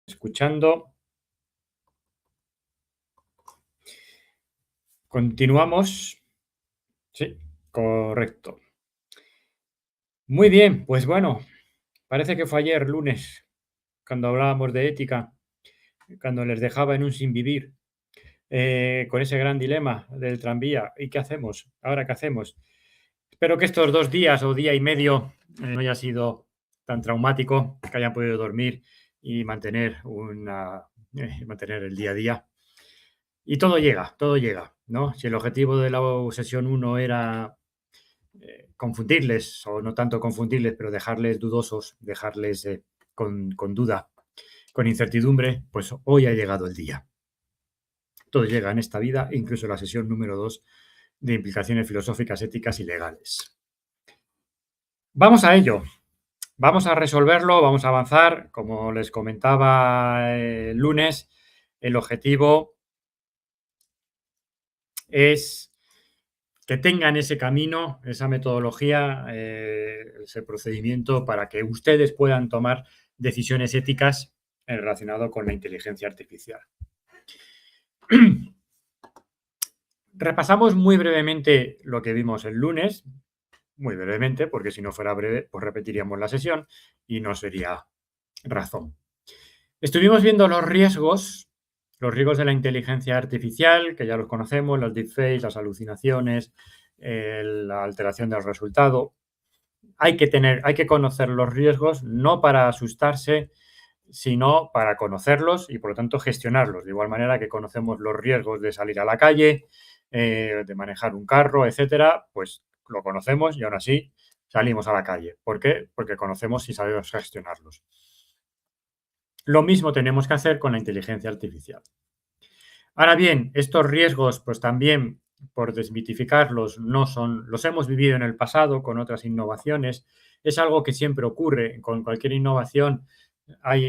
Escuchando. Continuamos. Sí, correcto. Muy bien, pues bueno, parece que fue ayer, lunes, cuando hablábamos de ética, cuando les dejaba en un sinvivir, con ese gran dilema del tranvía. ¿Y qué hacemos? ¿Ahora qué hacemos? Espero que estos 2 días o día y medio no haya sido tan traumático, que hayan podido dormir y mantener el día a día. Y todo llega, ¿no? Si el objetivo de la sesión uno era confundirles, o no tanto confundirles, pero dejarles dudosos, dejarles con duda, con incertidumbre, pues hoy ha llegado el día. Todo llega en esta vida, incluso la sesión número 2 de implicaciones filosóficas, éticas y legales. Vamos a ello. Vamos a resolverlo, vamos a avanzar. Como les comentaba el lunes, el objetivo es que tengan ese camino, esa metodología, ese procedimiento para que ustedes puedan tomar decisiones éticas relacionado con la inteligencia artificial. Repasamos muy brevemente lo que vimos el lunes, muy brevemente, porque si no fuera breve, pues repetiríamos la sesión y no sería razón. Estuvimos viendo los riesgos de la inteligencia artificial, que ya los conocemos, los deepfakes, las alucinaciones, la alteración del resultado. Hay que conocer los riesgos, no para asustarse, sino para conocerlos y, por lo tanto, gestionarlos. De igual manera que conocemos los riesgos de salir a la calle, de manejar un carro, etcétera, pues lo conocemos y aún así salimos a la calle. ¿Por qué? Porque conocemos y sabemos gestionarlos. Lo mismo tenemos que hacer con la inteligencia artificial. Ahora bien, estos riesgos, pues también, por desmitificarlos, los hemos vivido en el pasado con otras innovaciones. Es algo que siempre ocurre con cualquier innovación.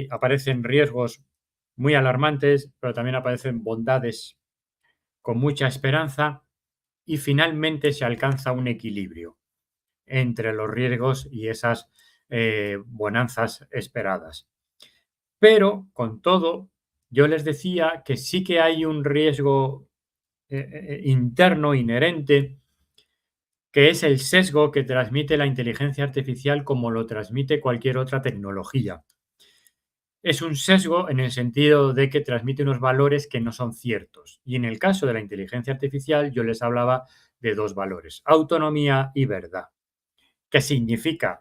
Aparecen riesgos muy alarmantes, pero también aparecen bondades con mucha esperanza y finalmente se alcanza un equilibrio entre los riesgos y esas bonanzas esperadas. Pero, con todo, yo les decía que sí que hay un riesgo interno, inherente, que es el sesgo que transmite la inteligencia artificial como lo transmite cualquier otra tecnología. Es un sesgo en el sentido de que transmite unos valores que no son ciertos. Y en el caso de la inteligencia artificial yo les hablaba de 2 valores, autonomía y verdad. ¿Qué significa?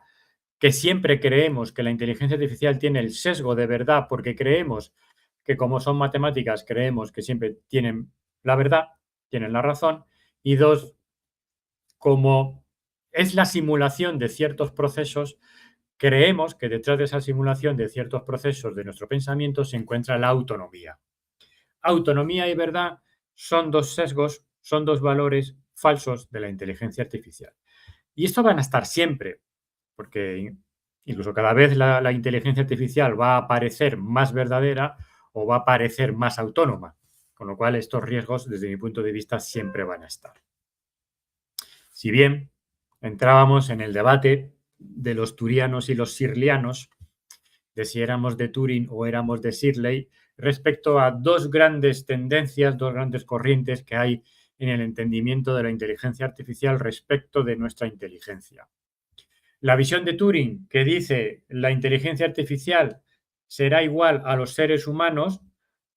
Que siempre creemos que la inteligencia artificial tiene el sesgo de verdad porque creemos que, como son matemáticas, creemos que siempre tienen la verdad, tienen la razón. Y 2, como es la simulación de ciertos procesos, creemos que detrás de esa simulación de ciertos procesos de nuestro pensamiento se encuentra la autonomía. Autonomía y verdad son 2 sesgos, son 2 valores falsos de la inteligencia artificial. Y esto van a estar siempre, porque incluso cada vez la inteligencia artificial va a parecer más verdadera o va a parecer más autónoma, con lo cual estos riesgos, desde mi punto de vista, siempre van a estar. Si bien entrábamos en el debate de los turianos y los sirlianos, de si éramos de Turing o éramos de Shirley, respecto a 2 grandes tendencias, 2 grandes corrientes que hay en el entendimiento de la inteligencia artificial respecto de nuestra inteligencia. La visión de Turing, que dice la inteligencia artificial será igual a los seres humanos,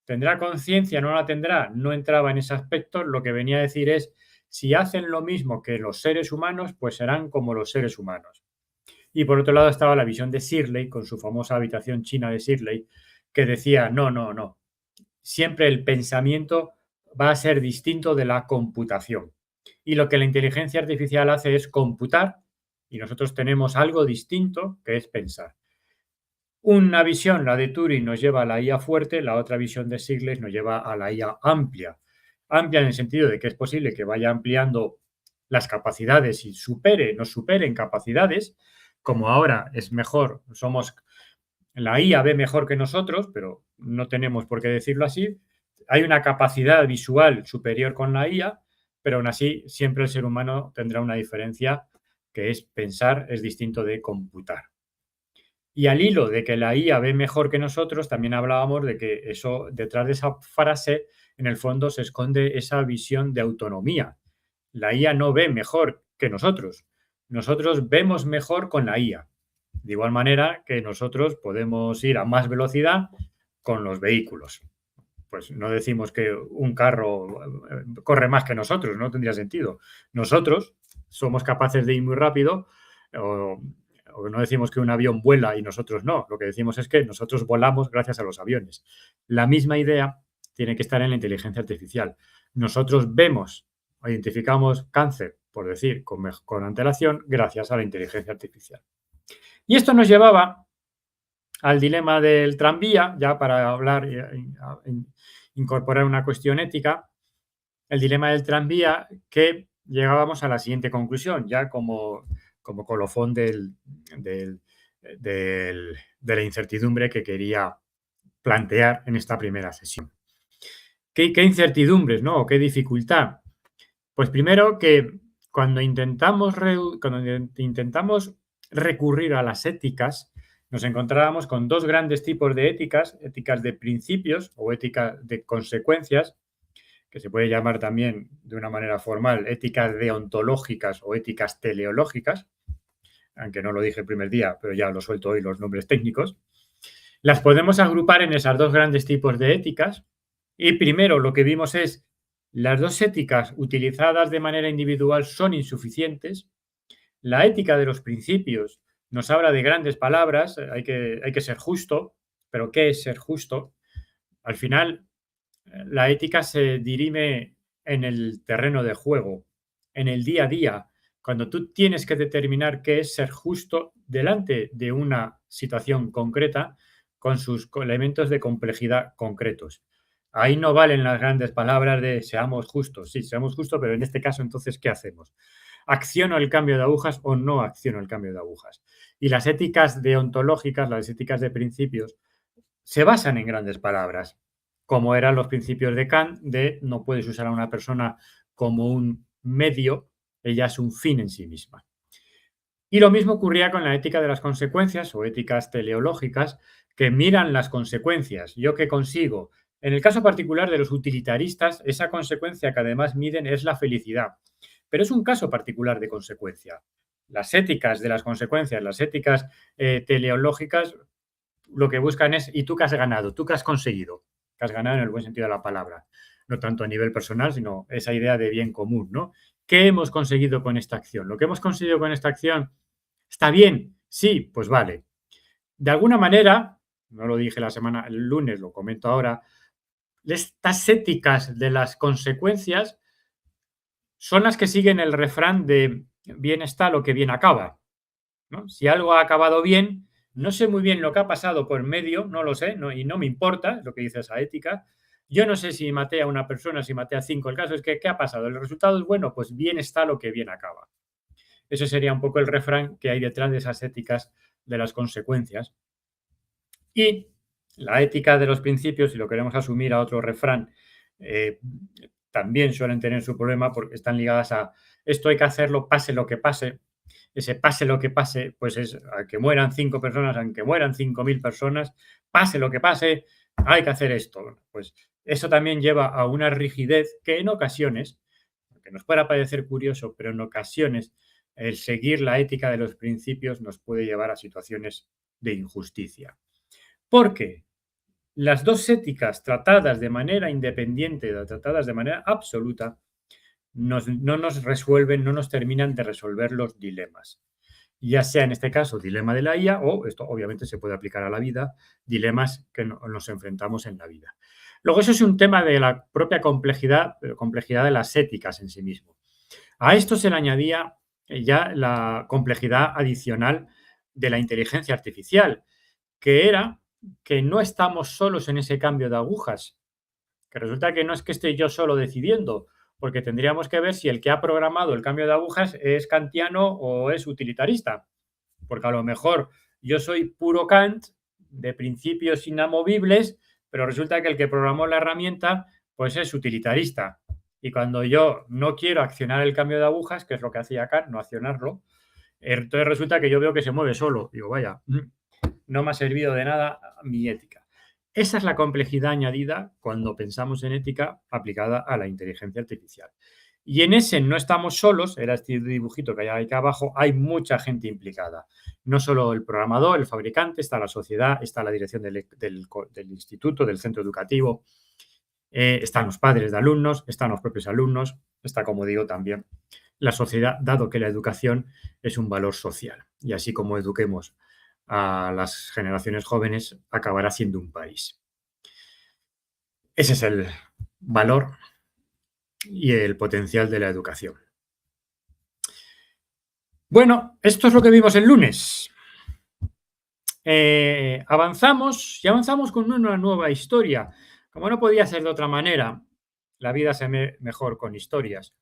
¿tendrá conciencia? ¿No la tendrá? No entraba en ese aspecto. Lo que venía a decir es, si hacen lo mismo que los seres humanos, pues serán como los seres humanos. Y por otro lado estaba la visión de Shirley, con su famosa habitación china de Shirley, que decía, no, no, no. Siempre el pensamiento va a ser distinto de la computación. Y lo que la inteligencia artificial hace es computar y nosotros tenemos algo distinto que es pensar. Una visión, la de Turing, nos lleva a la IA fuerte, la otra visión de Shirley nos lleva a la IA amplia. Amplia en el sentido de que es posible que vaya ampliando las capacidades y nos supere en capacidades, como ahora es mejor, la IA ve mejor que nosotros, pero no tenemos por qué decirlo así. Hay una capacidad visual superior con la IA, pero aún así siempre el ser humano tendrá una diferencia, que es pensar es distinto de computar. Y al hilo de que la IA ve mejor que nosotros, también hablábamos de que eso, detrás de esa frase, en el fondo se esconde esa visión de autonomía. La IA no ve mejor que nosotros vemos mejor con la IA. De igual manera que nosotros podemos ir a más velocidad con los vehículos. Pues no decimos que un carro corre más que nosotros, no tendría sentido. Nosotros somos capaces de ir muy rápido, o no decimos que un avión vuela y nosotros no. Lo que decimos es que nosotros volamos gracias a los aviones. La misma idea tiene que estar en la inteligencia artificial. Nosotros vemos o identificamos cáncer, por decir, con antelación, gracias a la inteligencia artificial. Y esto nos llevaba al dilema del tranvía, ya para hablar incorporar una cuestión ética, el dilema del tranvía, que llegábamos a la siguiente conclusión, ya como colofón de la incertidumbre que quería plantear en esta primera sesión. ¿Qué incertidumbres, no? ¿O qué dificultad? Pues primero que cuando intentamos recurrir a las éticas, nos encontrábamos con dos grandes tipos de éticas: éticas de principios o ética de consecuencias, que se puede llamar también de una manera formal éticas deontológicas o éticas teleológicas, aunque no lo dije el primer día, pero ya lo suelto hoy los nombres técnicos. Las podemos agrupar en esos dos grandes tipos de éticas. Y primero lo que vimos es las dos éticas utilizadas de manera individual son insuficientes. La ética de los principios nos habla de grandes palabras, hay que ser justo, pero ¿qué es ser justo? Al final, la ética se dirime en el terreno de juego, en el día a día, cuando tú tienes que determinar qué es ser justo delante de una situación concreta con sus elementos de complejidad concretos. Ahí no valen las grandes palabras de seamos justos. Sí, seamos justos, pero en este caso, entonces, ¿qué hacemos? ¿Acciono el cambio de agujas o no acciono el cambio de agujas? Y las éticas deontológicas, las éticas de principios, se basan en grandes palabras, como eran los principios de Kant, de no puedes usar a una persona como un medio, ella es un fin en sí misma. Y lo mismo ocurría con la ética de las consecuencias o éticas teleológicas, que miran las consecuencias. ¿Yo qué consigo? En el caso particular de los utilitaristas, esa consecuencia que además miden es la felicidad. Pero es un caso particular de consecuencia. Las éticas de las consecuencias, las éticas teleológicas, lo que buscan es, ¿y tú qué has ganado? ¿Tú qué has conseguido? Que has ganado en el buen sentido de la palabra. No tanto a nivel personal, sino esa idea de bien común, ¿no? ¿Qué hemos conseguido con esta acción? ¿Lo que hemos conseguido con esta acción está bien? Sí, pues vale. De alguna manera, no lo dije el lunes, lo comento ahora, estas éticas de las consecuencias son las que siguen el refrán de bien está lo que bien acaba, ¿no? Si algo ha acabado bien, no sé muy bien lo que ha pasado por medio, no lo sé, no, y no me importa, es lo que dice esa ética. Yo no sé si maté a una persona, si maté a 5. El caso es que, ¿qué ha pasado? ¿El resultado es bueno? Pues bien está lo que bien acaba. Ese sería un poco el refrán que hay detrás de esas éticas de las consecuencias. Y la ética de los principios, si lo queremos asumir a otro refrán, también suelen tener su problema porque están ligadas a esto hay que hacerlo pase lo que pase. Ese pase lo que pase, pues es a que mueran 5 personas, aunque mueran 5.000 personas, pase lo que pase, hay que hacer esto. Pues eso también lleva a una rigidez que en ocasiones, aunque nos pueda parecer curioso, pero en ocasiones el seguir la ética de los principios nos puede llevar a situaciones de injusticia. Porque las dos éticas tratadas de manera independiente, tratadas de manera absoluta, no nos resuelven, no nos terminan de resolver los dilemas. Ya sea en este caso dilema de la IA o, esto obviamente se puede aplicar a la vida, dilemas que nos enfrentamos en la vida. Luego eso es un tema de la propia complejidad de las éticas en sí mismo. A esto se le añadía ya la complejidad adicional de la inteligencia artificial, que era que no estamos solos en ese cambio de agujas, que resulta que no es que esté yo solo decidiendo, porque tendríamos que ver si el que ha programado el cambio de agujas es kantiano o es utilitarista, porque a lo mejor yo soy puro Kant, de principios inamovibles, pero resulta que el que programó la herramienta pues es utilitarista. Y cuando yo no quiero accionar el cambio de agujas, que es lo que hacía Kant, no accionarlo, entonces resulta que yo veo que se mueve solo. Digo, vaya, no me ha servido de nada mi ética. Esa es la complejidad añadida cuando pensamos en ética aplicada a la inteligencia artificial. Y en ese no estamos solos, era este dibujito que hay acá abajo, hay mucha gente implicada. No solo el programador, el fabricante, está la sociedad, está la dirección del instituto, del centro educativo, están los padres de alumnos, están los propios alumnos, está, como digo, también la sociedad, dado que la educación es un valor social. Y así como eduquemos a las generaciones jóvenes, acabará siendo un país. Ese es el valor y el potencial de la educación. Bueno, esto es lo que vimos el lunes. Avanzamos y avanzamos con una nueva historia. Como no podía ser de otra manera, la vida se ve mejor con historias.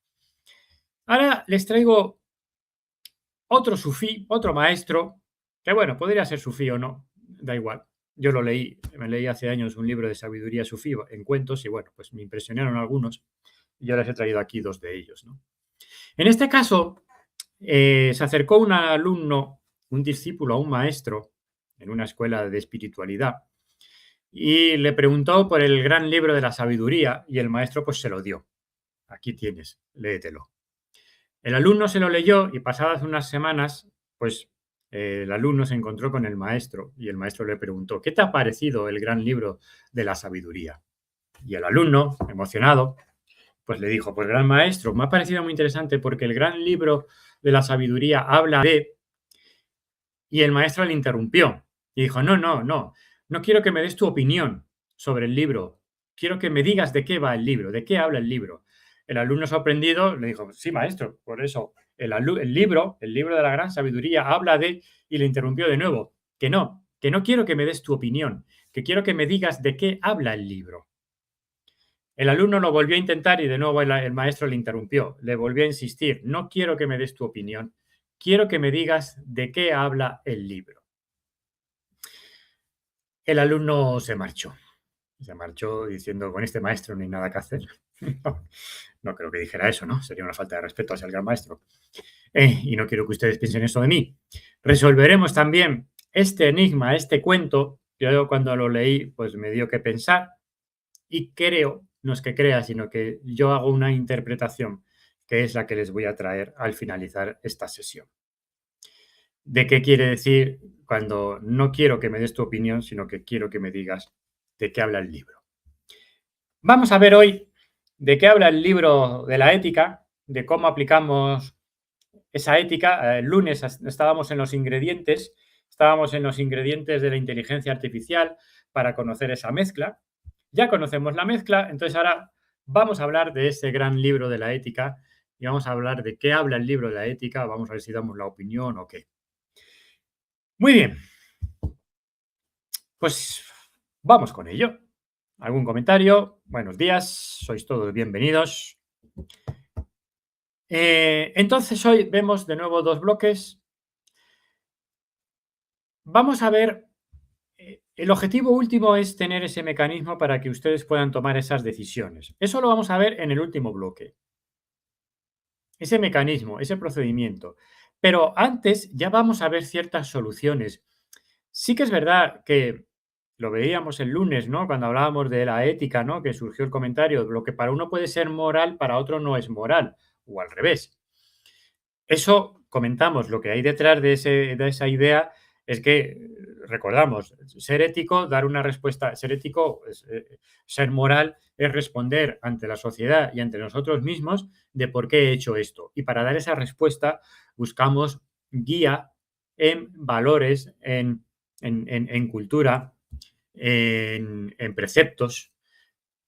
Ahora les traigo otro sufí, otro maestro, que bueno, podría ser sufí o no, da igual. Yo lo leí, me leí hace años un libro de sabiduría sufí en cuentos y bueno, pues me impresionaron algunos y yo les he traído aquí dos de ellos, ¿no? En este caso, se acercó un alumno, un discípulo a un maestro en una escuela de espiritualidad y le preguntó por el gran libro de la sabiduría y el maestro pues se lo dio. Aquí tienes, léetelo. El alumno se lo leyó y pasadas unas semanas, pues el alumno se encontró con el maestro y el maestro le preguntó, ¿qué te ha parecido el gran libro de la sabiduría? Y el alumno, emocionado, pues le dijo, pues gran maestro, me ha parecido muy interesante porque el gran libro de la sabiduría habla de... Y el maestro le interrumpió y dijo, no quiero que me des tu opinión sobre el libro, quiero que me digas de qué va el libro, de qué habla el libro. El alumno sorprendido le dijo, sí, maestro, por eso el libro de la gran sabiduría habla de... Y le interrumpió de nuevo, que no quiero que me des tu opinión, que quiero que me digas de qué habla el libro. El alumno lo volvió a intentar y de nuevo el maestro le interrumpió. Le volvió a insistir, no quiero que me des tu opinión, quiero que me digas de qué habla el libro. El alumno se marchó. Se marchó diciendo, con este maestro no hay nada que hacer. No creo que dijera eso, ¿no? Sería una falta de respeto hacia el gran maestro. Y no quiero que ustedes piensen eso de mí. Resolveremos también este enigma, este cuento. Yo cuando lo leí, pues me dio que pensar y creo, no es que crea, sino que yo hago una interpretación que es la que les voy a traer al finalizar esta sesión. ¿De qué quiere decir cuando no quiero que me des tu opinión, sino que quiero que me digas de qué habla el libro? Vamos a ver hoy de qué habla el libro de la ética, de cómo aplicamos esa ética. El lunes estábamos en los ingredientes de la inteligencia artificial para conocer esa mezcla. Ya conocemos la mezcla, entonces ahora vamos a hablar de ese gran libro de la ética y vamos a hablar de qué habla el libro de la ética, vamos a ver si damos la opinión o qué. Muy bien, pues vamos con ello. ¿Algún comentario? Buenos días, sois todos bienvenidos. Entonces hoy vemos de nuevo dos bloques. Vamos a ver, el objetivo último es tener ese mecanismo para que ustedes puedan tomar esas decisiones. Eso lo vamos a ver en el último bloque. Ese mecanismo, ese procedimiento. Pero antes ya vamos a ver ciertas soluciones. Sí que es verdad que lo veíamos el lunes, ¿no? Cuando hablábamos de la ética, ¿no? Que surgió el comentario, lo que para uno puede ser moral, para otro no es moral, o al revés. Eso comentamos, lo que hay detrás de esa idea es que, recordamos, ser ético, dar una respuesta, ser ético, ser moral, es responder ante la sociedad y ante nosotros mismos de por qué he hecho esto. Y para dar esa respuesta buscamos guía en valores, en cultura, en preceptos.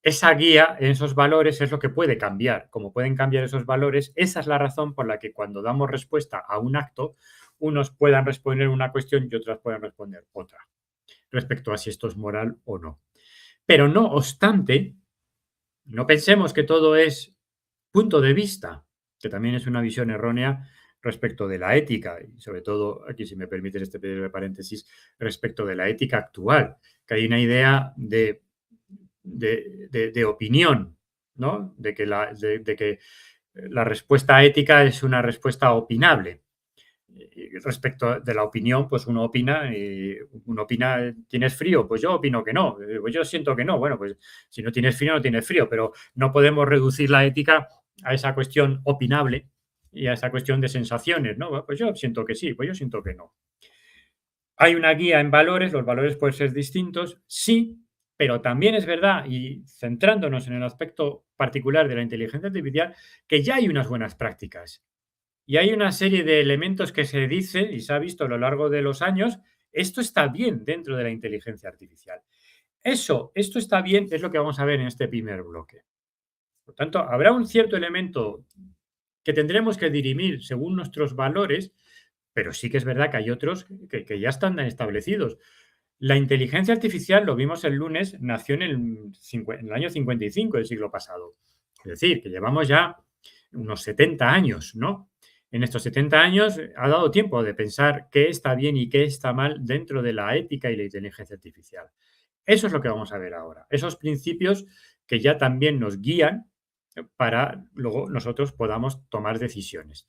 Esa guía, esos valores, es lo que puede cambiar. Como pueden cambiar esos valores, esa es la razón por la que cuando damos respuesta a un acto, unos puedan responder una cuestión y otras puedan responder otra, respecto a si esto es moral o no. Pero no obstante, no pensemos que todo es punto de vista, que también es una visión errónea respecto de la ética, y sobre todo, aquí si me permites este pequeño paréntesis, respecto de la ética actual, que hay una idea de opinión, ¿no? De que la respuesta ética es una respuesta opinable. respecto de la opinión, pues uno opina, ¿tienes frío? Pues yo opino que no, pues yo siento que no. Bueno, pues si no tienes frío, no tienes frío, pero no podemos reducir la ética a esa cuestión opinable y a esa cuestión de sensaciones, ¿no? Bueno, pues yo siento que sí, pues yo siento que no. Hay una guía en valores, los valores pueden ser distintos, sí, pero también es verdad, y centrándonos en el aspecto particular de la inteligencia artificial, que ya hay unas buenas prácticas. Y hay una serie de elementos que se dice y se ha visto a lo largo de los años, esto está bien dentro de la inteligencia artificial. Esto está bien, es lo que vamos a ver en este primer bloque. Por tanto, habrá un cierto elemento que tendremos que dirimir según nuestros valores, pero sí que es verdad que hay otros que ya están establecidos. La inteligencia artificial, lo vimos el lunes, nació en el año 55 del siglo pasado. Es decir, que llevamos ya unos 70 años, ¿no? En estos 70 años ha dado tiempo de pensar qué está bien y qué está mal dentro de la ética y la inteligencia artificial. Eso es lo que vamos a ver ahora. Esos principios que ya también nos guían para luego nosotros podamos tomar decisiones.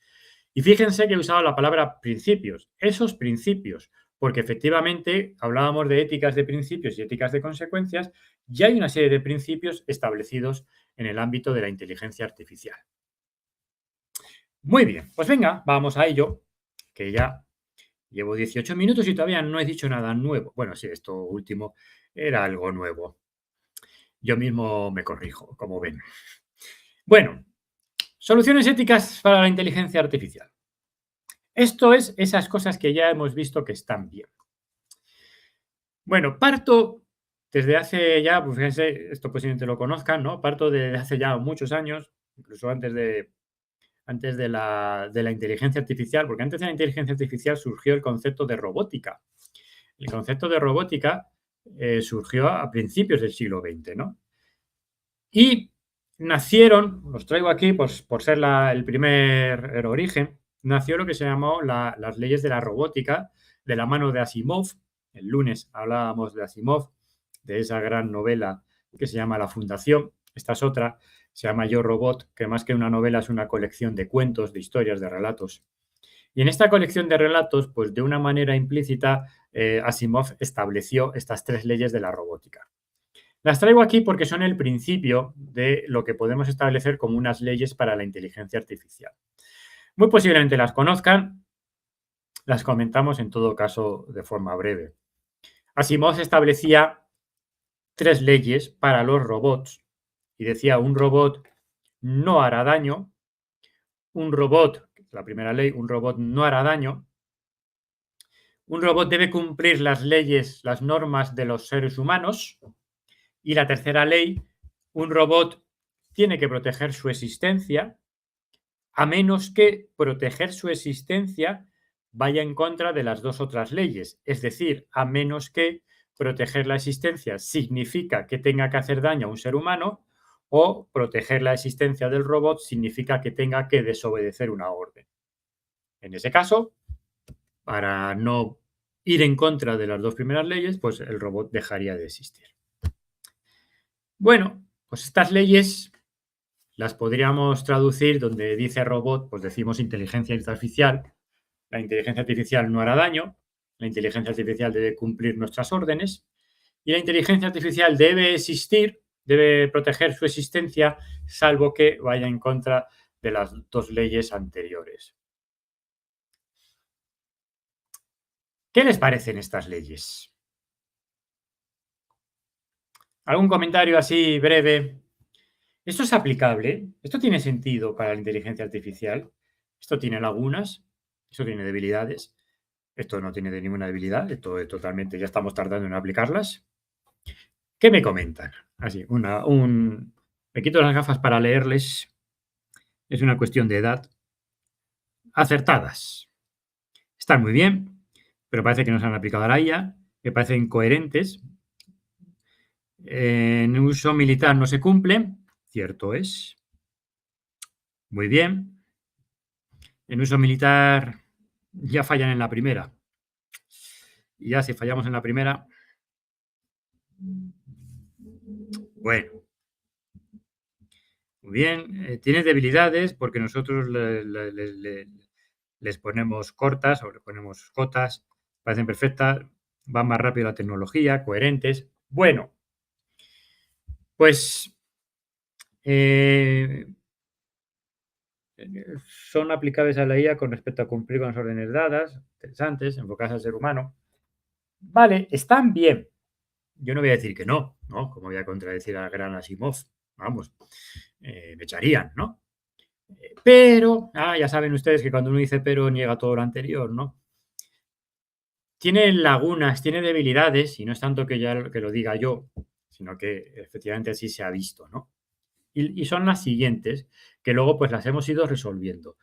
Y fíjense que he usado la palabra principios, esos principios, porque efectivamente hablábamos de éticas de principios y éticas de consecuencias, ya hay una serie de principios establecidos en el ámbito de la inteligencia artificial. Muy bien, pues venga, vamos a ello, que ya llevo 18 minutos y todavía no he dicho nada nuevo. Bueno, sí, esto último era algo nuevo. Yo mismo me corrijo, como ven. Bueno, soluciones éticas para la inteligencia artificial. Esto es esas cosas que ya hemos visto que están bien. Bueno, parto desde hace ya, pues fíjense, esto posiblemente lo conozcan, ¿no? Parto de hace ya muchos años, incluso antes de la inteligencia artificial, porque antes de la inteligencia artificial surgió el concepto de robótica. El concepto de robótica surgió a principios del siglo XX, ¿no? Y nacieron, los traigo aquí pues, por ser el primer el origen, nació lo que se llamó las leyes de la robótica de la mano de Asimov. El lunes hablábamos de Asimov, de esa gran novela que se llama La Fundación. Esta es otra, se llama Yo Robot, que más que una novela es una colección de cuentos, de historias, de relatos. Y en esta colección de relatos, pues de una manera implícita, Asimov estableció estas tres leyes de la robótica. Las traigo aquí porque son el principio de lo que podemos establecer como unas leyes para la inteligencia artificial. Muy posiblemente las conozcan, las comentamos en todo caso de forma breve. Asimov establecía tres leyes para los robots y decía un robot no hará daño, un robot, la primera ley, un robot no hará daño, un robot debe cumplir las leyes, las normas de los seres humanos y la tercera ley, un robot tiene que proteger su existencia a menos que proteger su existencia vaya en contra de las dos otras leyes. Es decir, a menos que proteger la existencia significa que tenga que hacer daño a un ser humano o proteger la existencia del robot significa que tenga que desobedecer una orden. En ese caso, para no ir en contra de las dos primeras leyes, pues el robot dejaría de existir. Bueno, pues estas leyes las podríamos traducir donde dice robot, pues decimos inteligencia artificial. La inteligencia artificial no hará daño, la inteligencia artificial debe cumplir nuestras órdenes y la inteligencia artificial debe existir, debe proteger su existencia, salvo que vaya en contra de las dos leyes anteriores. ¿Qué les parecen estas leyes? ¿Algún comentario así breve? ¿Esto es aplicable? ¿Esto tiene sentido para la inteligencia artificial? ¿Esto tiene lagunas? ¿Esto tiene debilidades? Esto no tiene de ninguna debilidad, esto es totalmente, ya estamos tardando en aplicarlas. ¿Qué me comentan? Así, me quito las gafas para leerles. Es una cuestión de edad. Acertadas. Están muy bien, pero parece que no se han aplicado a la IA, me parecen incoherentes. En uso militar no se cumplen, cierto es. Muy bien. En uso militar ya fallan en la primera. Y ya si fallamos en la primera, bueno, muy bien. Tiene debilidades porque nosotros les ponemos cortas o les ponemos cotas, parecen perfectas, van más rápido la tecnología, coherentes. Bueno, pues eh, son aplicables a la IA con respecto a cumplir con las órdenes dadas, interesantes, enfocadas al ser humano. Vale, están bien. Yo no voy a decir que no, ¿no? Como voy a contradecir al gran Asimov. Vamos, me echarían, ¿no? Pero, ya saben ustedes que cuando uno dice pero niega todo lo anterior, ¿no? Tiene lagunas, tiene debilidades, y no es tanto que ya que lo diga yo, sino que efectivamente así se ha visto, ¿no? Y son las siguientes, que luego pues las hemos ido resolviendo.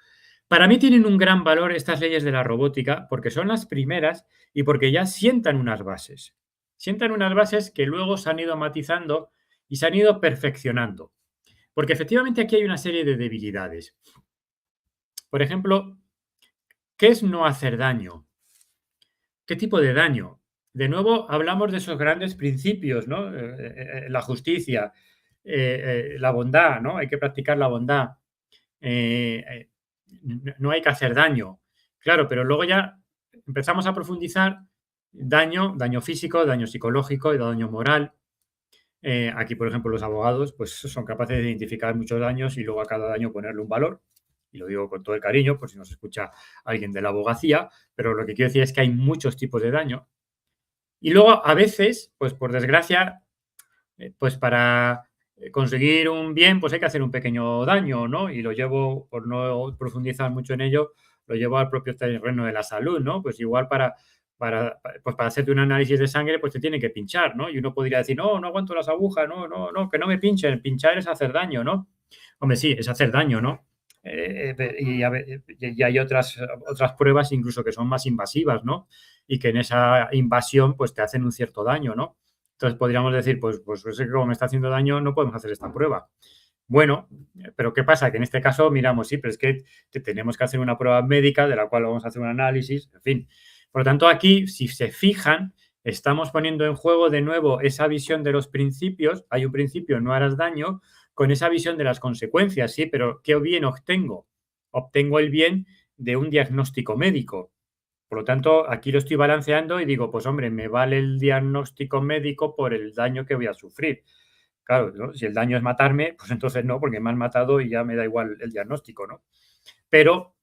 Para mí tienen un gran valor estas leyes de la robótica porque son las primeras y porque ya sientan unas bases. Sientan unas bases que luego se han ido matizando y se han ido perfeccionando. Porque efectivamente aquí hay una serie de debilidades. Por ejemplo, ¿qué es no hacer daño? ¿Qué tipo de daño? De nuevo, hablamos de esos grandes principios, ¿no? La justicia, la bondad, ¿no? Hay que practicar la bondad. Eh, no hay que hacer daño. Claro, pero luego ya empezamos a profundizar daño físico, daño psicológico y daño moral. Aquí, por ejemplo, los abogados pues, son capaces de identificar muchos daños y luego a cada daño ponerle un valor. Y lo digo con todo el cariño, por si nos escucha alguien de la abogacía, pero lo que quiero decir es que hay muchos tipos de daño. Y luego, a veces, pues por desgracia, pues para conseguir un bien, pues hay que hacer un pequeño daño, ¿no? Y lo llevo, por no profundizar mucho en ello, lo llevo al propio terreno de la salud, ¿no? Pues igual pues para hacerte un análisis de sangre, pues te tiene que pinchar, ¿no? Y uno podría decir, no, no aguanto las agujas, no, no, no, que no me pinchen, pinchar es hacer daño, ¿no? Hombre, sí, es hacer daño, ¿no? Y hay otras pruebas incluso que son más invasivas, ¿no? Y que en esa invasión pues te hacen un cierto daño, ¿no? Entonces podríamos decir, pues es que como me está haciendo daño, no podemos hacer esta prueba. Bueno, pero ¿qué pasa? Que en este caso miramos, sí, pero es que tenemos que hacer una prueba médica de la cual vamos a hacer un análisis, en fin. Por lo tanto, aquí, si se fijan, estamos poniendo en juego de nuevo esa visión de los principios. Hay un principio, no harás daño, con esa visión de las consecuencias, sí, pero ¿qué bien obtengo? Obtengo el bien de un diagnóstico médico. Por lo tanto, aquí lo estoy balanceando y digo, pues hombre, me vale el diagnóstico médico por el daño que voy a sufrir. Claro, ¿no? Si el daño es matarme, pues entonces no, porque me han matado y ya me da igual el diagnóstico, ¿no? Pero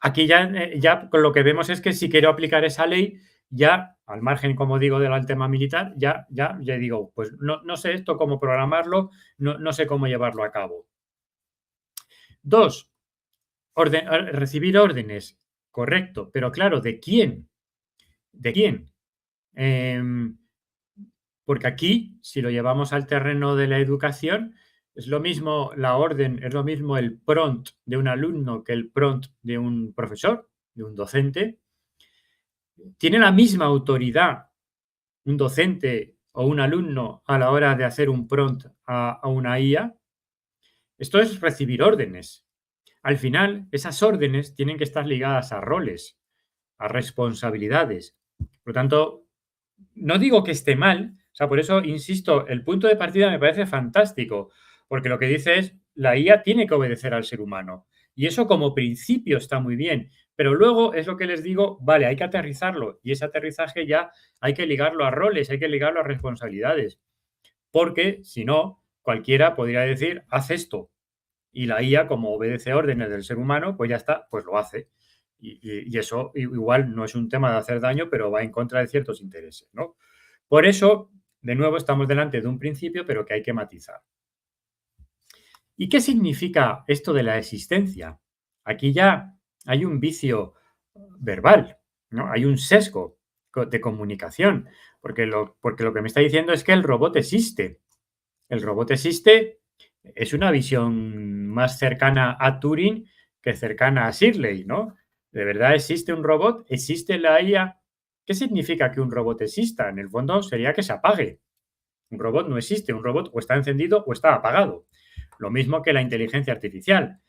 aquí ya con lo que vemos es que si quiero aplicar esa ley, ya al margen, como digo, del tema militar, ya digo, pues no sé esto cómo programarlo, no sé cómo llevarlo a cabo. Dos, recibir órdenes, correcto, pero claro, ¿de quién? ¿De quién? Em, Porque aquí, si lo llevamos al terreno de la educación, es lo mismo la orden, es lo mismo el prompt de un alumno que el prompt de un profesor, de un docente. ¿Tiene la misma autoridad un docente o un alumno a la hora de hacer un prompt a una IA? Esto es recibir órdenes. Al final, esas órdenes tienen que estar ligadas a roles, a responsabilidades. Por lo tanto, no digo que esté mal, o sea, por eso insisto, el punto de partida me parece fantástico, porque lo que dice es, la IA tiene que obedecer al ser humano. Y eso como principio está muy bien, pero luego es lo que les digo, vale, hay que aterrizarlo y ese aterrizaje ya hay que ligarlo a roles, hay que ligarlo a responsabilidades, porque si no, cualquiera podría decir, haz esto, y la IA, como obedece órdenes del ser humano, pues ya está, pues lo hace. Y eso igual no es un tema de hacer daño, pero va en contra de ciertos intereses, ¿no? Por eso, de nuevo, estamos delante de un principio, pero que hay que matizar. ¿Y qué significa esto de la existencia? Aquí ya hay un vicio verbal, ¿no? Hay un sesgo de comunicación, porque lo que me está diciendo es que el robot existe. El robot existe es una visión más cercana a Turing que cercana a Shirley, ¿no? ¿De verdad existe un robot? ¿Existe la IA? ¿Qué significa que un robot exista? En el fondo sería que se apague. Un robot no existe, un robot o está encendido o está apagado. Lo mismo que la inteligencia artificial.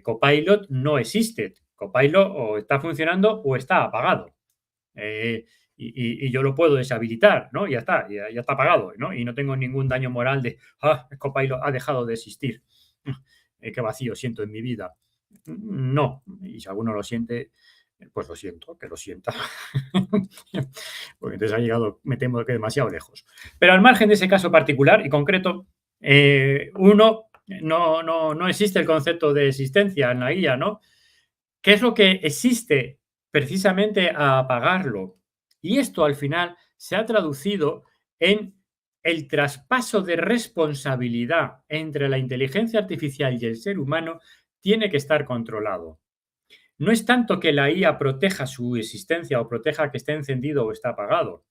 Copilot no existe. Copilot o está funcionando o está apagado. Eh, y yo lo puedo deshabilitar, ¿no? Ya está, ya está apagado, ¿no? Y no tengo ningún daño moral de, Copilot ha dejado de existir. Qué vacío siento en mi vida. No, y si alguno lo siente, pues lo siento, que lo sienta. Porque entonces ha llegado, me temo que demasiado lejos. Pero al margen de ese caso particular y concreto, no existe el concepto de existencia en la guía, ¿no? ¿Qué es lo que existe? Precisamente a apagarlo. Y esto al final se ha traducido en el traspaso de responsabilidad entre la inteligencia artificial y el ser humano tiene que estar controlado. No es tanto que la IA proteja su existencia o proteja que esté encendido o está apagado.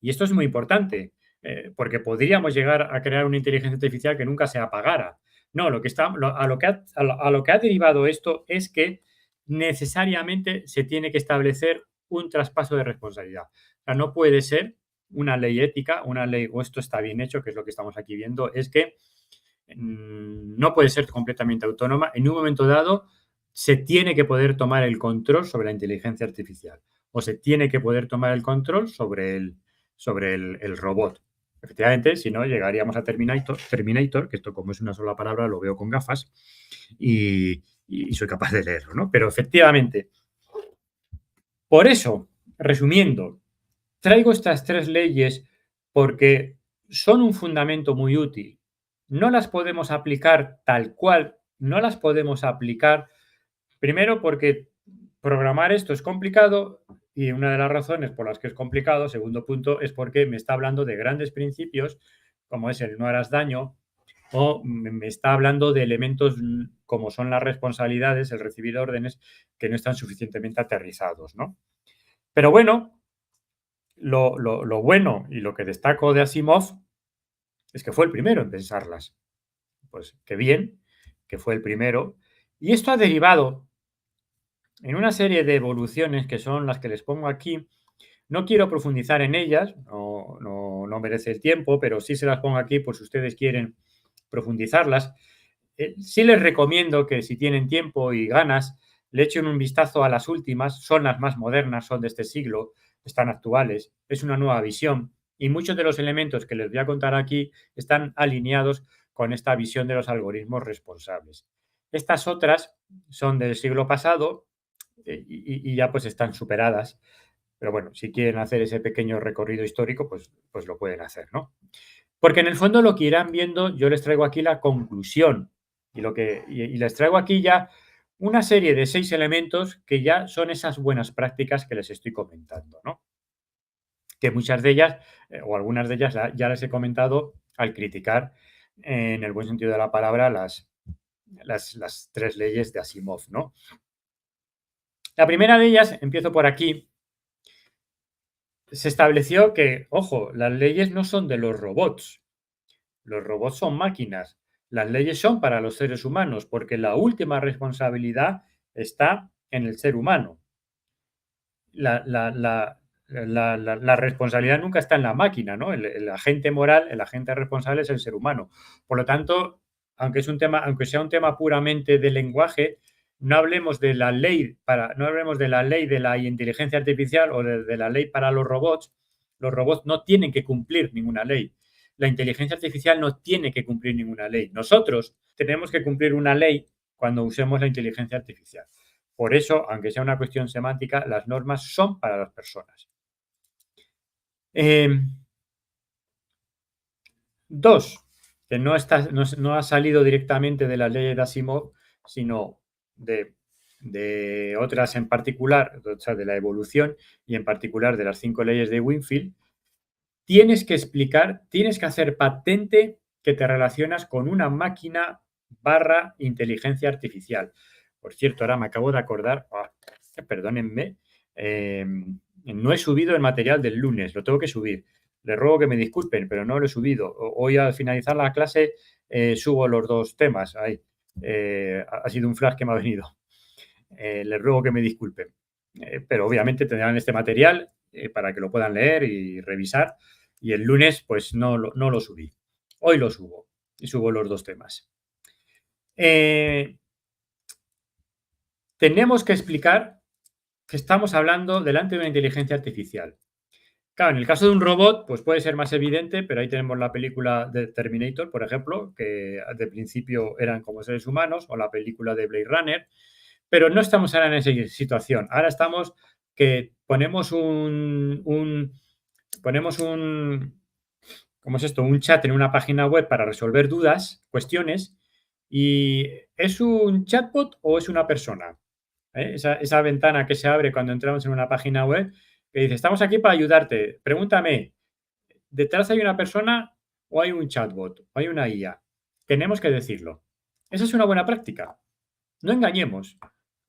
Y esto es muy importante, porque podríamos llegar a crear una inteligencia artificial que nunca se apagara. No, a lo que ha derivado esto es que necesariamente se tiene que establecer un traspaso de responsabilidad. O sea, no puede ser una ley ética, una ley, o esto está bien hecho, que es lo que estamos aquí viendo, es que no puede ser completamente autónoma. En un momento dado, se tiene que poder tomar el control sobre la inteligencia artificial o se tiene que poder tomar el control sobre el robot. Efectivamente, si no, llegaríamos a Terminator, que esto como es una sola palabra lo veo con gafas y soy capaz de leerlo, ¿no? Pero efectivamente, por eso, resumiendo, traigo estas tres leyes porque son un fundamento muy útil. No las podemos aplicar tal cual, no las podemos aplicar primero porque programar esto es complicado y una de las razones por las que es complicado, segundo punto, es porque me está hablando de grandes principios como es el no harás daño o me está hablando de elementos como son las responsabilidades, el recibir órdenes que no están suficientemente aterrizados, ¿no? Pero bueno, lo bueno y lo que destaco de Asimov es que fue el primero en pensarlas. Pues qué bien, que fue el primero. Y esto ha derivado en una serie de evoluciones que son las que les pongo aquí. No quiero profundizar en ellas, no merece el tiempo, pero sí se las pongo aquí por si ustedes quieren profundizarlas. Sí les recomiendo que si tienen tiempo y ganas, le echen un vistazo a las últimas, son las más modernas, son de este siglo, están actuales, es una nueva visión y muchos de los elementos que les voy a contar aquí están alineados con esta visión de los algoritmos responsables. Estas otras son del siglo pasado y ya pues están superadas, pero bueno, si quieren hacer ese pequeño recorrido histórico, pues lo pueden hacer, ¿no? Porque en el fondo lo que irán viendo, yo les traigo aquí la conclusión y les traigo aquí ya una serie de 6 elementos que ya son esas buenas prácticas que les estoy comentando, ¿no? Que muchas de ellas, o algunas de ellas ya les he comentado al criticar, en el buen sentido de la palabra, las 3 leyes de Asimov, ¿no? La primera de ellas, empiezo por aquí, se estableció que, ojo, las leyes no son de los robots. Los robots son máquinas. Las leyes son para los seres humanos, porque la última responsabilidad está en el ser humano. La responsabilidad nunca está en la máquina, ¿no? El agente moral, el agente responsable es el ser humano. Por lo tanto, aunque sea un tema puramente de lenguaje, no hablemos de la ley de la inteligencia artificial o de la ley para los robots. Los robots no tienen que cumplir ninguna ley. La inteligencia artificial no tiene que cumplir ninguna ley. Nosotros tenemos que cumplir una ley cuando usemos la inteligencia artificial. Por eso, aunque sea una cuestión semántica, las normas son para las personas. Dos, que no ha salido directamente de la ley de Asimov, sino de otras en particular, o sea, de la evolución y en particular de las 5 leyes de Winfield. Tienes que hacer patente que te relacionas con una máquina / inteligencia artificial. Por cierto, ahora me acabo de acordar, perdónenme, no he subido el material del lunes, lo tengo que subir. Les ruego que me disculpen, pero no lo he subido. Hoy al finalizar la clase subo los 2 temas. Ahí. Ha sido un flash que me ha venido. Les ruego que me disculpen. Pero obviamente tendrán este material para que lo puedan leer y revisar. Y el lunes pues no lo subí. Hoy lo subo y subo los 2 temas. Tenemos que explicar que estamos hablando delante de una inteligencia artificial. Claro, en el caso de un robot, pues puede ser más evidente, pero ahí tenemos la película de Terminator, por ejemplo, que de principio eran como seres humanos, o la película de Blade Runner. Pero no estamos ahora en esa situación. Ahora estamos que ponemos un, ¿cómo es esto? Un chat en una página web para resolver dudas, cuestiones, y ¿es un chatbot o es una persona? Esa ventana que se abre cuando entramos en una página web que dice, estamos aquí para ayudarte, pregúntame, ¿detrás hay una persona o hay un chatbot o hay una IA? Tenemos que decirlo. Esa es una buena práctica. No engañemos,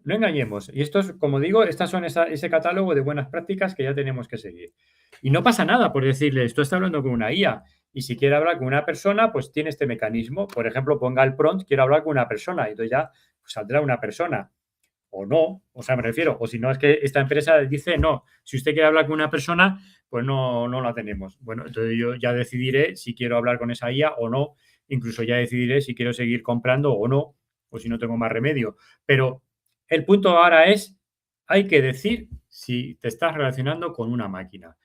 no engañemos. Y esto es, como digo, estas son ese catálogo de buenas prácticas que ya tenemos que seguir. Y no pasa nada por decirles, tú estás hablando con una IA y si quiere hablar con una persona, pues tiene este mecanismo. Por ejemplo, ponga el prompt, quiero hablar con una persona y entonces ya pues, saldrá una persona. O no, o sea, me refiero, o si no es que esta empresa dice, no, si usted quiere hablar con una persona, pues no la tenemos. Bueno, entonces yo ya decidiré si quiero hablar con esa IA o no, incluso ya decidiré si quiero seguir comprando o no, o si no tengo más remedio. Pero el punto ahora es, hay que decir si te estás relacionando con una máquina.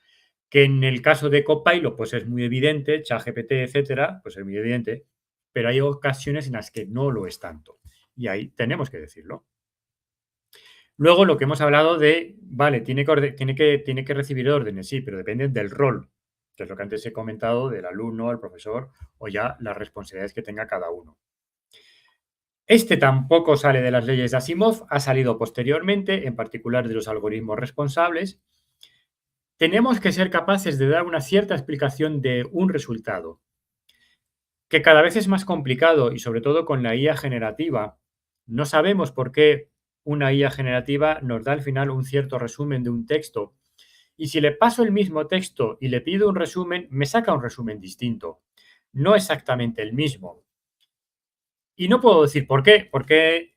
Que en el caso de Copilot, pues es muy evidente, ChatGPT, etcétera, pues es muy evidente, pero hay ocasiones en las que no lo es tanto. Y ahí tenemos que decirlo. Luego lo que hemos hablado de, vale, tiene que recibir órdenes, sí, pero depende del rol, que es lo que antes he comentado del alumno, el profesor o ya las responsabilidades que tenga cada uno. Este tampoco sale de las leyes de Asimov, ha salido posteriormente, en particular de los algoritmos responsables. Tenemos que ser capaces de dar una cierta explicación de un resultado, que cada vez es más complicado y sobre todo con la IA generativa. No sabemos por qué una IA generativa nos da al final un cierto resumen de un texto. Y si le paso el mismo texto y le pido un resumen, me saca un resumen distinto. No exactamente el mismo. Y no puedo decir por qué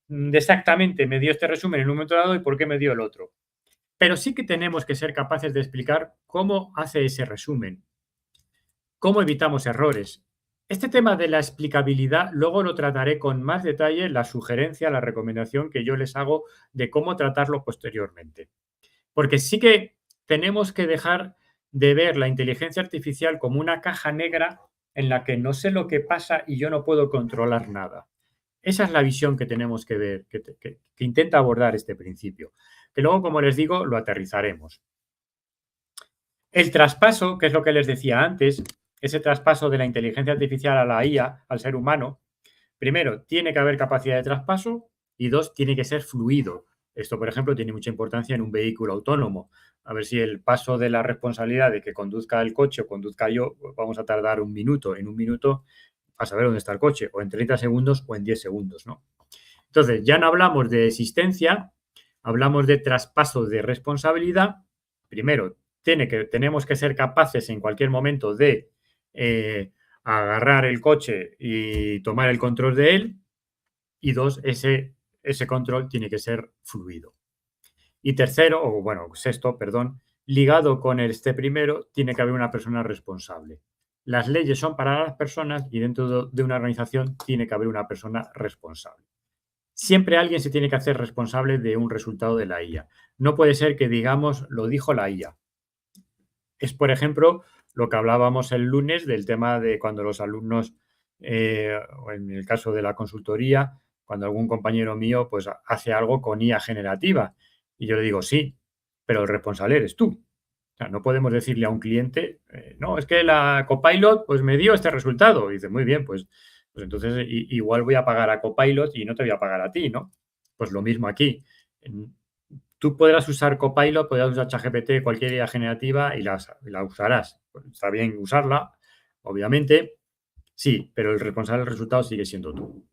exactamente me dio este resumen en un momento dado y por qué me dio el otro. Pero sí que tenemos que ser capaces de explicar cómo hace ese resumen, cómo evitamos errores. Este tema de la explicabilidad luego lo trataré con más detalle, la sugerencia, la recomendación que yo les hago de cómo tratarlo posteriormente. Porque sí que tenemos que dejar de ver la inteligencia artificial como una caja negra en la que no sé lo que pasa y yo no puedo controlar nada. Esa es la visión que tenemos que ver, que intenta abordar este principio. Que luego, como les digo, lo aterrizaremos. El traspaso, que es lo que les decía antes, ese traspaso de la inteligencia artificial a la IA, al ser humano, primero, tiene que haber capacidad de traspaso y dos, tiene que ser fluido. Esto, por ejemplo, tiene mucha importancia en un vehículo autónomo. A ver si el paso de la responsabilidad de que conduzca el coche o conduzca yo, vamos a tardar un minuto. En un minuto a saber dónde está el coche, o en 30 segundos o en 10 segundos, ¿no? Entonces, ya no hablamos de existencia, hablamos de traspaso de responsabilidad. Primero, tenemos que ser capaces en cualquier momento de agarrar el coche y tomar el control de él. Y dos, ese control tiene que ser fluido. Y tercero, o bueno, sexto, perdón, ligado con este primero, tiene que haber una persona responsable. Las leyes son para las personas y dentro de una organización tiene que haber una persona responsable. Siempre alguien se tiene que hacer responsable de un resultado de la IA. No puede ser que digamos, lo dijo la IA. Es, por ejemplo, lo que hablábamos el lunes del tema de cuando los alumnos, o en el caso de la consultoría, cuando algún compañero mío pues hace algo con IA generativa. Y yo le digo, sí, pero el responsable eres tú. O sea, no podemos decirle a un cliente, no, es que la Copilot pues me dio este resultado. Y dice, muy bien, pues entonces igual voy a pagar a Copilot y no te voy a pagar a ti, ¿no? Pues lo mismo aquí. Tú podrás usar Copilot, podrás usar ChatGPT, cualquier IA generativa y la usarás. Pues está bien usarla, obviamente, sí, pero el responsable del resultado sigue siendo tú.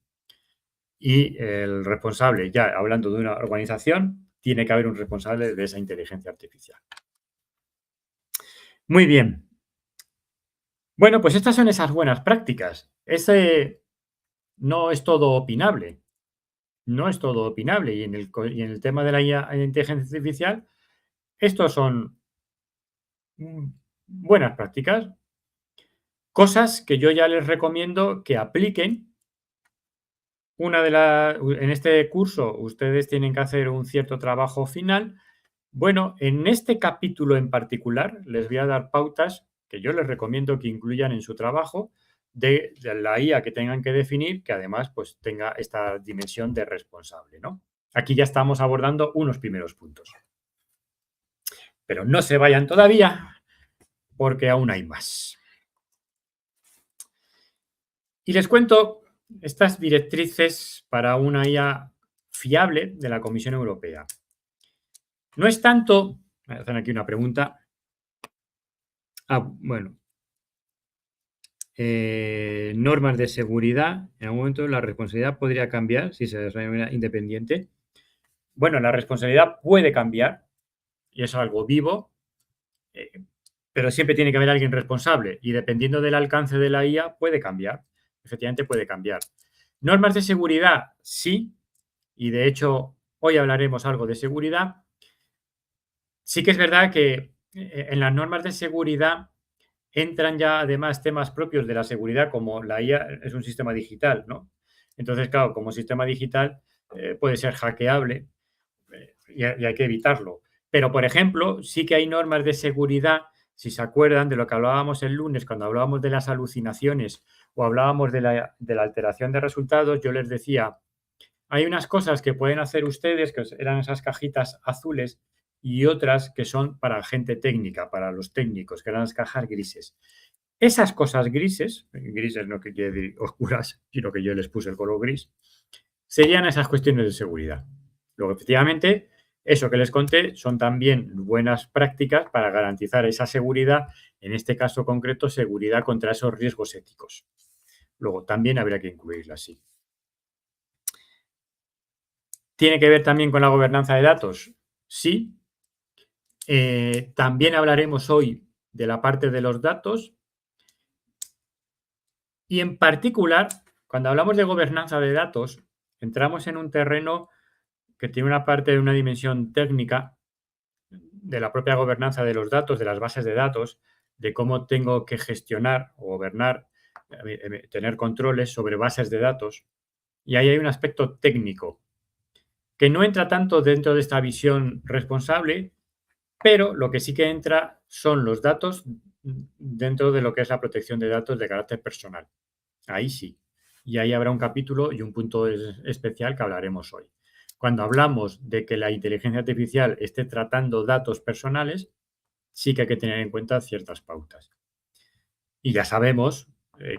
Y el responsable, ya hablando de una organización, tiene que haber un responsable de esa inteligencia artificial. Muy bien. Bueno, pues estas son esas buenas prácticas. Ese no es todo opinable. No es todo opinable. Y en el tema de la inteligencia artificial, estos son buenas prácticas, cosas que yo ya les recomiendo que apliquen. En este curso ustedes tienen que hacer un cierto trabajo final. Bueno, en este capítulo en particular les voy a dar pautas que yo les recomiendo que incluyan en su trabajo de la IA que tengan que definir, que además pues tenga esta dimensión de responsable, ¿no? Aquí ya estamos abordando unos primeros puntos. Pero no se vayan todavía, porque aún hay más. Y les cuento estas directrices para una IA fiable de la Comisión Europea. No es tanto, me hacen aquí una pregunta. Bueno, normas de seguridad. En algún momento la responsabilidad podría cambiar si se desarrolla de manera independiente. Bueno, la responsabilidad puede cambiar y es algo vivo, pero siempre tiene que haber alguien responsable y dependiendo del alcance de la IA puede cambiar. Efectivamente puede cambiar. Normas de seguridad, sí, y de hecho hoy hablaremos algo de seguridad. Sí que es verdad que en las normas de seguridad entran ya además temas propios de la seguridad, como la IA es un sistema digital, ¿no? Entonces, claro, como sistema digital puede ser hackeable y hay que evitarlo. Pero, por ejemplo, sí que hay normas de seguridad, si se acuerdan de lo que hablábamos el lunes, cuando hablábamos de las alucinaciones o hablábamos de la alteración de resultados, yo les decía, hay unas cosas que pueden hacer ustedes, que eran esas cajitas azules, y otras que son para gente técnica, para los técnicos, que eran las cajas grises. Esas cosas grises no que quiere decir oscuras, sino que yo les puse el color gris, serían esas cuestiones de seguridad. Luego, efectivamente, eso que les conté son también buenas prácticas para garantizar esa seguridad, en este caso concreto, seguridad contra esos riesgos éticos. Luego, también habría que incluirlas, sí. ¿Tiene que ver también con la gobernanza de datos? Sí. También hablaremos hoy de la parte de los datos y en particular, cuando hablamos de gobernanza de datos, entramos en un terreno que tiene una parte de una dimensión técnica de la propia gobernanza de los datos, de las bases de datos, de cómo tengo que gestionar o gobernar, tener controles sobre bases de datos. Y ahí hay un aspecto técnico que no entra tanto dentro de esta visión responsable, pero lo que sí que entra son los datos dentro de lo que es la protección de datos de carácter personal. Ahí sí. Y ahí habrá un capítulo y un punto especial que hablaremos hoy. Cuando hablamos de que la inteligencia artificial esté tratando datos personales, sí que hay que tener en cuenta ciertas pautas. Y ya sabemos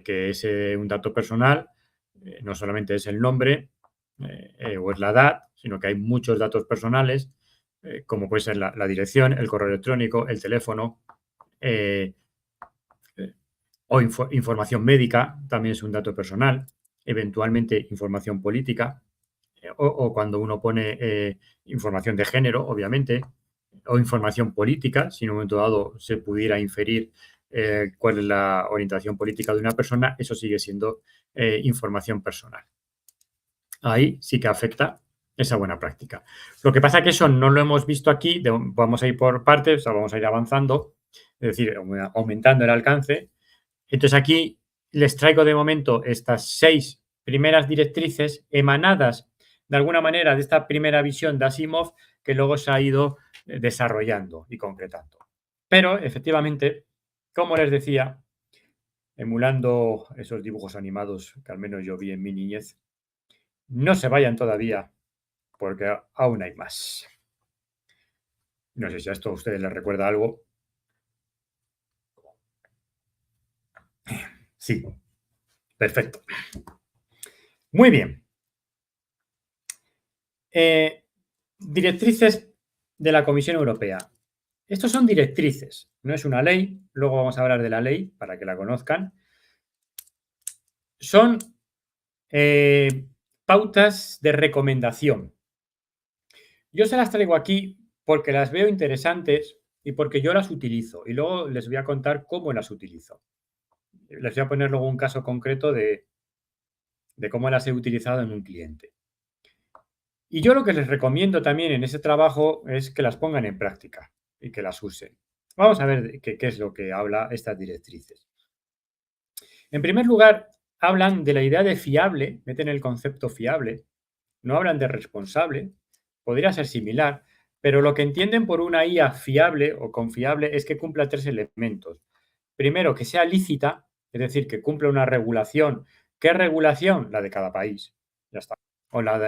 que es un dato personal, no solamente es el nombre o es la edad, sino que hay muchos datos personales, como puede ser la dirección, el correo electrónico, el teléfono, o información médica, también es un dato personal, eventualmente información política, o cuando uno pone información de género, obviamente, o información política, si en un momento dado se pudiera inferir cuál es la orientación política de una persona, eso sigue siendo información personal. Ahí sí que afecta esa buena práctica. Lo que pasa es que eso no lo hemos visto aquí, vamos a ir por partes, o sea, vamos a ir avanzando, es decir, aumentando el alcance. Entonces aquí les traigo de momento estas 6 primeras directrices emanadas de alguna manera de esta primera visión de Asimov que luego se ha ido desarrollando y concretando. Pero efectivamente, como les decía, emulando esos dibujos animados que al menos yo vi en mi niñez, no se vayan todavía porque aún hay más. No sé si a esto a ustedes les recuerda algo. Sí, perfecto. Muy bien. Directrices de la Comisión Europea. Estos son directrices, no es una ley. Luego vamos a hablar de la ley para que la conozcan. Son pautas de recomendación. Yo se las traigo aquí porque las veo interesantes y porque yo las utilizo. Y luego les voy a contar cómo las utilizo. Les voy a poner luego un caso concreto de cómo las he utilizado en un cliente. Y yo lo que les recomiendo también en ese trabajo es que las pongan en práctica y que las usen. Vamos a ver qué es lo que habla estas directrices. En primer lugar, hablan de la idea de fiable, meten el concepto fiable, no hablan de responsable, podría ser similar, pero lo que entienden por una IA fiable o confiable es que cumpla 3 elementos. Primero, que sea lícita, es decir, que cumpla una regulación. ¿Qué regulación? La de cada país. Ya está. o la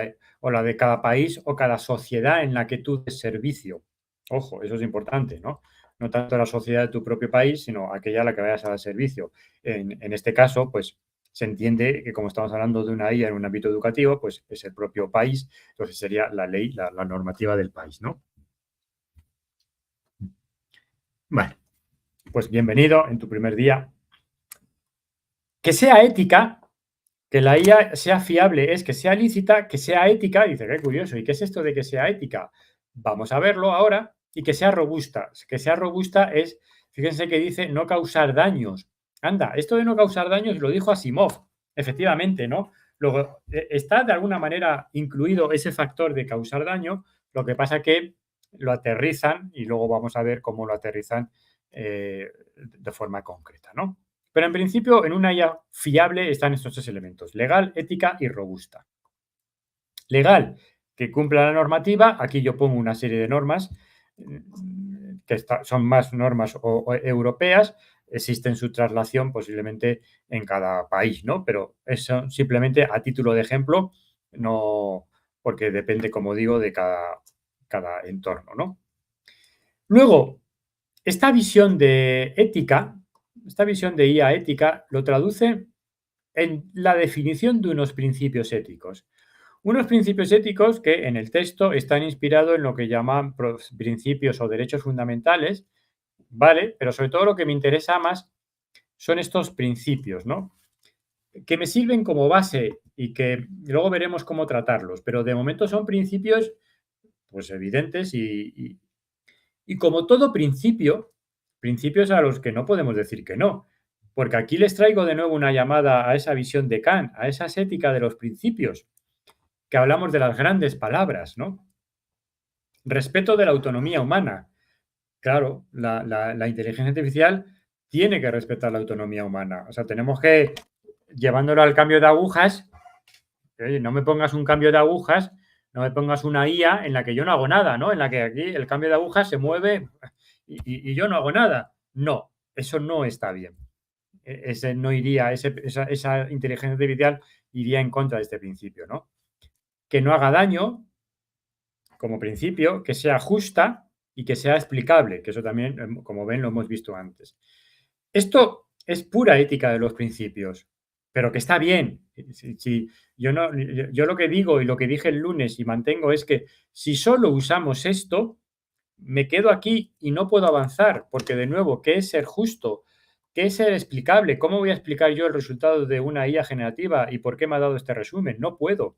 de cada país o cada sociedad en la que tú des servicio. Ojo, eso es importante, ¿no? No tanto la sociedad de tu propio país, sino aquella a la que vayas a dar servicio. En este caso, pues se entiende que como estamos hablando de una IA en un ámbito educativo, pues es el propio país, entonces sería la ley, la normativa del país, ¿no? Vale, pues bienvenido en tu primer día. Que sea ética, que la IA sea fiable, es que sea lícita, que sea ética. Dice, qué curioso, ¿y qué es esto de que sea ética? Vamos a verlo ahora. Y que sea robusta. Que sea robusta es, fíjense que dice no causar daños. Anda, esto de no causar daños lo dijo Asimov, efectivamente, ¿no? Luego, está de alguna manera incluido ese factor de causar daño, lo que pasa que lo aterrizan y luego vamos a ver cómo lo aterrizan de forma concreta, ¿no? Pero en principio, en una IA fiable están estos tres elementos: legal, ética y robusta. Legal, que cumpla la normativa. Aquí yo pongo una serie de normas que son más normas o europeas. Existen su traslación posiblemente en cada país, ¿no? Pero eso simplemente a título de ejemplo, no, porque depende, como digo, de cada entorno, ¿no? Luego, esta visión de ética, esta visión de IA ética, lo traduce en la definición de unos principios éticos. Unos principios éticos que en el texto están inspirados en lo que llaman principios o derechos fundamentales, ¿vale? Pero sobre todo lo que me interesa más son estos principios, ¿no? Que me sirven como base y que luego veremos cómo tratarlos, pero de momento son principios pues evidentes y como todo principio, principios a los que no podemos decir que no. Porque aquí les traigo de nuevo una llamada a esa visión de Kant, a esa ética de los principios, que hablamos de las grandes palabras, ¿no? Respeto de la autonomía humana. Claro, la inteligencia artificial tiene que respetar la autonomía humana. O sea, tenemos que, llevándolo al cambio de agujas, oye, no me pongas un cambio de agujas, no me pongas una IA en la que yo no hago nada, ¿no? En la que aquí el cambio de agujas se mueve y yo no hago nada. No, eso no está bien. Ese no iría, esa inteligencia artificial iría en contra de este principio, ¿no? Que no haga daño, como principio, que sea justa y que sea explicable, que eso también, como ven, lo hemos visto antes. Esto es pura ética de los principios, pero que está bien. Si yo, no, yo lo que digo y lo que dije el lunes y mantengo es que si solo usamos esto, me quedo aquí y no puedo avanzar, porque de nuevo, ¿qué es ser justo? ¿Qué es ser explicable? ¿Cómo voy a explicar yo el resultado de una IA generativa y por qué me ha dado este resumen? No puedo.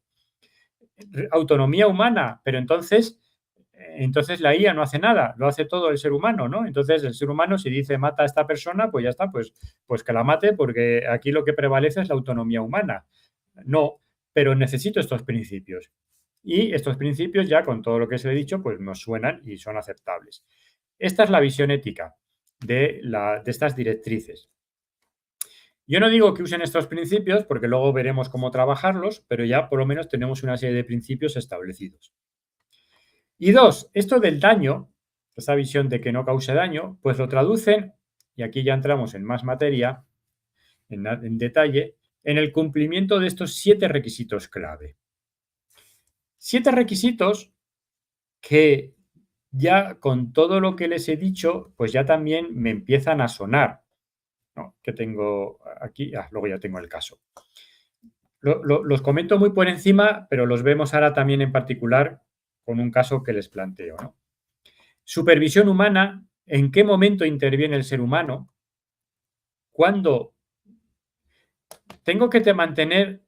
Autonomía humana, pero entonces la IA no hace nada, lo hace todo el ser humano, ¿no? Entonces el ser humano si dice mata a esta persona, pues ya está, pues que la mate porque aquí lo que prevalece es la autonomía humana. No, pero necesito estos principios. Y estos principios ya con todo lo que se he dicho, pues nos suenan y son aceptables. Esta es la visión ética de estas directrices. Yo no digo que usen estos principios porque luego veremos cómo trabajarlos, pero ya por lo menos tenemos una serie de principios establecidos. Y dos, esto del daño, esa visión de que no cause daño, pues lo traducen, y aquí ya entramos en más materia, en detalle, en el cumplimiento de estos 7 requisitos clave. 7 requisitos que ya con todo lo que les he dicho, pues ya también me empiezan a sonar. ¿No? Que tengo aquí, luego ya tengo el caso. Los comento muy por encima, pero los vemos ahora también en particular con un caso que les planteo, ¿no? Supervisión humana, ¿en qué momento interviene el ser humano? ¿Cuándo tengo que mantener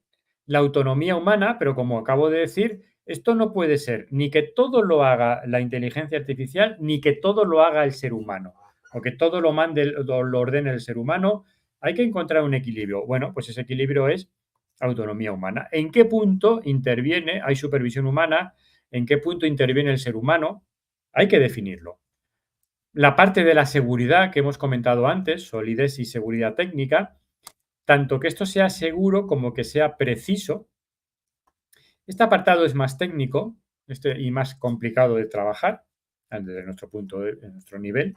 la autonomía humana? Pero como acabo de decir, esto no puede ser ni que todo lo haga la inteligencia artificial, ni que todo lo haga el ser humano, o que todo lo mande o lo ordene el ser humano. Hay que encontrar un equilibrio. Bueno, pues ese equilibrio es autonomía humana. ¿En qué punto interviene? ¿Hay supervisión humana? ¿En qué punto interviene el ser humano? Hay que definirlo. La parte de la seguridad que hemos comentado antes, solidez y seguridad técnica, tanto que esto sea seguro como que sea preciso. Este apartado es más técnico y más complicado de trabajar desde nuestro punto, de nuestro nivel.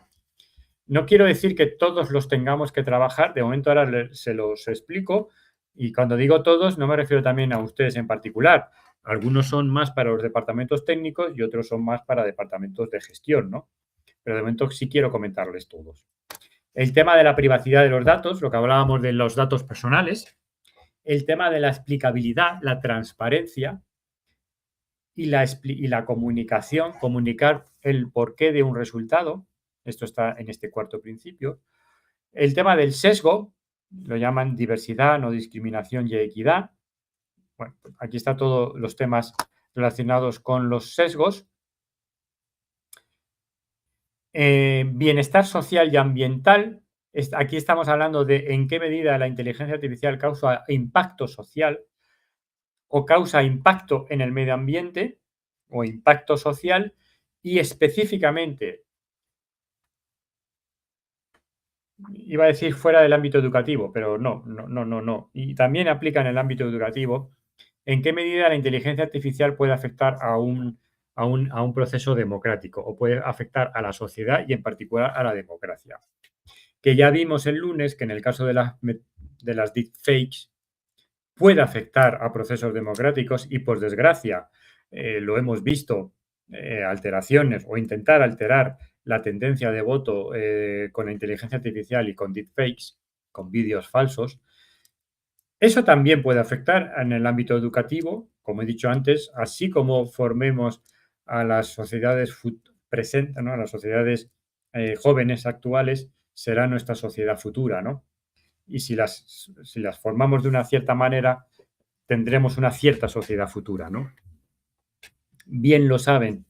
No quiero decir que todos los tengamos que trabajar, de momento ahora se los explico, y cuando digo todos no me refiero también a ustedes en particular. Algunos son más para los departamentos técnicos y otros son más para departamentos de gestión, ¿no? Pero de momento sí quiero comentarles todos. El tema de la privacidad de los datos, lo que hablábamos de los datos personales, el tema de la explicabilidad, la transparencia y la comunicación, comunicar el porqué de un resultado. Esto está en este cuarto principio. El tema del sesgo, lo llaman diversidad, no discriminación y equidad. Bueno, aquí están todos los temas relacionados con los sesgos. Bienestar social y ambiental. Aquí estamos hablando de en qué medida la inteligencia artificial causa impacto social o causa impacto en el medio ambiente o impacto social y específicamente, iba a decir fuera del ámbito educativo, pero no. Y también aplica en el ámbito educativo en qué medida la inteligencia artificial puede afectar a un proceso democrático o puede afectar a la sociedad y en particular a la democracia. Que ya vimos el lunes que en el caso de las deepfakes puede afectar a procesos democráticos y, por desgracia, lo hemos visto, alteraciones o intentar alterar la tendencia de voto con la inteligencia artificial y con deepfakes, con vídeos falsos. Eso también puede afectar en el ámbito educativo, como he dicho antes, así como formemos a las sociedades presentes, ¿no? A las sociedades jóvenes actuales, será nuestra sociedad futura, ¿no? Y si las formamos de una cierta manera, tendremos una cierta sociedad futura, ¿no? Bien lo saben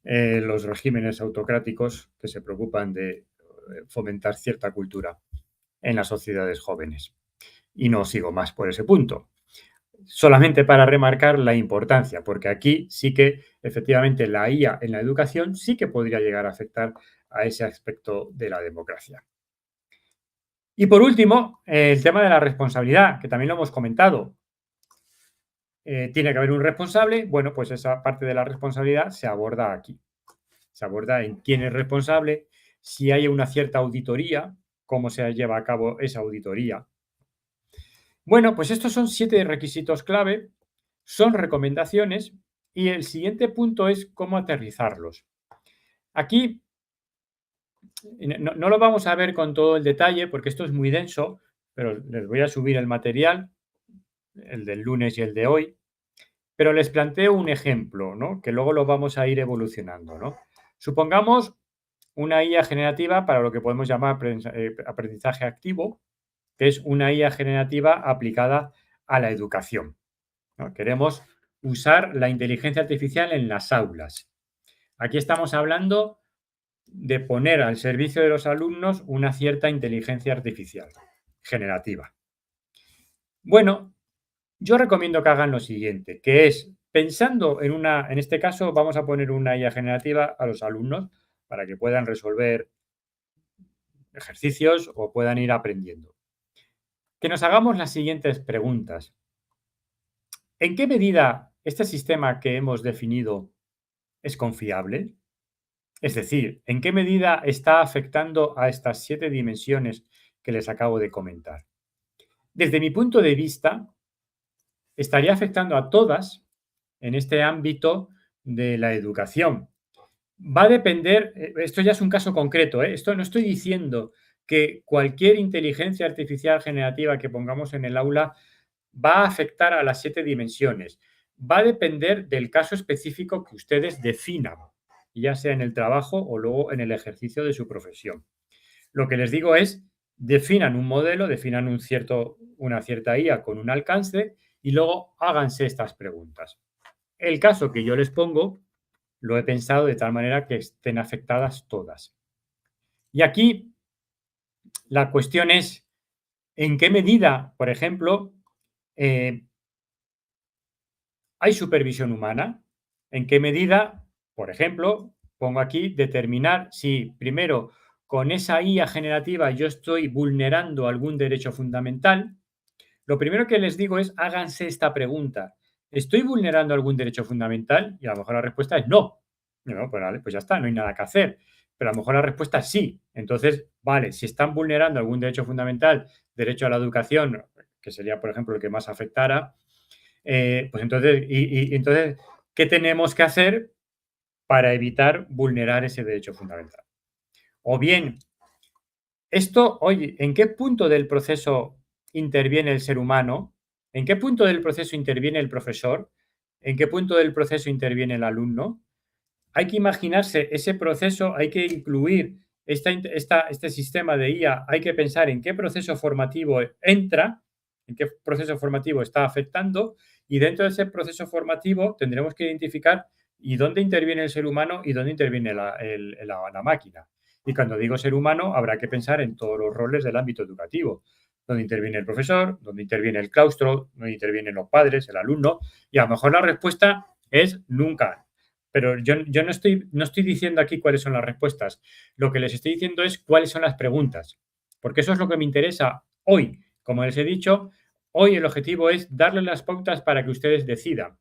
los regímenes autocráticos que se preocupan de fomentar cierta cultura en las sociedades jóvenes. Y no sigo más por ese punto. Solamente para remarcar la importancia, porque aquí sí que efectivamente la IA en la educación sí que podría llegar a afectar a ese aspecto de la democracia. Y por último, el tema de la responsabilidad, que también lo hemos comentado. Tiene que haber un responsable. Bueno, pues esa parte de la responsabilidad se aborda aquí. Se aborda en quién es responsable, si hay una cierta auditoría, cómo se lleva a cabo esa auditoría. Bueno, pues estos son 7 requisitos clave, son recomendaciones y el siguiente punto es cómo aterrizarlos. Aquí no lo vamos a ver con todo el detalle porque esto es muy denso, pero les voy a subir el material, el del lunes y el de hoy, pero les planteo un ejemplo, ¿no? Que luego lo vamos a ir evolucionando, ¿no? Supongamos una IA generativa para lo que podemos llamar aprendizaje activo, que es una IA generativa aplicada a la educación, ¿no? Queremos usar la inteligencia artificial en las aulas. Aquí estamos hablando de poner al servicio de los alumnos una cierta inteligencia artificial generativa. Bueno, yo recomiendo que hagan lo siguiente, que es pensando en este caso vamos a poner una IA generativa a los alumnos para que puedan resolver ejercicios o puedan ir aprendiendo. Que nos hagamos las siguientes preguntas. ¿En qué medida este sistema que hemos definido es confiable? Es decir, ¿en qué medida está afectando a estas 7 dimensiones que les acabo de comentar? Desde mi punto de vista, estaría afectando a todas en este ámbito de la educación. Va a depender, esto ya es un caso concreto, esto no estoy diciendo que cualquier inteligencia artificial generativa que pongamos en el aula va a afectar a las 7 dimensiones. Va a depender del caso específico que ustedes definan, ya sea en el trabajo o luego en el ejercicio de su profesión. Lo que les digo es, definan un modelo, definan una cierta IA con un alcance y luego háganse estas preguntas. El caso que yo les pongo lo he pensado de tal manera que estén afectadas todas. Y aquí la cuestión es, ¿en qué medida, por ejemplo, hay supervisión humana? ¿En qué medida, por ejemplo, pongo aquí, determinar si primero con esa IA generativa yo estoy vulnerando algún derecho fundamental? Lo primero que les digo es, háganse esta pregunta. ¿Estoy vulnerando algún derecho fundamental? Y a lo mejor la respuesta es no. No, pues vale, pues ya está, no hay nada que hacer. Pero a lo mejor la respuesta es sí. Entonces, vale, si están vulnerando algún derecho fundamental, derecho a la educación, que sería, por ejemplo, el que más afectara, Pues entonces, ¿qué tenemos que hacer para evitar vulnerar ese derecho fundamental? O bien, esto, oye, ¿en qué punto del proceso interviene el ser humano? ¿En qué punto del proceso interviene el profesor? ¿En qué punto del proceso interviene el alumno? Hay que imaginarse ese proceso, hay que incluir este sistema de IA, hay que pensar en qué proceso formativo entra, en qué proceso formativo está afectando, y dentro de ese proceso formativo tendremos que identificar y dónde interviene el ser humano y dónde interviene la máquina. Y cuando digo ser humano, habrá que pensar en todos los roles del ámbito educativo, donde interviene el profesor, donde interviene el claustro, donde intervienen los padres, el alumno, y a lo mejor la respuesta es nunca. Pero yo no estoy diciendo aquí cuáles son las respuestas. Lo que les estoy diciendo es cuáles son las preguntas, porque eso es lo que me interesa hoy. Como les he dicho, hoy el objetivo es darles las pautas para que ustedes decidan.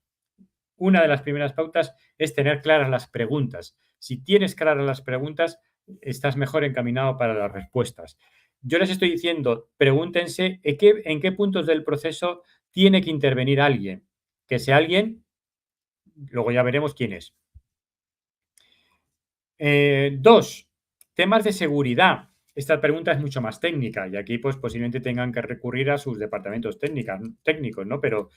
Una de las primeras pautas es tener claras las preguntas. Si tienes claras las preguntas, estás mejor encaminado para las respuestas. Yo les estoy diciendo, pregúntense en qué puntos del proceso tiene que intervenir alguien. Que sea alguien, luego ya veremos quién es. 2, temas de seguridad. Esta pregunta es mucho más técnica y aquí pues posiblemente tengan que recurrir a sus departamentos técnicos, ¿no? Pero,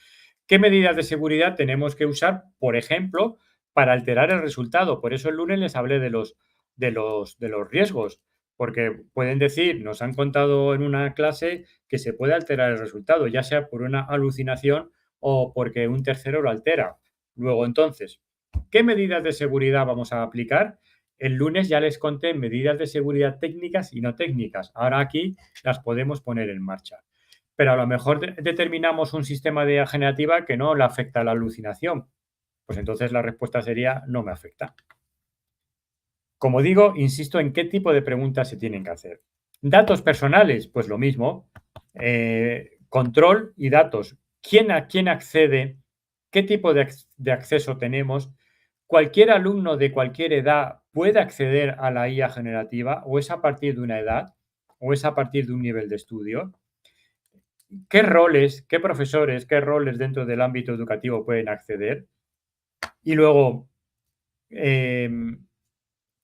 ¿qué medidas de seguridad tenemos que usar, por ejemplo, para alterar el resultado? Por eso el lunes les hablé de los riesgos, porque pueden decir, nos han contado en una clase que se puede alterar el resultado, ya sea por una alucinación o porque un tercero lo altera. Luego, entonces, ¿qué medidas de seguridad vamos a aplicar? El lunes ya les conté medidas de seguridad técnicas y no técnicas. Ahora aquí las podemos poner en marcha. Pero a lo mejor determinamos un sistema de IA generativa que no le afecta a la alucinación. Pues entonces la respuesta sería no me afecta. Como digo, insisto en qué tipo de preguntas se tienen que hacer. Datos personales, pues lo mismo. Control y datos. ¿A quién accede? ¿Qué tipo de acceso tenemos? ¿Cualquier alumno de cualquier edad puede acceder a la IA generativa o es a partir de una edad o es a partir de un nivel de estudio? ¿Qué roles, qué profesores, qué roles dentro del ámbito educativo pueden acceder? Y luego, ¿qué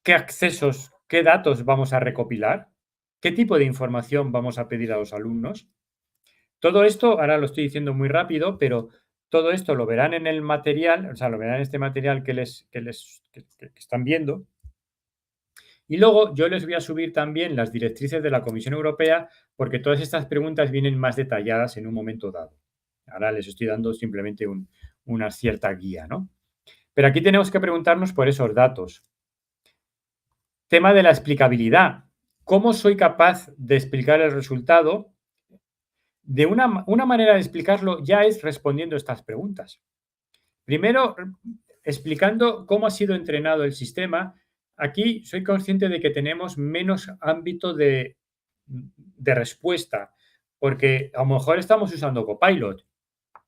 accesos, qué datos vamos a recopilar? ¿Qué tipo de información vamos a pedir a los alumnos? Todo esto, ahora lo estoy diciendo muy rápido, pero todo esto lo verán en el material, o sea, lo verán en este material que están viendo. Y luego yo les voy a subir también las directrices de la Comisión Europea, porque todas estas preguntas vienen más detalladas en un momento dado. Ahora les estoy dando simplemente una cierta guía, ¿no? Pero aquí tenemos que preguntarnos por esos datos. Tema de la explicabilidad. ¿Cómo soy capaz de explicar el resultado? De una manera de explicarlo ya es respondiendo estas preguntas. Primero, explicando cómo ha sido entrenado el sistema. Aquí soy consciente de que tenemos menos ámbito de respuesta, porque a lo mejor estamos usando Copilot.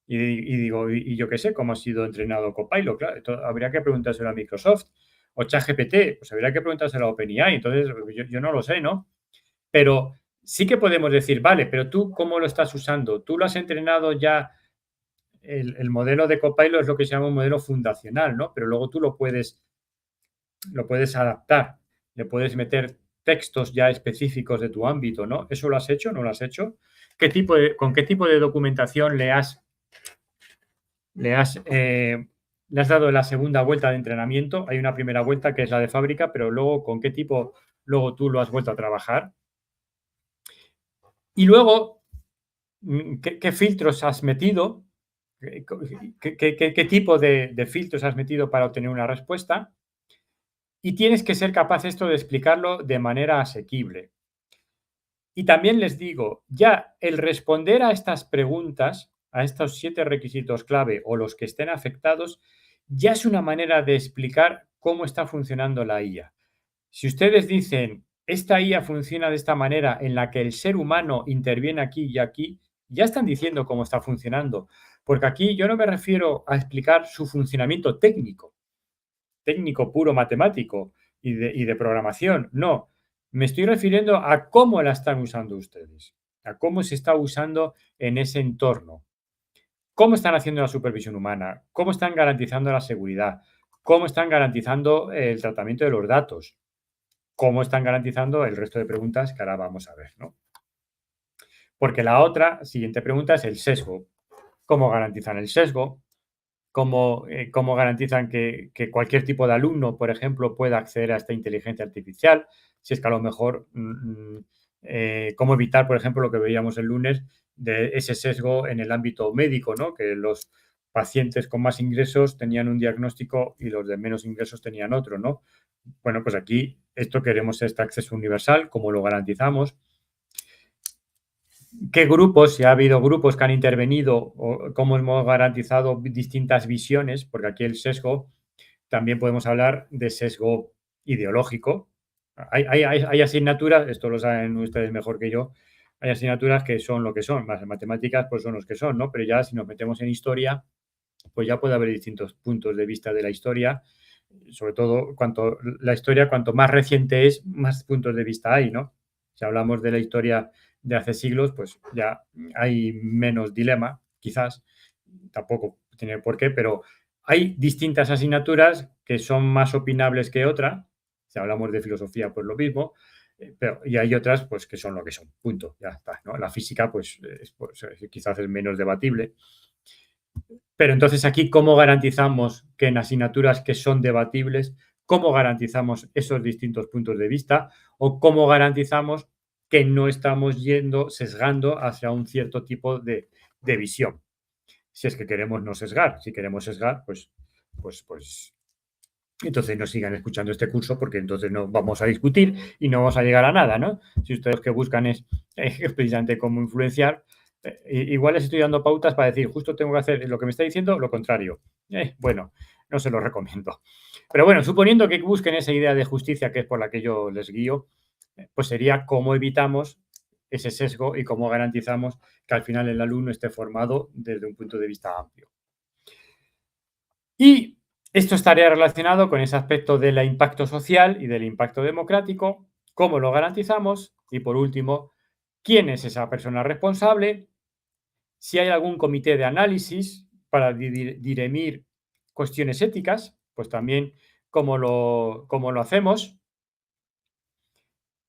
Y digo, y yo qué sé cómo ha sido entrenado Copilot. Claro, habría que preguntárselo a Microsoft o ChatGPT, pues habría que preguntárselo a OpenAI. Entonces, yo no lo sé, ¿no? Pero sí que podemos decir, vale, pero tú cómo lo estás usando. Tú lo has entrenado ya. El modelo de Copilot es lo que se llama un modelo fundacional, ¿no? Pero luego tú lo puedes adaptar, le puedes meter textos ya específicos de tu ámbito, ¿no? ¿Eso lo has hecho? ¿No lo has hecho? ¿Con qué tipo de documentación le has, eh, le has dado la segunda vuelta de entrenamiento? Hay una primera vuelta que es la de fábrica, pero luego, ¿con qué tipo luego tú lo has vuelto a trabajar? Y luego, ¿qué filtros has metido? ¿Qué tipo de filtros has metido para obtener una respuesta? Y tienes que ser capaz esto de explicarlo de manera asequible. Y también les digo, ya el responder a estas preguntas, a estos 7 requisitos clave o los que estén afectados, ya es una manera de explicar cómo está funcionando la IA. Si ustedes dicen, esta IA funciona de esta manera en la que el ser humano interviene aquí y aquí, ya están diciendo cómo está funcionando. Porque aquí yo no me refiero a explicar su funcionamiento técnico puro matemático y de programación. No, me estoy refiriendo a cómo la están usando ustedes, a cómo se está usando en ese entorno. ¿Cómo están haciendo la supervisión humana? ¿Cómo están garantizando la seguridad? ¿Cómo están garantizando el tratamiento de los datos? ¿Cómo están garantizando el resto de preguntas que ahora vamos a ver, ¿no? Porque la otra, siguiente pregunta, es el sesgo. ¿Cómo garantizan el sesgo? ¿Cómo garantizan que cualquier tipo de alumno, por ejemplo, pueda acceder a esta inteligencia artificial? Si es que a lo mejor, cómo evitar, por ejemplo, lo que veíamos el lunes de ese sesgo en el ámbito médico, ¿no? Que los pacientes con más ingresos tenían un diagnóstico y los de menos ingresos tenían otro, ¿no? Bueno, pues aquí esto queremos este acceso universal, ¿cómo lo garantizamos? ¿Qué grupos, si ha habido grupos que han intervenido o cómo hemos garantizado distintas visiones? Porque aquí el sesgo, también podemos hablar de sesgo ideológico. Hay asignaturas, esto lo saben ustedes mejor que yo, hay asignaturas que son lo que son, las matemáticas pues son los que son, ¿no? Pero ya si nos metemos en historia, pues ya puede haber distintos puntos de vista de la historia, sobre todo la historia, cuanto más reciente es, más puntos de vista hay, ¿no? Si hablamos de la historia de hace siglos, pues ya hay menos dilema, quizás, tampoco tiene por qué, pero hay distintas asignaturas que son más opinables que otras. Si hablamos de filosofía, pues lo mismo, y hay otras pues que son lo que son, punto, ya está, ¿no? La física pues, quizás es menos debatible. Pero entonces aquí, ¿cómo garantizamos que en asignaturas que son debatibles, cómo garantizamos esos distintos puntos de vista o cómo garantizamos que no estamos sesgando hacia un cierto tipo de visión? Si es que queremos no sesgar, si queremos sesgar, pues entonces no sigan escuchando este curso porque entonces no vamos a discutir y no vamos a llegar a nada, ¿no? Si ustedes lo que buscan es precisamente cómo influenciar, igual les estoy dando pautas para decir, justo tengo que hacer lo que me está diciendo, lo contrario. Bueno, no se lo recomiendo. Pero bueno, suponiendo que busquen esa idea de justicia que es por la que yo les guío, pues sería cómo evitamos ese sesgo y cómo garantizamos que al final el alumno esté formado desde un punto de vista amplio. Y esto estaría relacionado con ese aspecto del impacto social y del impacto democrático, cómo lo garantizamos y, por último, quién es esa persona responsable, si hay algún comité de análisis para dirimir cuestiones éticas, pues también cómo lo hacemos,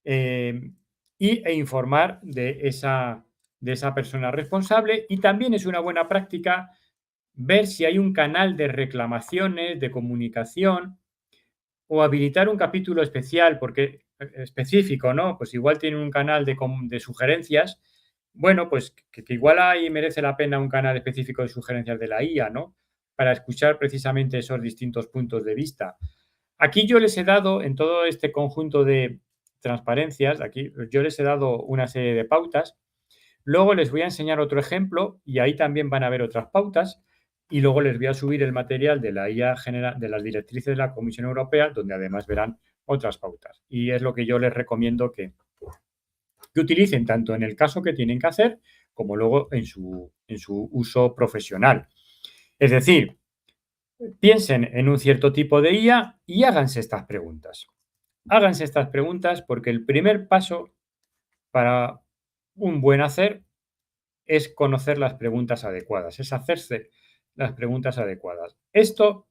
eh, e informar de esa persona responsable. Y también es una buena práctica ver si hay un canal de reclamaciones, de comunicación, o habilitar un capítulo especial, porque específico, ¿no? Pues igual tiene un canal de sugerencias. Bueno, pues que igual ahí merece la pena un canal específico de sugerencias de la IA, ¿no? Para escuchar precisamente esos distintos puntos de vista. Aquí yo les he dado, en todo este conjunto de transparencias, aquí yo les he dado una serie de pautas. Luego les voy a enseñar otro ejemplo y ahí también van a ver otras pautas. Y luego les voy a subir el material de la IA general, de las directrices de la Comisión Europea, donde además verán otras pautas. Y es lo que yo les recomiendo que utilicen tanto en el caso que tienen que hacer como luego en su uso profesional. Es decir, piensen en un cierto tipo de IA y háganse estas preguntas. Háganse estas preguntas porque el primer paso para un buen hacer es conocer las preguntas adecuadas, es hacerse las preguntas adecuadas. Esto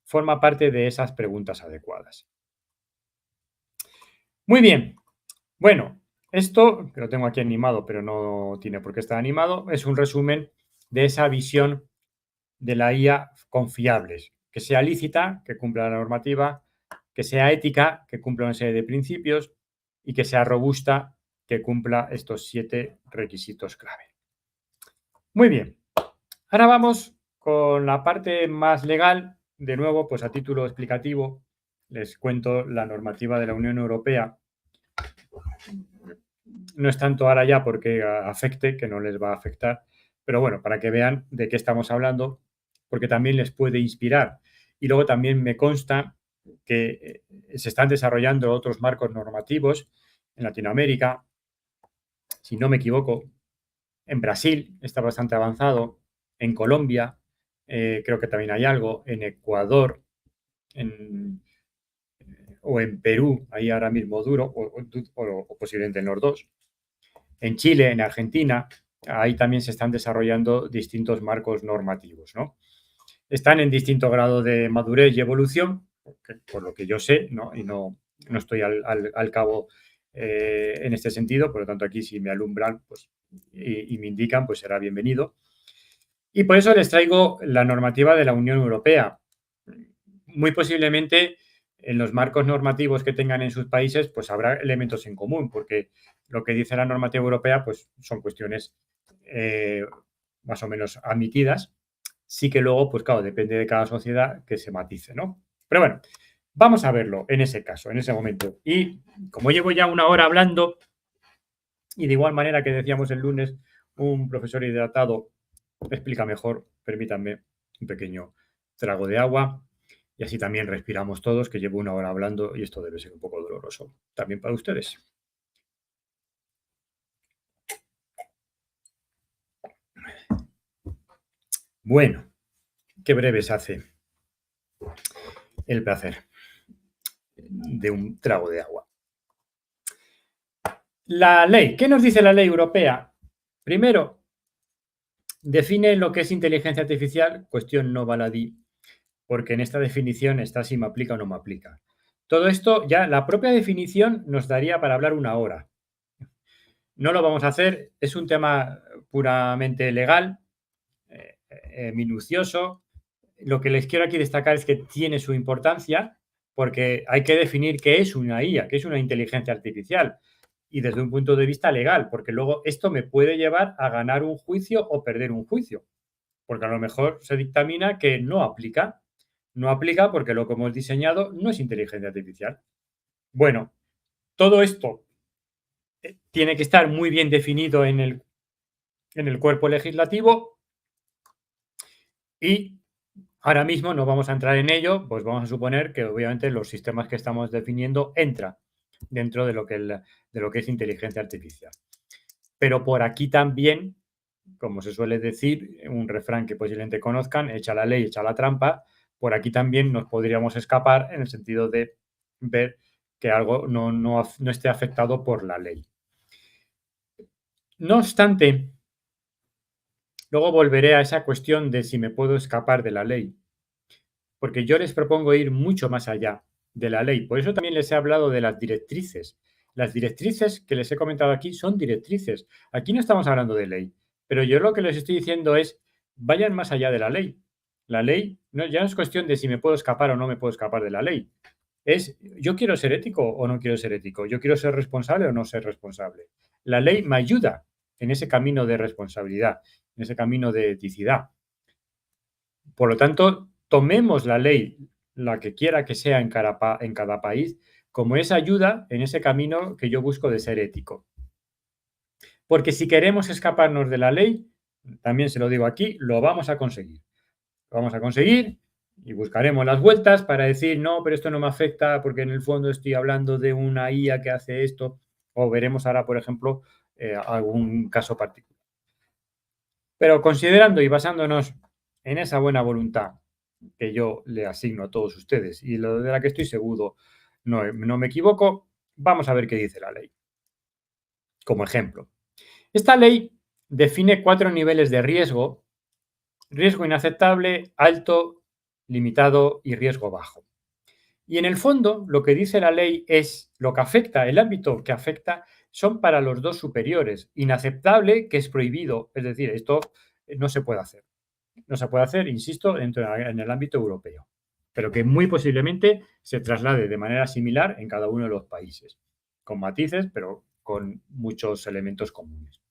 forma parte de esas preguntas adecuadas. Muy bien. Bueno, esto, que lo tengo aquí animado, pero no tiene por qué estar animado, es un resumen de esa visión de la IA confiables, que sea lícita, que cumpla la normativa, que sea ética, que cumpla una serie de principios y que sea robusta, que cumpla estos 7 requisitos clave. Muy bien. Ahora vamos con la parte más legal. De nuevo, pues a título explicativo, les cuento la normativa de la Unión Europea. No es tanto ahora ya porque afecte, que no les va a afectar, pero bueno, para que vean de qué estamos hablando, porque también les puede inspirar. Y luego también me consta que se están desarrollando otros marcos normativos en Latinoamérica, si no me equivoco, en Brasil está bastante avanzado, en Colombia creo que también hay algo, en Ecuador o en Perú, ahí ahora mismo duro, o posiblemente en los dos, en Chile, en Argentina, ahí también se están desarrollando distintos marcos normativos, ¿no? Están en distinto grado de madurez y evolución, por lo que yo sé, ¿no? Y no estoy al cabo en este sentido, por lo tanto aquí si me alumbran pues, y me indican, pues será bienvenido. Y por eso les traigo la normativa de la Unión Europea. Muy posiblemente en los marcos normativos que tengan en sus países, pues habrá elementos en común, porque lo que dice la normativa europea, pues son cuestiones más o menos admitidas. Sí que luego, pues claro, depende de cada sociedad que se matice, ¿no? Pero bueno, vamos a verlo en ese caso, en ese momento. Y como llevo ya una hora hablando, y de igual manera que decíamos el lunes, un profesor hidratado explica mejor, permítanme un pequeño trago de agua y así también respiramos todos, que llevo una hora hablando y esto debe ser un poco doloroso también para ustedes. Bueno, qué breve se hace el placer de un trago de agua. La ley, ¿qué nos dice la ley europea? Primero, define lo que es inteligencia artificial, cuestión no baladí, porque en esta definición está si me aplica o no me aplica. Todo esto ya, la propia definición nos daría para hablar una hora. No lo vamos a hacer, es un tema puramente legal, minucioso. Lo que les quiero aquí destacar es que tiene su importancia porque hay que definir qué es una IA, qué es una inteligencia artificial y desde un punto de vista legal, porque luego esto me puede llevar a ganar un juicio o perder un juicio, porque a lo mejor se dictamina que no aplica. No aplica porque lo que hemos diseñado no es inteligencia artificial. Bueno, todo esto tiene que estar muy bien definido en el cuerpo legislativo y ahora mismo no vamos a entrar en ello, pues vamos a suponer que obviamente los sistemas que estamos definiendo entra dentro de lo que es inteligencia artificial. Pero por aquí también, como se suele decir, un refrán que posiblemente conozcan, echa la ley, echa la trampa, por aquí también nos podríamos escapar en el sentido de ver que algo no esté afectado por la ley. No obstante, luego volveré a esa cuestión de si me puedo escapar de la ley, porque yo les propongo ir mucho más allá de la ley. Por eso también les he hablado de las directrices. Las directrices que les he comentado aquí son directrices. Aquí no estamos hablando de ley, pero yo lo que les estoy diciendo es, vayan más allá de la ley. La ley ya no es cuestión de si me puedo escapar o no me puedo escapar de la ley. Es, yo quiero ser ético o no quiero ser ético. Yo quiero ser responsable o no ser responsable. La ley me ayuda en ese camino de responsabilidad, en ese camino de eticidad. Por lo tanto, tomemos la ley, la que quiera que sea en cada país, como esa ayuda en ese camino que yo busco de ser ético. Porque si queremos escaparnos de la ley, también se lo digo aquí, lo vamos a conseguir. Lo vamos a conseguir y buscaremos las vueltas para decir, no, pero esto no me afecta porque en el fondo estoy hablando de una IA que hace esto. O veremos ahora, por ejemplo, algún caso particular. Pero considerando y basándonos en esa buena voluntad que yo le asigno a todos ustedes y lo de la que estoy seguro no me equivoco, vamos a ver qué dice la ley. Como ejemplo, esta ley define 4 niveles de riesgo: riesgo inaceptable, alto, limitado y riesgo bajo. Y en el fondo, lo que dice la ley es lo que afecta, el ámbito que afecta son para los dos superiores. Inaceptable, que es prohibido, es decir, esto no se puede hacer. No se puede hacer, insisto, en el ámbito europeo, pero que muy posiblemente se traslade de manera similar en cada uno de los países, con matices, pero con muchos elementos comunes.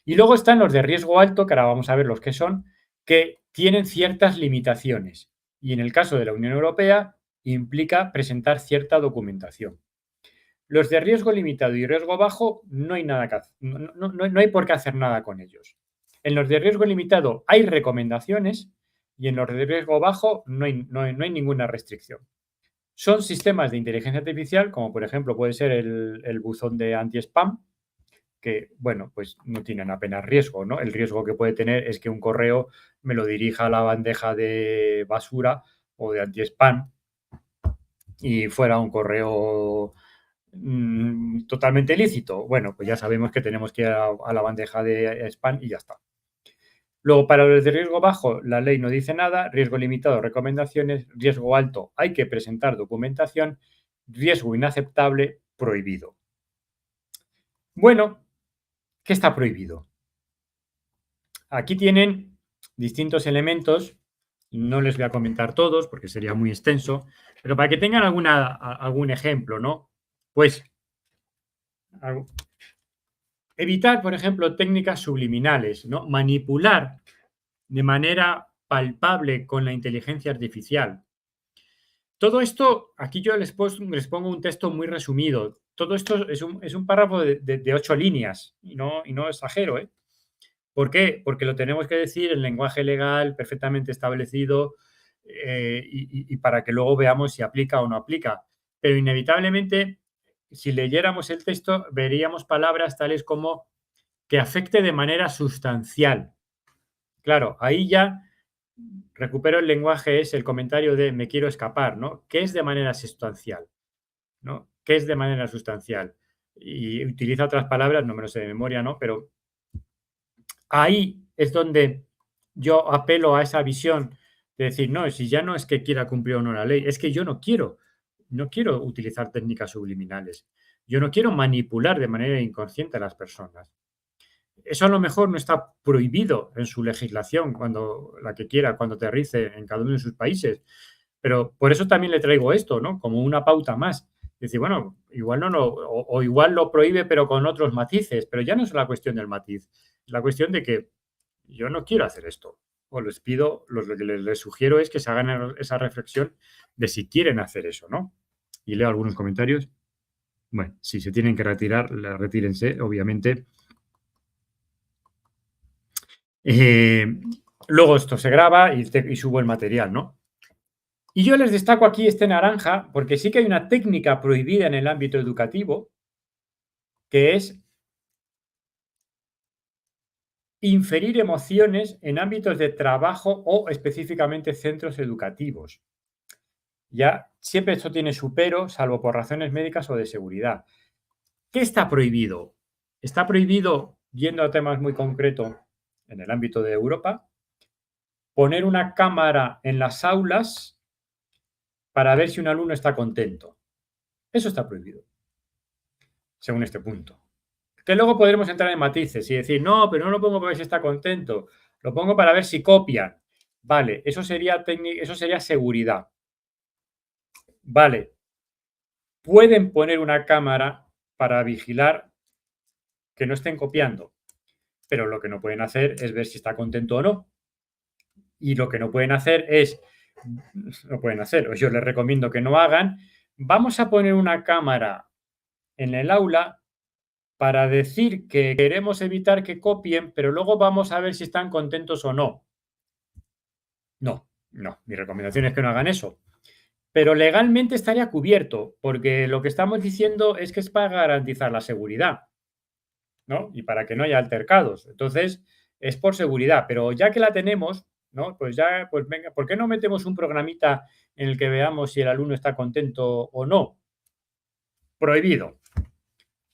Y luego están los de riesgo alto, que ahora vamos a ver los que son, que tienen ciertas limitaciones. Y en el caso de la Unión Europea, implica presentar cierta documentación. Los de riesgo limitado y riesgo bajo no hay nada que hacer, no hay por qué hacer nada con ellos. En los de riesgo limitado hay recomendaciones y en los de riesgo bajo no hay ninguna restricción. Son sistemas de inteligencia artificial, como por ejemplo puede ser el buzón de anti-spam, que, bueno, pues no tienen apenas riesgo, ¿no? El riesgo que puede tener es que un correo me lo dirija a la bandeja de basura o de anti-spam y fuera un correo totalmente lícito. Bueno, pues ya sabemos que tenemos que ir a la bandeja de spam y ya está. Luego, para los de riesgo bajo, la ley no dice nada, riesgo limitado, recomendaciones, riesgo alto, hay que presentar documentación, riesgo inaceptable, prohibido. Bueno, ¿qué está prohibido? Aquí tienen distintos elementos, no les voy a comentar todos porque sería muy extenso, pero para que tengan algún ejemplo, ¿no? Pues evitar, por ejemplo, técnicas subliminales, ¿no? Manipular de manera palpable con la inteligencia artificial. Todo esto, aquí yo les pongo un texto muy resumido. Todo esto es un párrafo de 8 líneas y no exagero, ¿eh? ¿Por qué? Porque lo tenemos que decir en lenguaje legal perfectamente establecido y para que luego veamos si aplica o no aplica. Pero inevitablemente, si leyéramos el texto, veríamos palabras tales como que afecte de manera sustancial. Claro, ahí ya recupero el lenguaje, es el comentario de me quiero escapar, ¿no? ¿Qué es de manera sustancial? ¿No? ¿Qué es de manera sustancial? Y utiliza otras palabras, no me lo sé de memoria, ¿no? Pero ahí es donde yo apelo a esa visión de decir, no, si ya no es que quiera cumplir o no la ley, es que yo no quiero utilizar técnicas subliminales. Yo no quiero manipular de manera inconsciente a las personas. Eso a lo mejor no está prohibido en su legislación, cuando la que quiera, cuando aterrice en cada uno de sus países. Pero por eso también le traigo esto, ¿no? Como una pauta más. Decir, bueno, igual no, o igual lo prohíbe, pero con otros matices. Pero ya no es la cuestión del matiz, es la cuestión de que yo no quiero hacer esto. O les pido, lo que les sugiero es que se hagan esa reflexión de si quieren hacer eso, ¿no? Y leo algunos comentarios. Bueno, si se tienen que retirar, retírense, obviamente. Eh, luego esto se graba y subo el material, ¿no? Y yo les destaco aquí este naranja porque sí que hay una técnica prohibida en el ámbito educativo que es inferir emociones en ámbitos de trabajo o específicamente centros educativos. Ya siempre esto tiene su pero, salvo por razones médicas o de seguridad. ¿Qué está prohibido? Está prohibido, yendo a temas muy concretos en el ámbito de Europa, poner una cámara en las aulas para ver si un alumno está contento. Eso está prohibido, según este punto. Que luego podremos entrar en matices y decir, no, pero no lo pongo para ver si está contento, lo pongo para ver si copian. Vale, eso sería seguridad. Vale, pueden poner una cámara para vigilar que no estén copiando, pero lo que no pueden hacer es ver si está contento o no. Y lo que no pueden hacer es, no pueden hacer, o yo les recomiendo que no hagan, vamos a poner una cámara en el aula para decir que queremos evitar que copien, pero luego vamos a ver si están contentos o no. No, no, mi recomendación es que no hagan eso. Pero legalmente estaría cubierto, porque lo que estamos diciendo es que es para garantizar la seguridad, ¿no? Y para que no haya altercados. Entonces, es por seguridad, pero ya que la tenemos, ¿no? Pues ya, pues venga, ¿por qué no metemos un programita en el que veamos si el alumno está contento o no? Prohibido.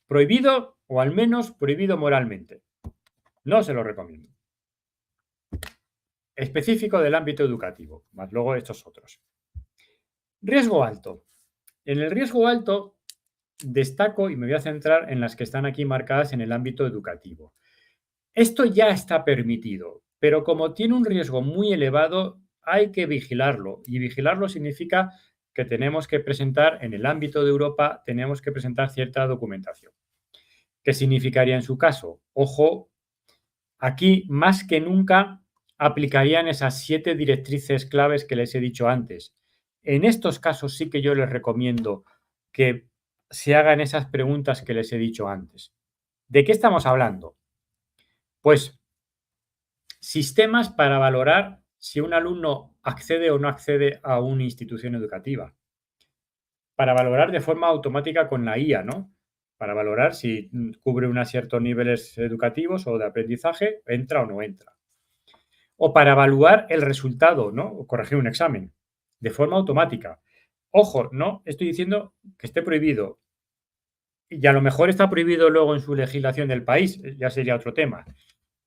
Prohibido, o al menos prohibido moralmente. No se lo recomiendo. Específico del ámbito educativo, más luego estos otros. Riesgo alto. En el riesgo alto destaco y me voy a centrar en las que están aquí marcadas en el ámbito educativo. Esto ya está permitido, pero como tiene un riesgo muy elevado, hay que vigilarlo. Y vigilarlo significa que tenemos que presentar, en el ámbito de Europa, tenemos que presentar cierta documentación. ¿Qué significaría en su caso? Ojo, aquí más que nunca aplicarían esas 7 directrices claves que les he dicho antes. En estos casos sí que yo les recomiendo que se hagan esas preguntas que les he dicho antes. ¿De qué estamos hablando? Pues sistemas para valorar si un alumno accede o no accede a una institución educativa. Para valorar de forma automática con la IA, ¿no? Para valorar si cubre unos ciertos niveles educativos o de aprendizaje, entra o no entra. O para evaluar el resultado, ¿no? O corregir un examen de forma automática. Ojo, no estoy diciendo que esté prohibido. Y a lo mejor está prohibido luego en su legislación del país, ya sería otro tema.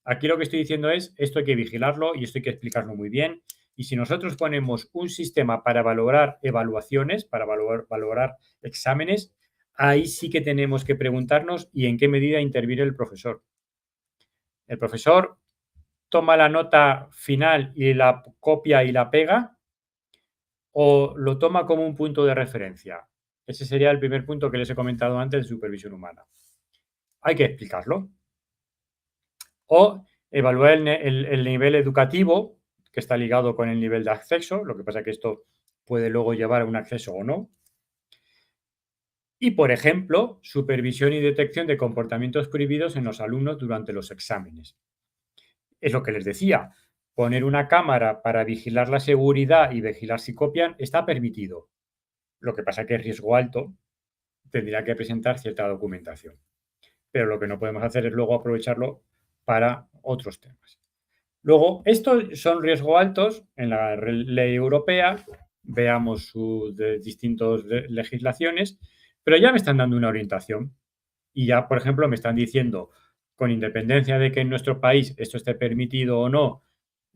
Aquí lo que estoy diciendo es, esto hay que vigilarlo y esto hay que explicarlo muy bien. Y si nosotros ponemos un sistema para valorar evaluaciones, para valorar exámenes, ahí sí que tenemos que preguntarnos y en qué medida interviene el profesor. El profesor toma la nota final y la copia y la pega, o lo toma como un punto de referencia. Ese sería el primer punto que les he comentado antes de supervisión humana. Hay que explicarlo. O evaluar el nivel educativo, que está ligado con el nivel de acceso, lo que pasa es que esto puede luego llevar a un acceso o no. Y, por ejemplo, supervisión y detección de comportamientos prohibidos en los alumnos durante los exámenes. Es lo que les decía, poner una cámara para vigilar la seguridad y vigilar si copian está permitido. Lo que pasa es que es riesgo alto, tendría que presentar cierta documentación. Pero lo que no podemos hacer es luego aprovecharlo para otros temas. Luego, estos son riesgos altos en la ley europea, veamos sus distintas legislaciones, pero ya me están dando una orientación y ya, por ejemplo, me están diciendo, con independencia de que en nuestro país esto esté permitido o no,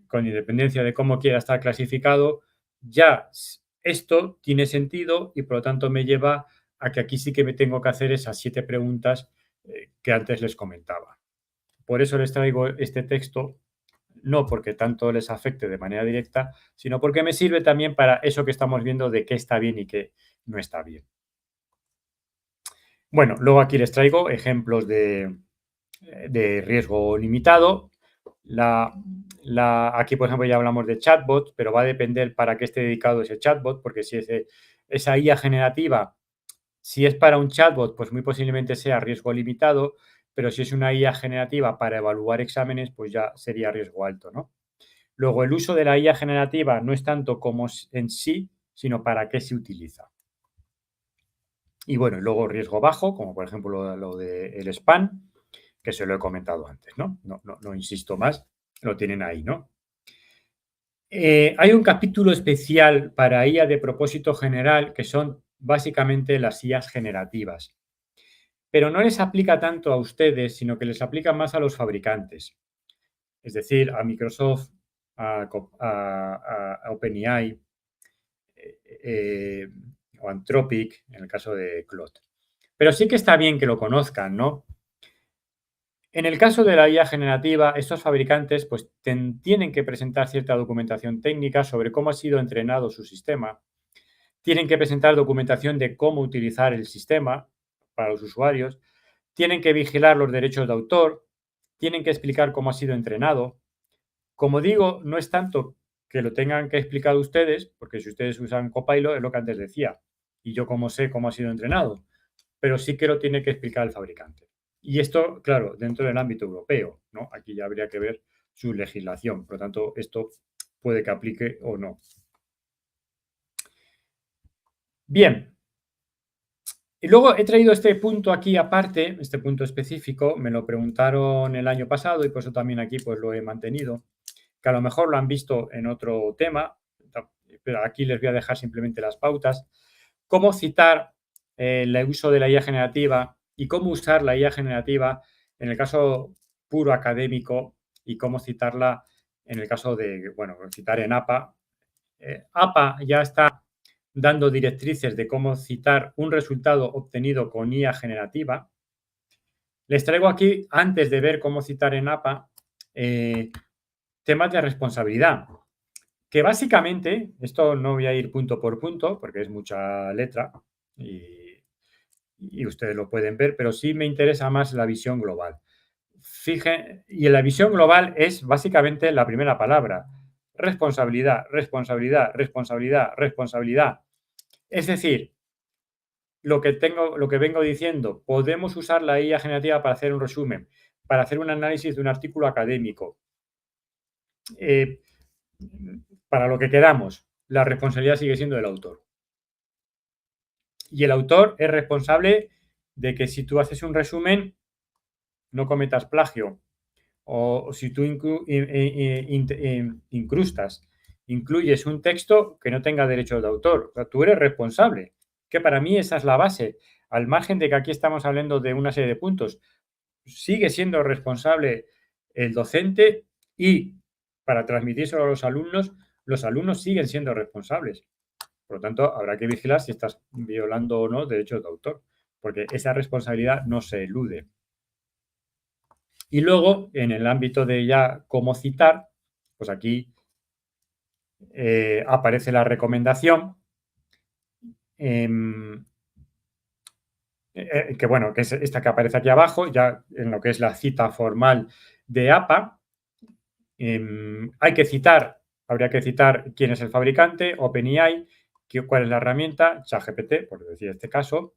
con independencia de cómo quiera estar clasificado, ya esto tiene sentido y por lo tanto me lleva a que aquí sí que me tengo que hacer esas 7 preguntas que antes les comentaba. Por eso les traigo este texto, no porque tanto les afecte de manera directa, sino porque me sirve también para eso que estamos viendo de qué está bien y qué no está bien. Bueno, luego aquí les traigo ejemplos de riesgo limitado. Aquí, por ejemplo, ya hablamos de chatbot, pero va a depender para qué esté dedicado ese chatbot, porque si esa IA generativa, si es para un chatbot, pues muy posiblemente sea riesgo limitado, pero si es una IA generativa para evaluar exámenes, pues ya sería riesgo alto, ¿no? Luego, el uso de la IA generativa no es tanto como en sí, sino para qué se utiliza. Y bueno, y luego riesgo bajo, como por ejemplo lo del spam, que se lo he comentado antes, ¿no? No insisto más, lo tienen ahí, ¿no? Hay un capítulo especial para IA de propósito general, que son básicamente las IAs generativas. Pero no les aplica tanto a ustedes, sino que les aplica más a los fabricantes. Es decir, a Microsoft, a OpenAI, o Anthropic, en el caso de Claude. Pero sí que está bien que lo conozcan, ¿no? En el caso de la IA generativa, estos fabricantes pues, tienen que presentar cierta documentación técnica sobre cómo ha sido entrenado su sistema. Tienen que presentar documentación de cómo utilizar el sistema para los usuarios. Tienen que vigilar los derechos de autor. Tienen que explicar cómo ha sido entrenado. Como digo, no es tanto que lo tengan que explicar ustedes, porque si ustedes usan Copilot es lo que antes decía, y yo como sé cómo ha sido entrenado, pero sí que lo tiene que explicar el fabricante. Y esto, claro, dentro del ámbito europeo, ¿no? Aquí ya habría que ver su legislación, por lo tanto, esto puede que aplique o no. Bien. Y luego he traído este punto aquí aparte, este punto específico, me lo preguntaron el año pasado y por eso también aquí pues lo he mantenido, que a lo mejor lo han visto en otro tema, pero aquí les voy a dejar simplemente las pautas. Cómo citar el uso de la IA generativa y cómo usar la IA generativa en el caso puro académico y cómo citarla en el caso de, bueno, citar en APA. APA ya está dando directrices de cómo citar un resultado obtenido con IA generativa. Les traigo aquí, antes de ver cómo citar en APA, temas de responsabilidad, que básicamente, esto no voy a ir punto por punto, porque es mucha letra y ustedes lo pueden ver, pero sí me interesa más la visión global. Y la visión global es básicamente la primera palabra, responsabilidad, responsabilidad, responsabilidad, responsabilidad. Es decir, lo que vengo diciendo, podemos usar la IA generativa para hacer un resumen, para hacer un análisis de un artículo académico, para lo que queramos, la responsabilidad sigue siendo del autor. Y el autor es responsable de que si tú haces un resumen, no cometas plagio. O si tú incluyes un texto que no tenga derechos de autor. O sea, tú eres responsable, que para mí esa es la base. al margen de que aquí estamos hablando de una serie de puntos, sigue siendo responsable el docente y para transmitírselo a los alumnos siguen siendo responsables. Por lo tanto, habrá que vigilar si estás violando o no derechos de autor, porque esa responsabilidad no se elude. Y luego, en el ámbito de ya cómo citar, pues aquí aparece la recomendación, que bueno, que es esta que aparece aquí abajo, ya en lo que es la cita formal de APA. Hay que citar, habría que citar quién es el fabricante, OpenAI, cuál es la herramienta, ChatGPT, por decir este caso,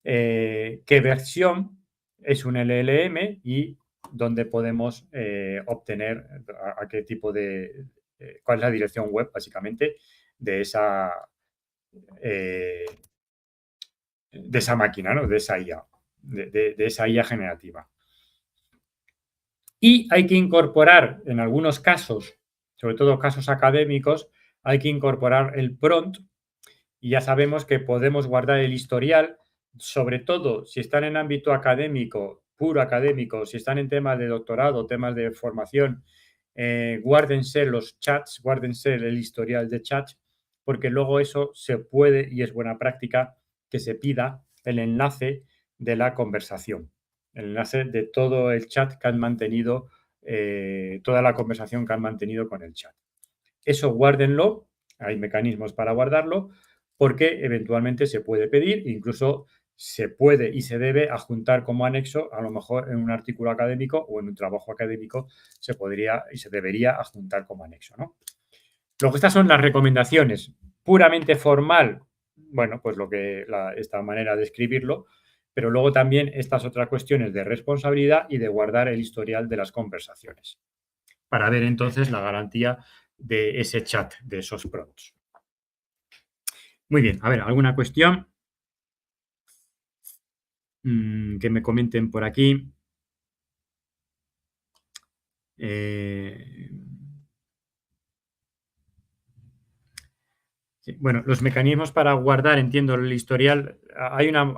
qué versión es un LLM y dónde podemos obtener a qué tipo de, cuál es la dirección web, básicamente, de eh, esa máquina, ¿no? De esa IA, de esa IA generativa. Y hay que incorporar, en algunos casos, sobre todo casos académicos, hay que incorporar el prompt y ya sabemos que podemos guardar el historial, sobre todo si están en ámbito académico, puro académico, si están en temas de doctorado, temas de formación, guárdense los chats, guárdense el historial de chats, porque luego eso se puede y es buena práctica que se pida el enlace de la conversación, el enlace de todo el chat que han mantenido, toda la conversación que han mantenido con el chat. Eso guárdenlo, hay mecanismos para guardarlo, porque eventualmente se puede pedir, incluso se puede y se debe adjuntar como anexo, a lo mejor en un artículo académico o en un trabajo académico se podría y se debería adjuntar como anexo, ¿no? Luego, estas son las recomendaciones. Puramente formal, bueno, pues esta manera de escribirlo, pero luego también estas otras cuestiones de responsabilidad y de guardar el historial de las conversaciones, para ver entonces la garantía de ese chat, de esos prompts. Muy bien, a ver, ¿alguna cuestión que me comenten por aquí? Sí, bueno, los mecanismos para guardar, entiendo, el historial,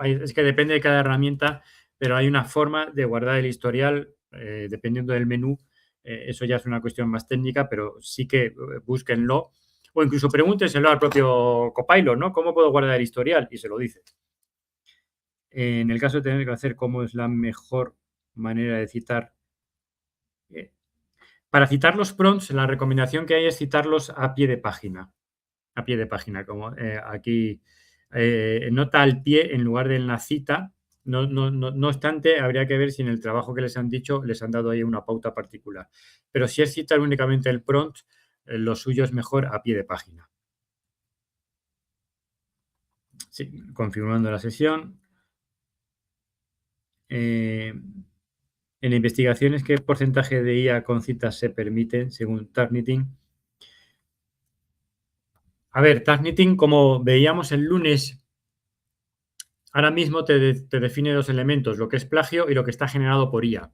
es que depende de cada herramienta, pero hay una forma de guardar el historial dependiendo del menú. Eso ya es una cuestión más técnica, pero sí que búsquenlo o incluso pregúntenselo al propio Copilot, ¿no? ¿Cómo puedo guardar el historial? Y se lo dice. En el caso de tener que hacer cómo es la mejor manera de citar. Para citar los prompts, la recomendación que hay es citarlos a pie de página. A pie de página, como aquí, nota al pie en lugar de en la cita. No obstante, habría que ver si en el trabajo que les han dicho les han dado ahí una pauta particular. Pero si es citar únicamente el prompt, lo suyo es mejor a pie de página. Sí, confirmando la sesión. En investigaciones, ¿qué porcentaje de IA con citas se permiten según Turnitin? A ver, Turnitin, como veíamos el lunes, ahora mismo te define dos elementos, lo que es plagio y lo que está generado por IA.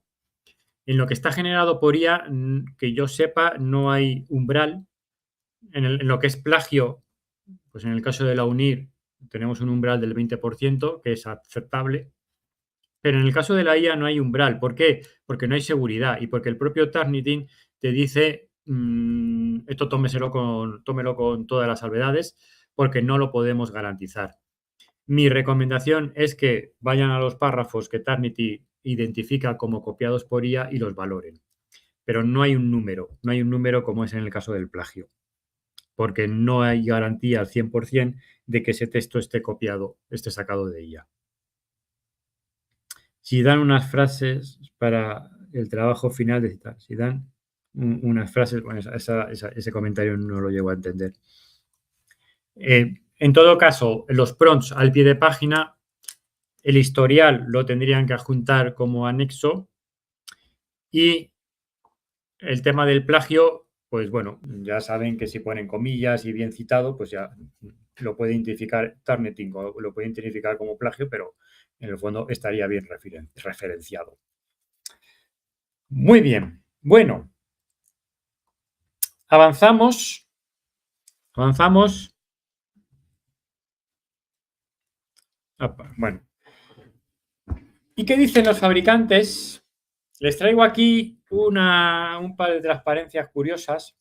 En lo que está generado por IA, que yo sepa, no hay umbral. En lo que es plagio, pues en el caso de la UNIR tenemos un umbral del 20%, que es aceptable. Pero en el caso de la IA no hay umbral. ¿Por qué? Porque no hay seguridad y porque el propio Turnitin te dice, esto tómelo con todas las salvedades, porque no lo podemos garantizar. Mi recomendación es que vayan a los párrafos que Turnitin identifica como copiados por IA y los valoren. Pero no hay un número como es en el caso del plagio, porque no hay garantía al 100% de que ese texto esté copiado, esté sacado de IA. Si dan unas frases para el trabajo final de citar, si dan unas frases, bueno, ese comentario no lo llego a entender. En todo caso, los prompts al pie de página, el historial lo tendrían que adjuntar como anexo y el tema del plagio, pues bueno, ya saben que si ponen comillas y bien citado, pues ya lo puede identificar Turnitin, lo puede identificar como plagio, pero en el fondo estaría bien referenciado. Muy bien. Bueno, avanzamos. Bueno, ¿Y qué dicen los fabricantes? Les traigo aquí un par de transparencias curiosas.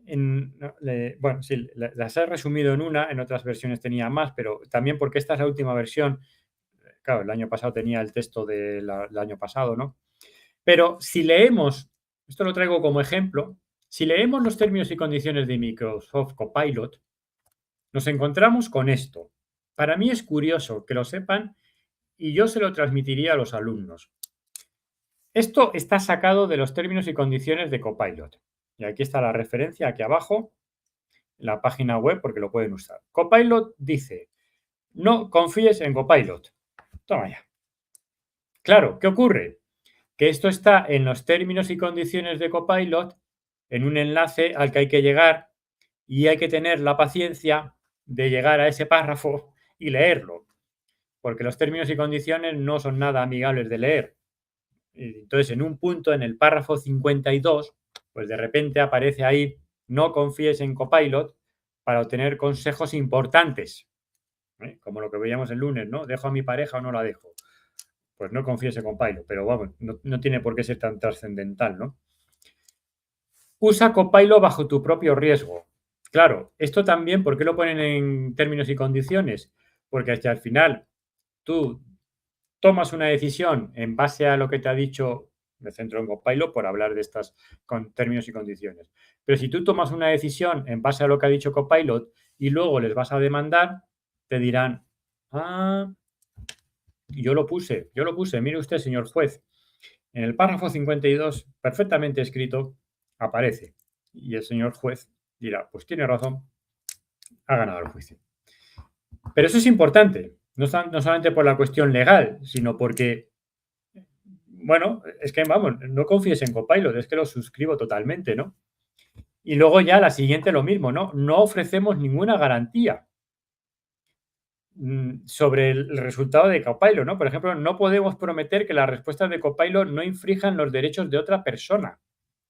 Bueno, sí, las he resumido en una, en otras versiones tenía más, pero también porque esta es la última versión. Claro, el año pasado tenía el texto del año pasado, ¿no? Pero si leemos, esto lo traigo como ejemplo, si leemos los términos y condiciones de Microsoft Copilot, nos encontramos con esto. Para mí es curioso que lo sepan y yo se lo transmitiría a los alumnos. Esto está sacado de los términos y condiciones de Copilot. Y aquí está la referencia, aquí abajo, la página web, porque lo pueden usar. Copilot dice, no confíes en Copilot. Toma ya. Claro, ¿qué ocurre? Que esto está en los términos y condiciones de Copilot, en un enlace al que hay que llegar y hay que tener la paciencia de llegar a ese párrafo y leerlo, porque los términos y condiciones no son nada amigables de leer. Entonces, en un punto, en el párrafo 52, pues de repente aparece ahí, no confíes en Copilot para obtener consejos importantes, ¿eh? Como lo que veíamos el lunes, ¿no? ¿Dejo a mi pareja o no la dejo? Pues no confíes en Copilot, pero vamos, no tiene por qué ser tan trascendental, ¿no? Usa Copilot bajo tu propio riesgo. Claro, esto también, ¿por qué lo ponen en términos y condiciones? Porque hasta al final tú tomas una decisión en base a lo que te ha dicho, me centro en Copilot por hablar de estas con términos y condiciones. Pero si tú tomas una decisión en base a lo que ha dicho Copilot y luego les vas a demandar, te dirán, ah, yo lo puse, mire usted, señor juez, en el párrafo 52, perfectamente escrito, aparece. Y el señor juez dirá, pues tiene razón, ha ganado el juicio. Pero eso es importante, no solamente por la cuestión legal, sino porque, bueno, es que vamos, no confíes en Copilot, es que lo suscribo totalmente, ¿no? Y luego ya la siguiente lo mismo, ¿no? No ofrecemos ninguna garantía sobre el resultado de Copilot, ¿no? Por ejemplo, no podemos prometer que las respuestas de Copilot no infrijan los derechos de otra persona,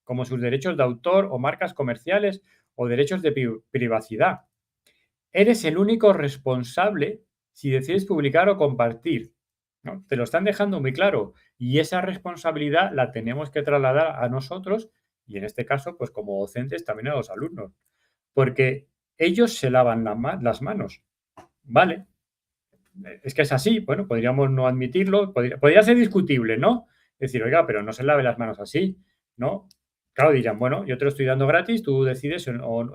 como sus derechos de autor o marcas comerciales o derechos de privacidad. Eres el único responsable si decides publicar o compartir, ¿no? Te lo están dejando muy claro y esa responsabilidad la tenemos que trasladar a nosotros y en este caso, pues como docentes también a los alumnos, porque ellos se lavan las manos, ¿vale? Es que es así, bueno, podríamos no admitirlo, podría ser discutible, ¿no? Decir, oiga, pero no se lave las manos así, ¿no? Claro, dirían, bueno, yo te lo estoy dando gratis, tú decides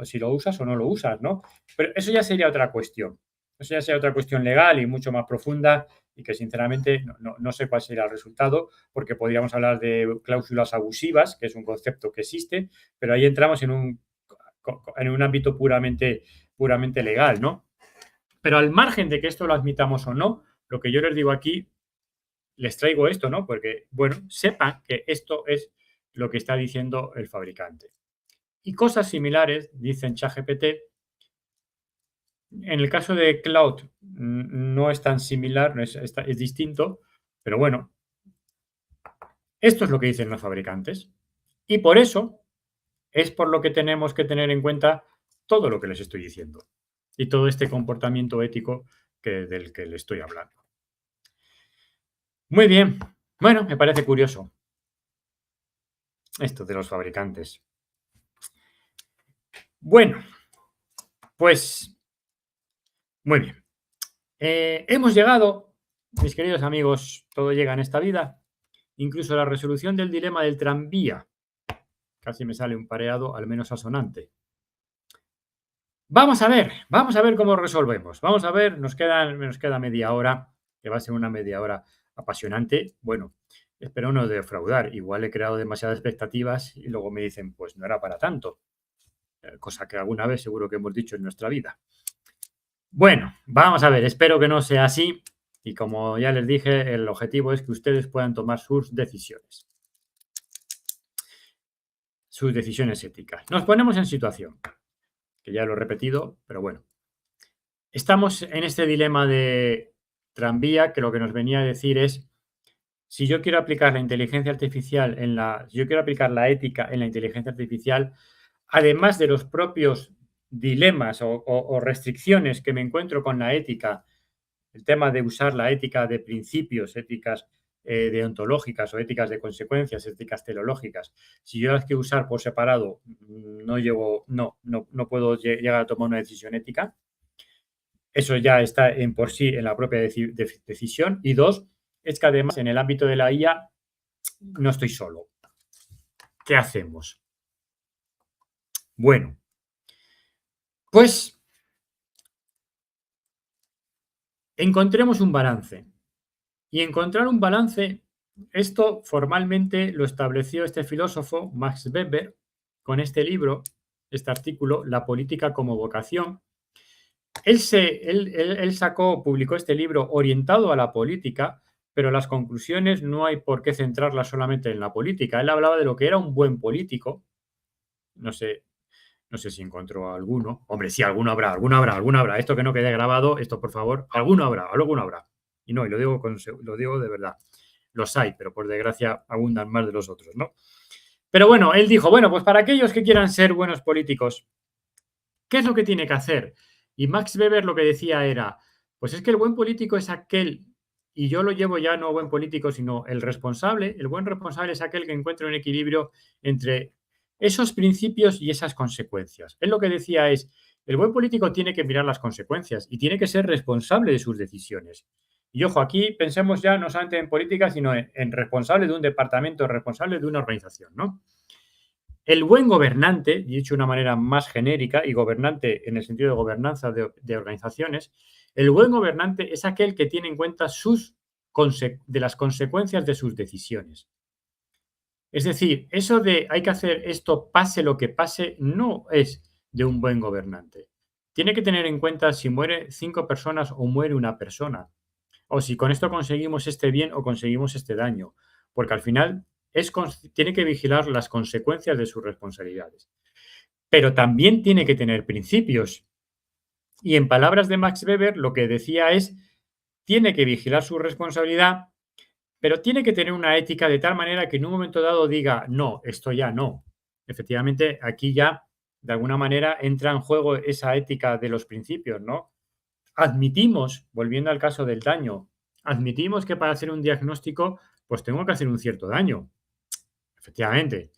si lo usas o no lo usas, ¿no? Pero eso ya sería otra cuestión. Eso ya sería otra cuestión legal y mucho más profunda y que sinceramente no sé cuál sería el resultado, porque podríamos hablar de cláusulas abusivas, que es un concepto que existe, pero ahí entramos en un ámbito puramente legal, ¿no? Pero al margen de que esto lo admitamos o no, lo que yo les digo aquí, les traigo esto, ¿no? Porque, bueno, sepan que esto es lo que está diciendo el fabricante. Y cosas similares, dicen ChatGPT. En el caso de Cloud no es tan similar, es distinto, pero bueno, esto es lo que dicen los fabricantes. Y por eso es por lo que tenemos que tener en cuenta todo lo que les estoy diciendo y todo este comportamiento ético del que les estoy hablando. Muy bien. Bueno, me parece curioso esto de los fabricantes. Bueno, pues muy bien. Hemos llegado, mis queridos amigos, todo llega en esta vida, incluso la resolución del dilema del tranvía. Casi me sale un pareado, al menos asonante. Vamos a ver cómo resolvemos. Vamos a ver, nos queda media hora, que va a ser una media hora apasionante. Bueno, espero no defraudar. Igual he creado demasiadas expectativas y luego me dicen, pues no era para tanto. Cosa que alguna vez seguro que hemos dicho en nuestra vida. Bueno, vamos a ver, espero que no sea así y como ya les dije, el objetivo es que ustedes puedan tomar sus decisiones éticas. Nos ponemos en situación, que ya lo he repetido, pero bueno. Estamos en este dilema de tranvía que lo que nos venía a decir es, si yo quiero aplicar la inteligencia artificial si yo quiero aplicar la ética en la inteligencia artificial, además de los propios dilemas o restricciones que me encuentro con la ética el tema de usar la ética de principios, éticas deontológicas o éticas de consecuencias, éticas teleológicas, si yo las quiero usar por separado, no puedo llegar a tomar una decisión ética. Eso ya está en por sí en la propia decisión. Y dos, es que además en el ámbito de la IA no estoy solo. ¿Qué hacemos? Bueno, pues encontremos un balance. Y encontrar un balance, esto formalmente lo estableció este filósofo, Max Weber, con este libro, este artículo, La política como vocación. Él publicó este libro orientado a la política, pero las conclusiones no hay por qué centrarlas solamente en la política. Él hablaba de lo que era un buen político. No sé, no sé si encontró alguno. Hombre, sí, alguno habrá, alguno habrá, alguno habrá. Esto que no quede grabado, esto por favor, alguno habrá, alguno habrá. Y no, y lo digo de verdad. Los hay, pero por desgracia abundan más de los otros, ¿no? Pero bueno, él dijo, bueno, pues para aquellos que quieran ser buenos políticos, ¿qué es lo que tiene que hacer? Y Max Weber lo que decía era, pues es que el buen político es aquel, y yo lo llevo ya no buen político, sino el responsable, el buen responsable es aquel que encuentra un equilibrio entre esos principios y esas consecuencias. Él lo que decía es, el buen político tiene que mirar las consecuencias y tiene que ser responsable de sus decisiones. Y ojo, aquí pensemos ya no solamente en política, sino en responsable de un departamento, responsable de una organización, ¿no? El buen gobernante, dicho de una manera más genérica, y gobernante en el sentido de gobernanza de organizaciones, el buen gobernante es aquel que tiene en cuenta de las consecuencias de sus decisiones. Es decir, eso de hay que hacer esto pase lo que pase, no es de un buen gobernante. Tiene que tener en cuenta si muere 5 personas o muere una persona, o si con esto conseguimos este bien o conseguimos este daño, porque al final tiene que vigilar las consecuencias de sus responsabilidades. Pero también tiene que tener principios. Y en palabras de Max Weber, lo que decía es, tiene que vigilar su responsabilidad, pero tiene que tener una ética de tal manera que en un momento dado diga, no, esto ya no. Efectivamente, aquí ya, de alguna manera, entra en juego esa ética de los principios, ¿no? Admitimos, volviendo al caso del daño, admitimos que para hacer un diagnóstico, pues tengo que hacer un cierto daño. Efectivamente.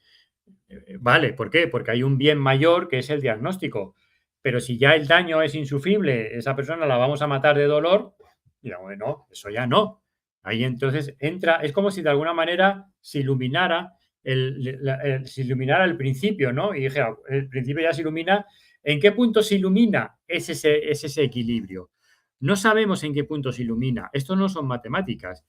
Vale, ¿por qué? Porque hay un bien mayor que es el diagnóstico. Pero si ya el daño es insufrible, esa persona la vamos a matar de dolor, y bueno, eso ya no. Ahí entonces entra, es como si de alguna manera se iluminara se iluminara el principio, ¿no? Y dije, el principio ya se ilumina. ¿En qué punto se ilumina? Es ese equilibrio. No sabemos en qué punto se ilumina. Esto no son matemáticas.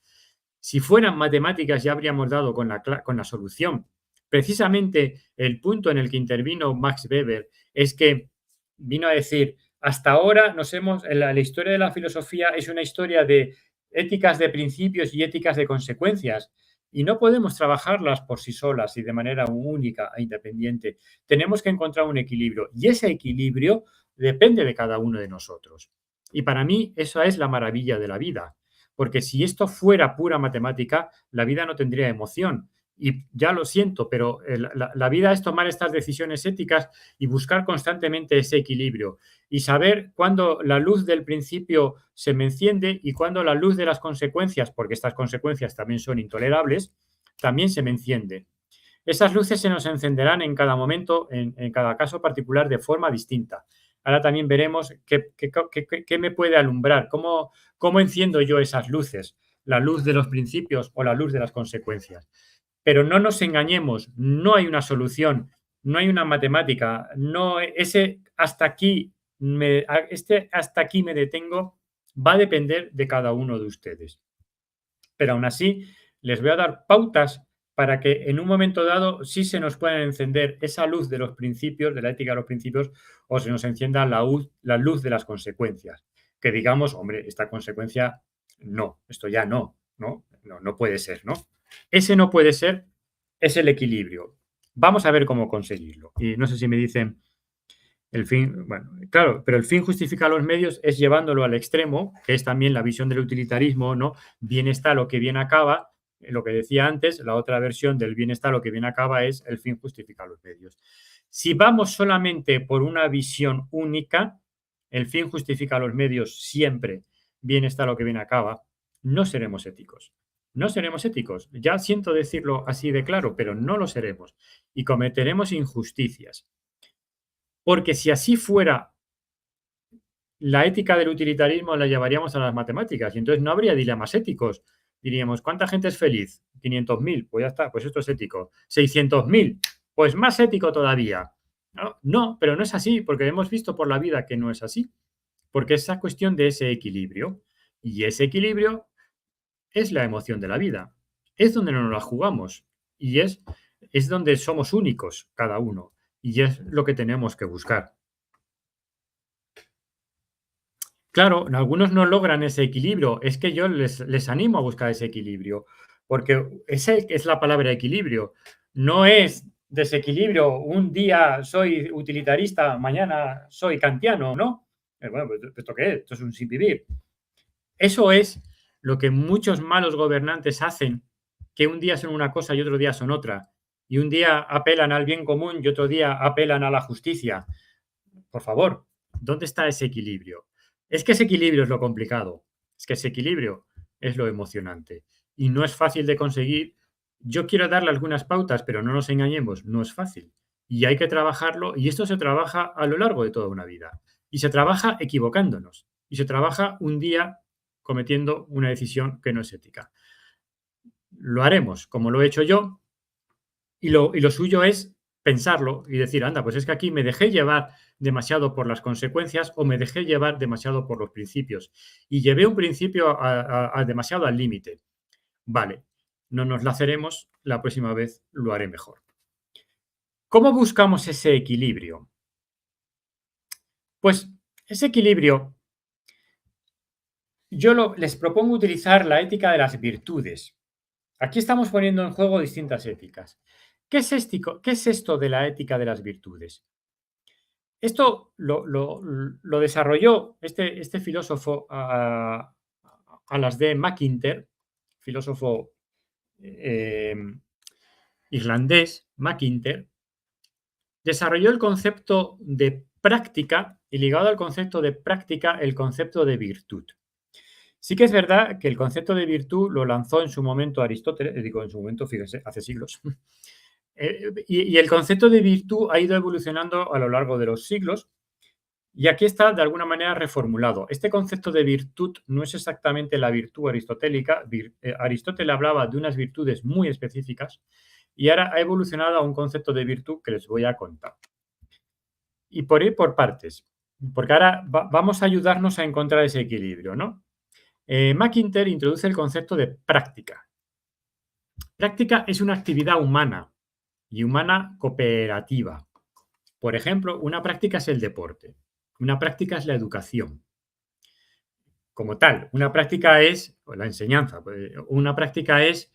Si fueran matemáticas ya habríamos dado con la solución. Precisamente el punto en el que intervino Max Weber es que vino a decir, hasta ahora la historia de la filosofía es una historia de éticas de principios y éticas de consecuencias, y no podemos trabajarlas por sí solas y de manera única e independiente. Tenemos que encontrar un equilibrio, y ese equilibrio depende de cada uno de nosotros. Y para mí esa es la maravilla de la vida, porque si esto fuera pura matemática, la vida no tendría emoción. Y ya lo siento, pero la vida es tomar estas decisiones éticas y buscar constantemente ese equilibrio y saber cuándo la luz del principio se me enciende y cuándo la luz de las consecuencias, porque estas consecuencias también son intolerables, también se me enciende. Esas luces se nos encenderán en cada momento, en cada caso particular, de forma distinta. Ahora también veremos qué me puede alumbrar, cómo enciendo yo esas luces, la luz de los principios o la luz de las consecuencias. Pero no nos engañemos, no hay una solución, no hay una matemática, no hasta aquí me detengo, va a depender de cada uno de ustedes. Pero aún así, les voy a dar pautas para que en un momento dado sí se nos pueda encender esa luz de los principios, de la ética de los principios, o se nos encienda la luz de las consecuencias. Que digamos, hombre, esta consecuencia no, esto ya no, no puede ser, ¿no? Ese no puede ser, es el equilibrio. Vamos a ver cómo conseguirlo. Y no sé si me dicen el fin, bueno, claro, pero el fin justifica los medios es llevándolo al extremo, que es también la visión del utilitarismo, ¿no? Bien está lo que bien acaba, lo que decía antes, la otra versión del bien está lo que bien acaba es el fin justifica los medios. Si vamos solamente por una visión única, el fin justifica los medios siempre, bien está lo que bien acaba, no seremos éticos. No seremos éticos. Ya siento decirlo así de claro, pero no lo seremos. Y cometeremos injusticias. Porque si así fuera, la ética del utilitarismo la llevaríamos a las matemáticas y entonces no habría dilemas éticos. Diríamos, ¿cuánta gente es feliz? 500.000, pues ya está, pues esto es ético. 600.000, pues más ético todavía. No, no, pero no es así, porque hemos visto por la vida que no es así, porque es esa cuestión de ese equilibrio. Y ese equilibrio es la emoción de la vida. Es donde no nos la jugamos y es donde somos únicos cada uno y es lo que tenemos que buscar. Claro, algunos no logran ese equilibrio. Es que yo les animo a buscar ese equilibrio, porque ese es la palabra equilibrio. No es desequilibrio. Un día soy utilitarista, mañana soy kantiano, ¿no? Bueno, pues, ¿esto qué es? Esto es un sin vivir. Eso es lo que muchos malos gobernantes hacen, que un día son una cosa y otro día son otra. Y un día apelan al bien común y otro día apelan a la justicia. Por favor, ¿dónde está ese equilibrio? Es que ese equilibrio es lo complicado. Es que ese equilibrio es lo emocionante. Y no es fácil de conseguir. Yo quiero darle algunas pautas, pero no nos engañemos, no es fácil. Y hay que trabajarlo, y esto se trabaja a lo largo de toda una vida. Y se trabaja equivocándonos. Y se trabaja un día cometiendo una decisión que no es ética. Lo haremos como lo he hecho yo, y lo suyo es pensarlo y decir, anda, pues es que aquí me dejé llevar demasiado por las consecuencias o me dejé llevar demasiado por los principios y llevé un principio demasiado al límite. Vale, no nos laceremos, la próxima vez lo haré mejor. ¿Cómo buscamos ese equilibrio? Pues ese equilibrio, les propongo utilizar la ética de las virtudes. Aquí estamos poniendo en juego distintas éticas. ¿Qué es esto de la ética de las virtudes? Esto lo desarrolló este filósofo a las de Mackinter, filósofo eh, irlandés, Mackinter, desarrolló el concepto de práctica y ligado al concepto de práctica el concepto de virtud. Sí que es verdad que el concepto de virtud lo lanzó en su momento Aristóteles, digo en su momento, fíjese, hace siglos. Y el concepto de virtud ha ido evolucionando a lo largo de los siglos y aquí está de alguna manera reformulado. Este concepto de virtud no es exactamente la virtud aristotélica. Aristóteles hablaba de unas virtudes muy específicas y ahora ha evolucionado a un concepto de virtud que les voy a contar. Y por ir por partes, porque ahora vamos a ayudarnos a encontrar ese equilibrio, ¿no? Mackinter introduce el concepto de práctica. Práctica es una actividad humana y humana cooperativa. Por ejemplo, una práctica es el deporte, una práctica es la educación. Como tal, una práctica es la enseñanza, una práctica es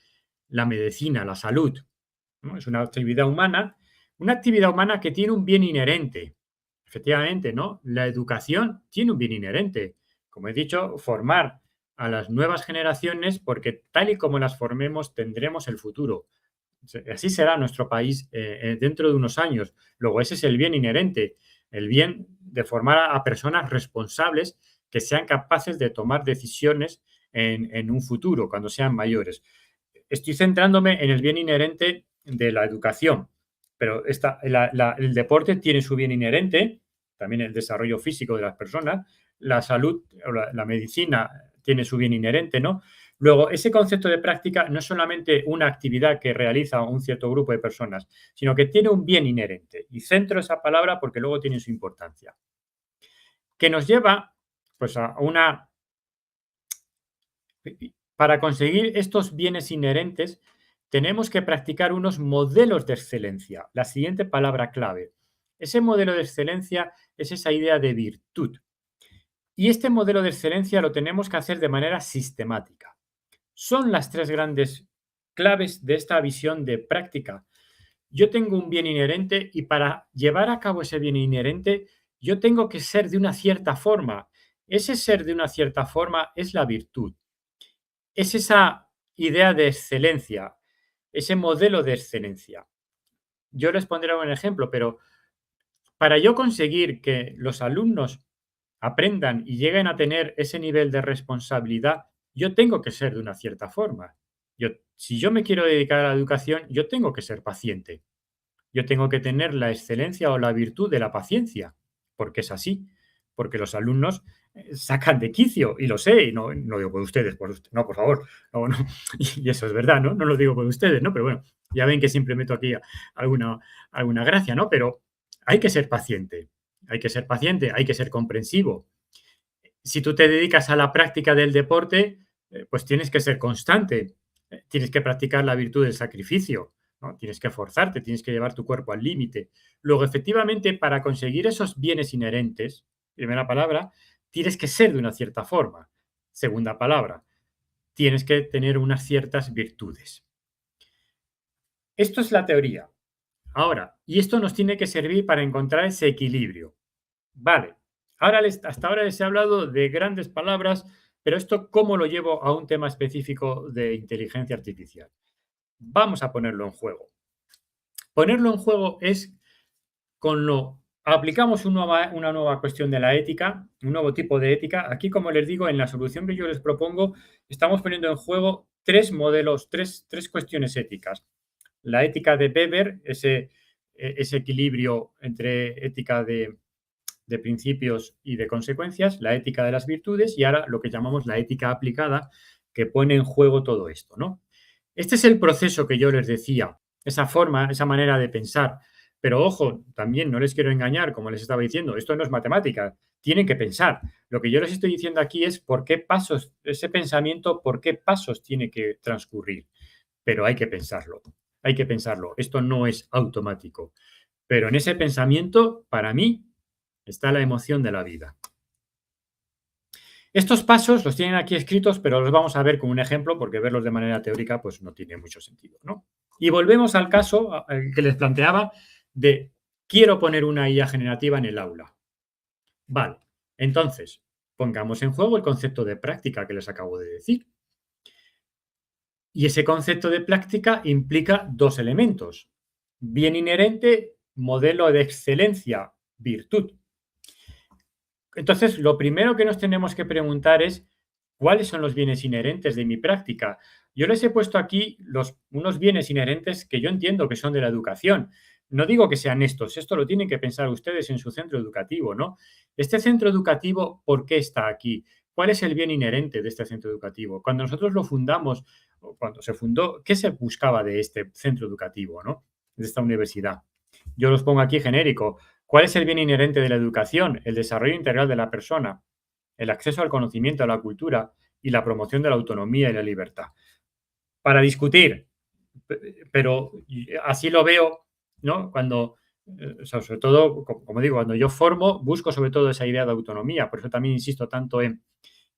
la medicina, la salud, ¿no? Es una actividad humana que tiene un bien inherente. Efectivamente, ¿no? La educación tiene un bien inherente. Como he dicho, formar a las nuevas generaciones, porque tal y como las formemos, tendremos el futuro. Así será nuestro país dentro de unos años. Luego, ese es el bien inherente, el bien de formar a personas responsables que sean capaces de tomar decisiones en un futuro, cuando sean mayores. Estoy centrándome en el bien inherente de la educación, pero el deporte tiene su bien inherente, también el desarrollo físico de las personas, la salud o la medicina tiene su bien inherente, ¿no? Luego, ese concepto de práctica no es solamente una actividad que realiza un cierto grupo de personas, sino que tiene un bien inherente. Y centro esa palabra porque luego tiene su importancia. Que nos lleva, pues, a una. Para conseguir estos bienes inherentes, tenemos que practicar unos modelos de excelencia. La siguiente palabra clave. Ese modelo de excelencia es esa idea de virtud. Y este modelo de excelencia lo tenemos que hacer de manera sistemática. Son las tres grandes claves de esta visión de práctica. Yo tengo un bien inherente y para llevar a cabo ese bien inherente, yo tengo que ser de una cierta forma. Ese ser de una cierta forma es la virtud. Es esa idea de excelencia, ese modelo de excelencia. Yo les pondré un ejemplo, pero para yo conseguir que los alumnos aprendan y lleguen a tener ese nivel de responsabilidad, yo tengo que ser de una cierta forma. Si yo me quiero dedicar a la educación, yo tengo que ser paciente. Yo tengo que tener la excelencia o la virtud de la paciencia, porque es así, porque los alumnos sacan de quicio, y lo sé, y no digo por ustedes, no, por favor, no, no, y eso es verdad, ¿no? No lo digo por ustedes, ¿no? Pero bueno, ya ven que siempre meto aquí alguna, alguna gracia, ¿no? Pero hay que ser paciente, hay que ser paciente, hay que ser comprensivo. Si tú te dedicas a la práctica del deporte, pues tienes que ser constante, tienes que practicar la virtud del sacrificio, ¿no? Tienes que forzarte, tienes que llevar tu cuerpo al límite. Luego, efectivamente, para conseguir esos bienes inherentes, primera palabra, tienes que ser de una cierta forma. Segunda palabra, tienes que tener unas ciertas virtudes. Esto es la teoría. Ahora, y esto nos tiene que servir para encontrar ese equilibrio. Vale, hasta ahora les he hablado de grandes palabras, pero esto, ¿cómo lo llevo a un tema específico de inteligencia artificial? Vamos a ponerlo en juego. Ponerlo en juego es con lo aplicamos una nueva cuestión de la ética, un nuevo tipo de ética. Aquí, como les digo, en la solución que yo les propongo, estamos poniendo en juego tres modelos, tres cuestiones éticas. La ética de Weber, ese equilibrio entre ética de principios y de consecuencias, la ética de las virtudes y ahora lo que llamamos la ética aplicada, que pone en juego todo esto, ¿no? Este es el proceso que yo les decía, esa forma, esa manera de pensar. Pero ojo, también no les quiero engañar, como les estaba diciendo, esto no es matemática, tienen que pensar. Lo que yo les estoy diciendo aquí es por qué pasos, ese pensamiento, por qué pasos tiene que transcurrir. Pero hay que pensarlo, hay que pensarlo. Esto no es automático. Pero en ese pensamiento, para mí, está la emoción de la vida. Estos pasos los tienen aquí escritos, pero los vamos a ver con un ejemplo, porque verlos de manera teórica pues no tiene mucho sentido, ¿no? Y volvemos al caso que les planteaba de quiero poner una IA generativa en el aula. Vale, entonces, pongamos en juego el concepto de práctica que les acabo de decir. Y ese concepto de práctica implica dos elementos. Bien inherente, modelo de excelencia, virtud. Entonces, lo primero que nos tenemos que preguntar es, ¿cuáles son los bienes inherentes de mi práctica? Yo les he puesto aquí unos bienes inherentes que yo entiendo que son de la educación. No digo que sean estos, esto lo tienen que pensar ustedes en su centro educativo, ¿no? Este centro educativo, ¿por qué está aquí? ¿Cuál es el bien inherente de este centro educativo? Cuando nosotros lo fundamos, o cuando se fundó, ¿qué se buscaba de este centro educativo, ¿no? De esta universidad. Yo los pongo aquí genérico. ¿Cuál es el bien inherente de la educación? El desarrollo integral de la persona, el acceso al conocimiento, a la cultura y la promoción de la autonomía y la libertad. Para discutir, pero así lo veo, ¿no? Cuando, sobre todo, como digo, cuando yo formo, busco sobre todo esa idea de autonomía. Por eso también insisto tanto en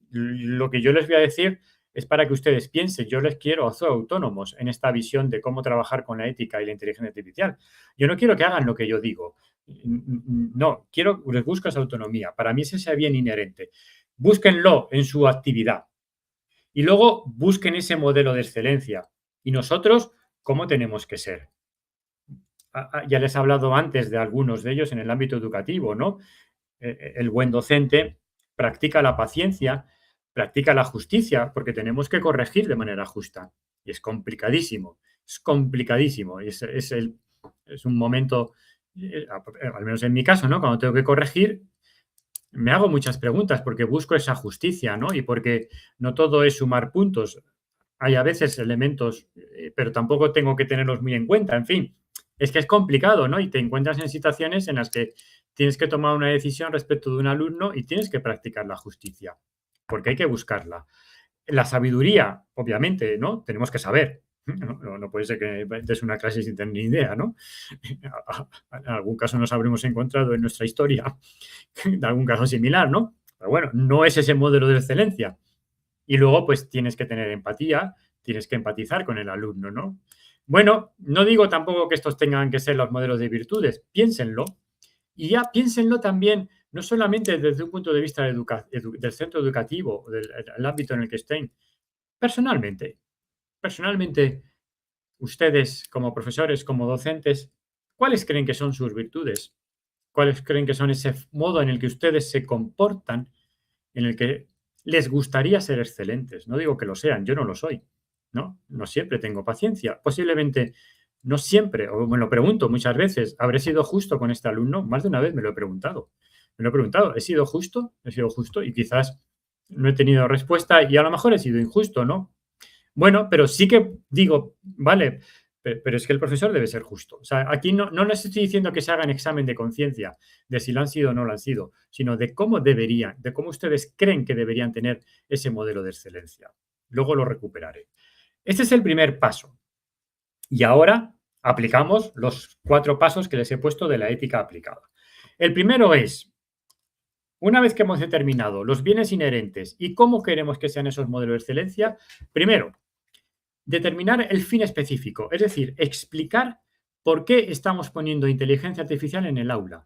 lo que yo les voy a decir es para que ustedes piensen. Yo les quiero hacer autónomos en esta visión de cómo trabajar con la ética y la inteligencia artificial. Yo no quiero que hagan lo que yo digo. No, les busco esa autonomía. Para mí es ese bien inherente. Búsquenlo en su actividad. Y luego busquen ese modelo de excelencia. Y nosotros, ¿cómo tenemos que ser? Ya les he hablado antes de algunos de ellos en el ámbito educativo, ¿no? El buen docente practica la paciencia, practica la justicia, porque tenemos que corregir de manera justa. Y es complicadísimo, es complicadísimo. Es un momento, al menos en mi caso, ¿no? Cuando tengo que corregir, me hago muchas preguntas porque busco esa justicia, ¿no? Y porque no todo es sumar puntos. Hay a veces elementos, pero tampoco tengo que tenerlos muy en cuenta. En fin, es que es complicado, ¿no? Y te encuentras en situaciones en las que tienes que tomar una decisión respecto de un alumno y tienes que practicar la justicia, porque hay que buscarla. La sabiduría, obviamente, ¿no? Tenemos que saber. No puede ser que des una clase sin tener ni idea, ¿no? En algún caso nos habremos encontrado en nuestra historia de algún caso similar, ¿no? Pero bueno, no es ese modelo de excelencia. Y luego, pues tienes que tener empatía, tienes que empatizar con el alumno, ¿no? Bueno, no digo tampoco que estos tengan que ser los modelos de virtudes, piénsenlo. Y ya piénsenlo también, no solamente desde un punto de vista del centro educativo, del ámbito en el que estén, personalmente. Personalmente, ustedes como profesores, como docentes, ¿cuáles creen que son sus virtudes? cuáles creen que son ese modo en el que ustedes se comportan, en el que les gustaría ser excelentes. No digo que lo sean, yo no lo soy, ¿no? No siempre tengo paciencia. Posiblemente no siempre, o me lo pregunto muchas veces, ¿habré sido justo con este alumno? Más de una vez me lo he preguntado. Me lo he preguntado, ¿he sido justo? ¿He sido justo? Y quizás no he tenido respuesta y a lo mejor he sido injusto, ¿no? Bueno, pero sí que digo, vale, pero es que el profesor debe ser justo. O sea, aquí no les estoy diciendo que se hagan examen de conciencia de si lo han sido o no lo han sido, sino de cómo deberían, de cómo ustedes creen que deberían tener ese modelo de excelencia. Luego lo recuperaré. Este es el primer paso. Y ahora aplicamos los 4 pasos que les he puesto de la ética aplicada. El primero es, una vez que hemos determinado los bienes inherentes y cómo queremos que sean esos modelos de excelencia, primero, determinar el fin específico, es decir, explicar por qué estamos poniendo inteligencia artificial en el aula.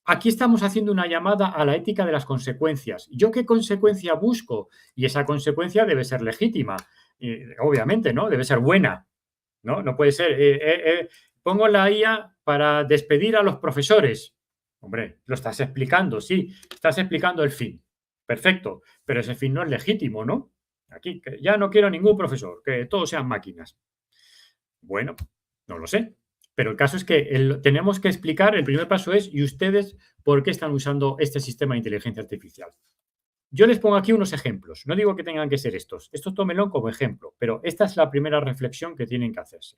Aquí estamos haciendo una llamada a la ética de las consecuencias. ¿Yo qué consecuencia busco? Y esa consecuencia debe ser legítima, obviamente, ¿no? Debe ser buena, ¿no? No puede ser, pongo la IA para despedir a los profesores. Hombre, lo estás explicando, sí, estás explicando el fin. Perfecto, pero ese fin no es legítimo, ¿no? Aquí, que ya no quiero ningún profesor, que todos sean máquinas. Bueno, no lo sé. Pero el caso es que tenemos que explicar, el primer paso es, ¿y ustedes por qué están usando este sistema de inteligencia artificial? Yo les pongo aquí unos ejemplos. No digo que tengan que ser estos. Estos tómenlo como ejemplo, pero esta es la primera reflexión que tienen que hacerse.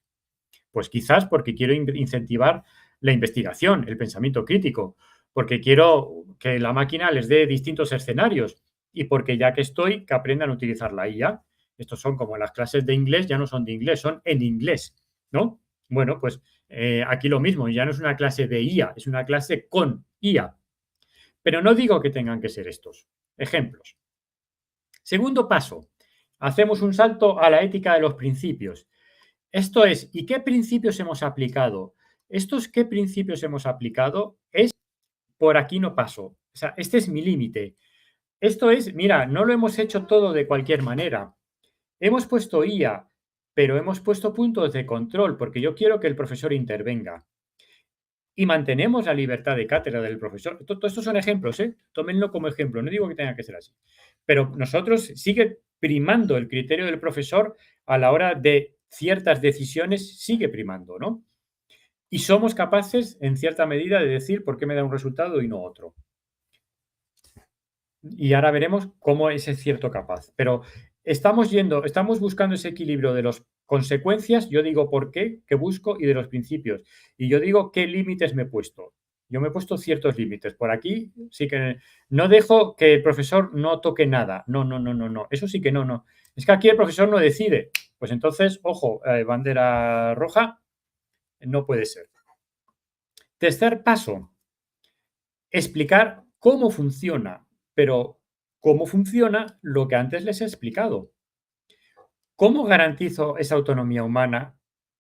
Pues quizás porque quiero incentivar la investigación, el pensamiento crítico, porque quiero que la máquina les dé distintos escenarios y porque ya que estoy, que aprendan a utilizar la IA. Estos son como las clases de inglés, ya no son de inglés, son en inglés, ¿no? Bueno, pues aquí lo mismo, ya no es una clase de IA, es una clase con IA. Pero no digo que tengan que ser estos. Ejemplos. Segundo paso, hacemos un salto a la ética de los principios. Esto es, ¿y qué principios hemos aplicado? Estos qué principios hemos aplicado es por aquí no paso. O sea, este es mi límite. Esto es, mira, no lo hemos hecho todo de cualquier manera. Hemos puesto IA, pero hemos puesto puntos de control porque yo quiero que el profesor intervenga. Y mantenemos la libertad de cátedra del profesor. Todos estos son ejemplos, ¿eh? Tómenlo como ejemplo. No digo que tenga que ser así. Pero nosotros sigue primando el criterio del profesor a la hora de ciertas decisiones, sigue primando, ¿no? Y somos capaces, en cierta medida, de decir por qué me da un resultado y no otro. Y ahora veremos cómo es cierto capaz. Pero estamos buscando ese equilibrio de las consecuencias, yo digo por qué, que busco, y de los principios. Y yo digo qué límites me he puesto. Yo me he puesto ciertos límites. Por aquí sí que no dejo que el profesor no toque nada. No, no, no, no, no. Eso sí que no, no. Es que aquí el profesor no decide. Pues entonces, ojo, bandera roja, no puede ser. Tercer paso, explicar cómo funciona, pero cómo funciona lo que antes les he explicado. ¿Cómo garantizo esa autonomía humana?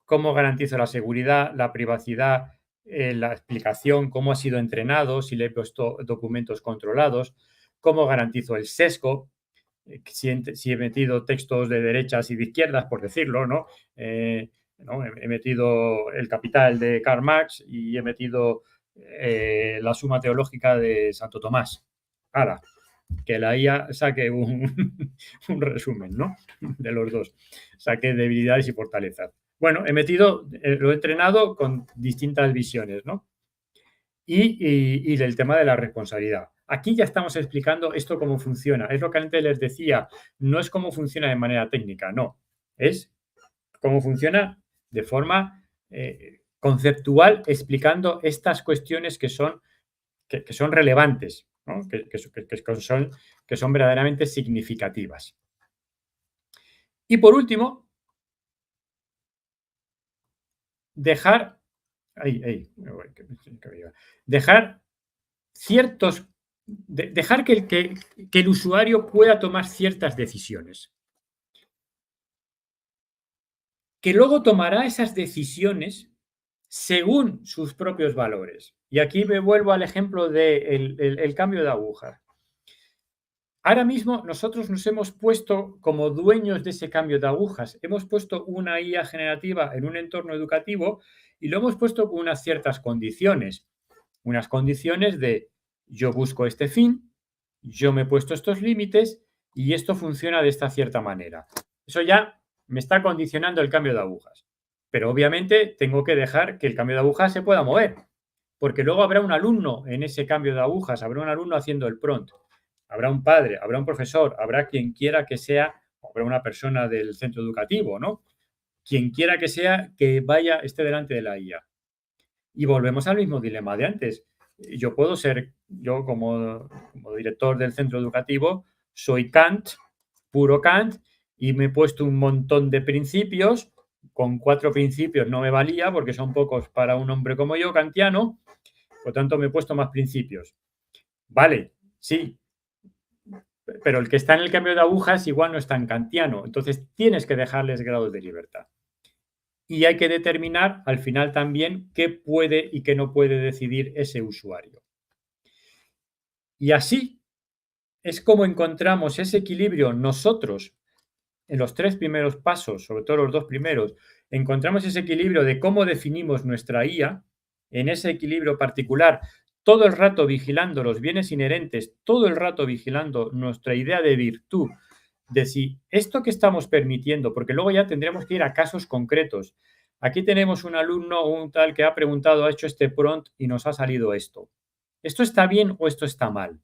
¿Cómo garantizo la seguridad, la privacidad, la explicación, cómo ha sido entrenado, si le he puesto documentos controlados? ¿Cómo garantizo el sesgo? Si he metido textos de derechas y de izquierdas, por decirlo, ¿no? ¿No? He metido El Capital de Karl Marx y he metido la Suma Teológica de Santo Tomás. Ahora, que la IA saque un resumen, ¿no? De los dos. Saque debilidades y fortalezas. Bueno, lo he entrenado con distintas visiones, ¿no? Y del tema de la responsabilidad. Aquí ya estamos explicando esto cómo funciona. Es lo que antes les decía, no es cómo funciona de manera técnica, no. Es cómo funciona de forma conceptual, explicando estas cuestiones que son relevantes, ¿no? que son verdaderamente significativas. Y por último, dejar que el usuario pueda tomar ciertas decisiones. Que luego tomará esas decisiones según sus propios valores. Y aquí me vuelvo al ejemplo del cambio de aguja. Ahora mismo nosotros nos hemos puesto como dueños de ese cambio de agujas. Hemos puesto una IA generativa en un entorno educativo y lo hemos puesto con unas ciertas condiciones. unas condiciones de yo busco este fin, yo me he puesto estos límites y esto funciona de esta cierta manera. Eso ya me está condicionando el cambio de agujas. Pero obviamente tengo que dejar que el cambio de agujas se pueda mover, porque luego habrá un alumno en ese cambio de agujas, habrá un alumno haciendo el prompt, habrá un padre, habrá un profesor, habrá quien quiera que sea, habrá una persona del centro educativo, ¿no? Quien quiera que sea que vaya, esté delante de la IA. Y volvemos al mismo dilema de antes. Yo puedo ser, yo como director del centro educativo, soy Kant, puro Kant, y me he puesto un montón de principios. Con 4 principios no me valía porque son pocos para un hombre como yo, kantiano, por tanto me he puesto más principios. Vale, sí, pero el que está en el cambio de agujas igual no es tan kantiano, entonces tienes que dejarles grados de libertad. Y hay que determinar al final también qué puede y qué no puede decidir ese usuario. Y así es como encontramos ese equilibrio nosotros en los 3 primeros pasos, sobre todo los 2 primeros, encontramos ese equilibrio de cómo definimos nuestra IA, en ese equilibrio particular, todo el rato vigilando los bienes inherentes, todo el rato vigilando nuestra idea de virtud, de si esto que estamos permitiendo, porque luego ya tendremos que ir a casos concretos. Aquí tenemos un alumno, un tal que ha preguntado, ha hecho este prompt y nos ha salido esto. ¿Esto está bien o esto está mal?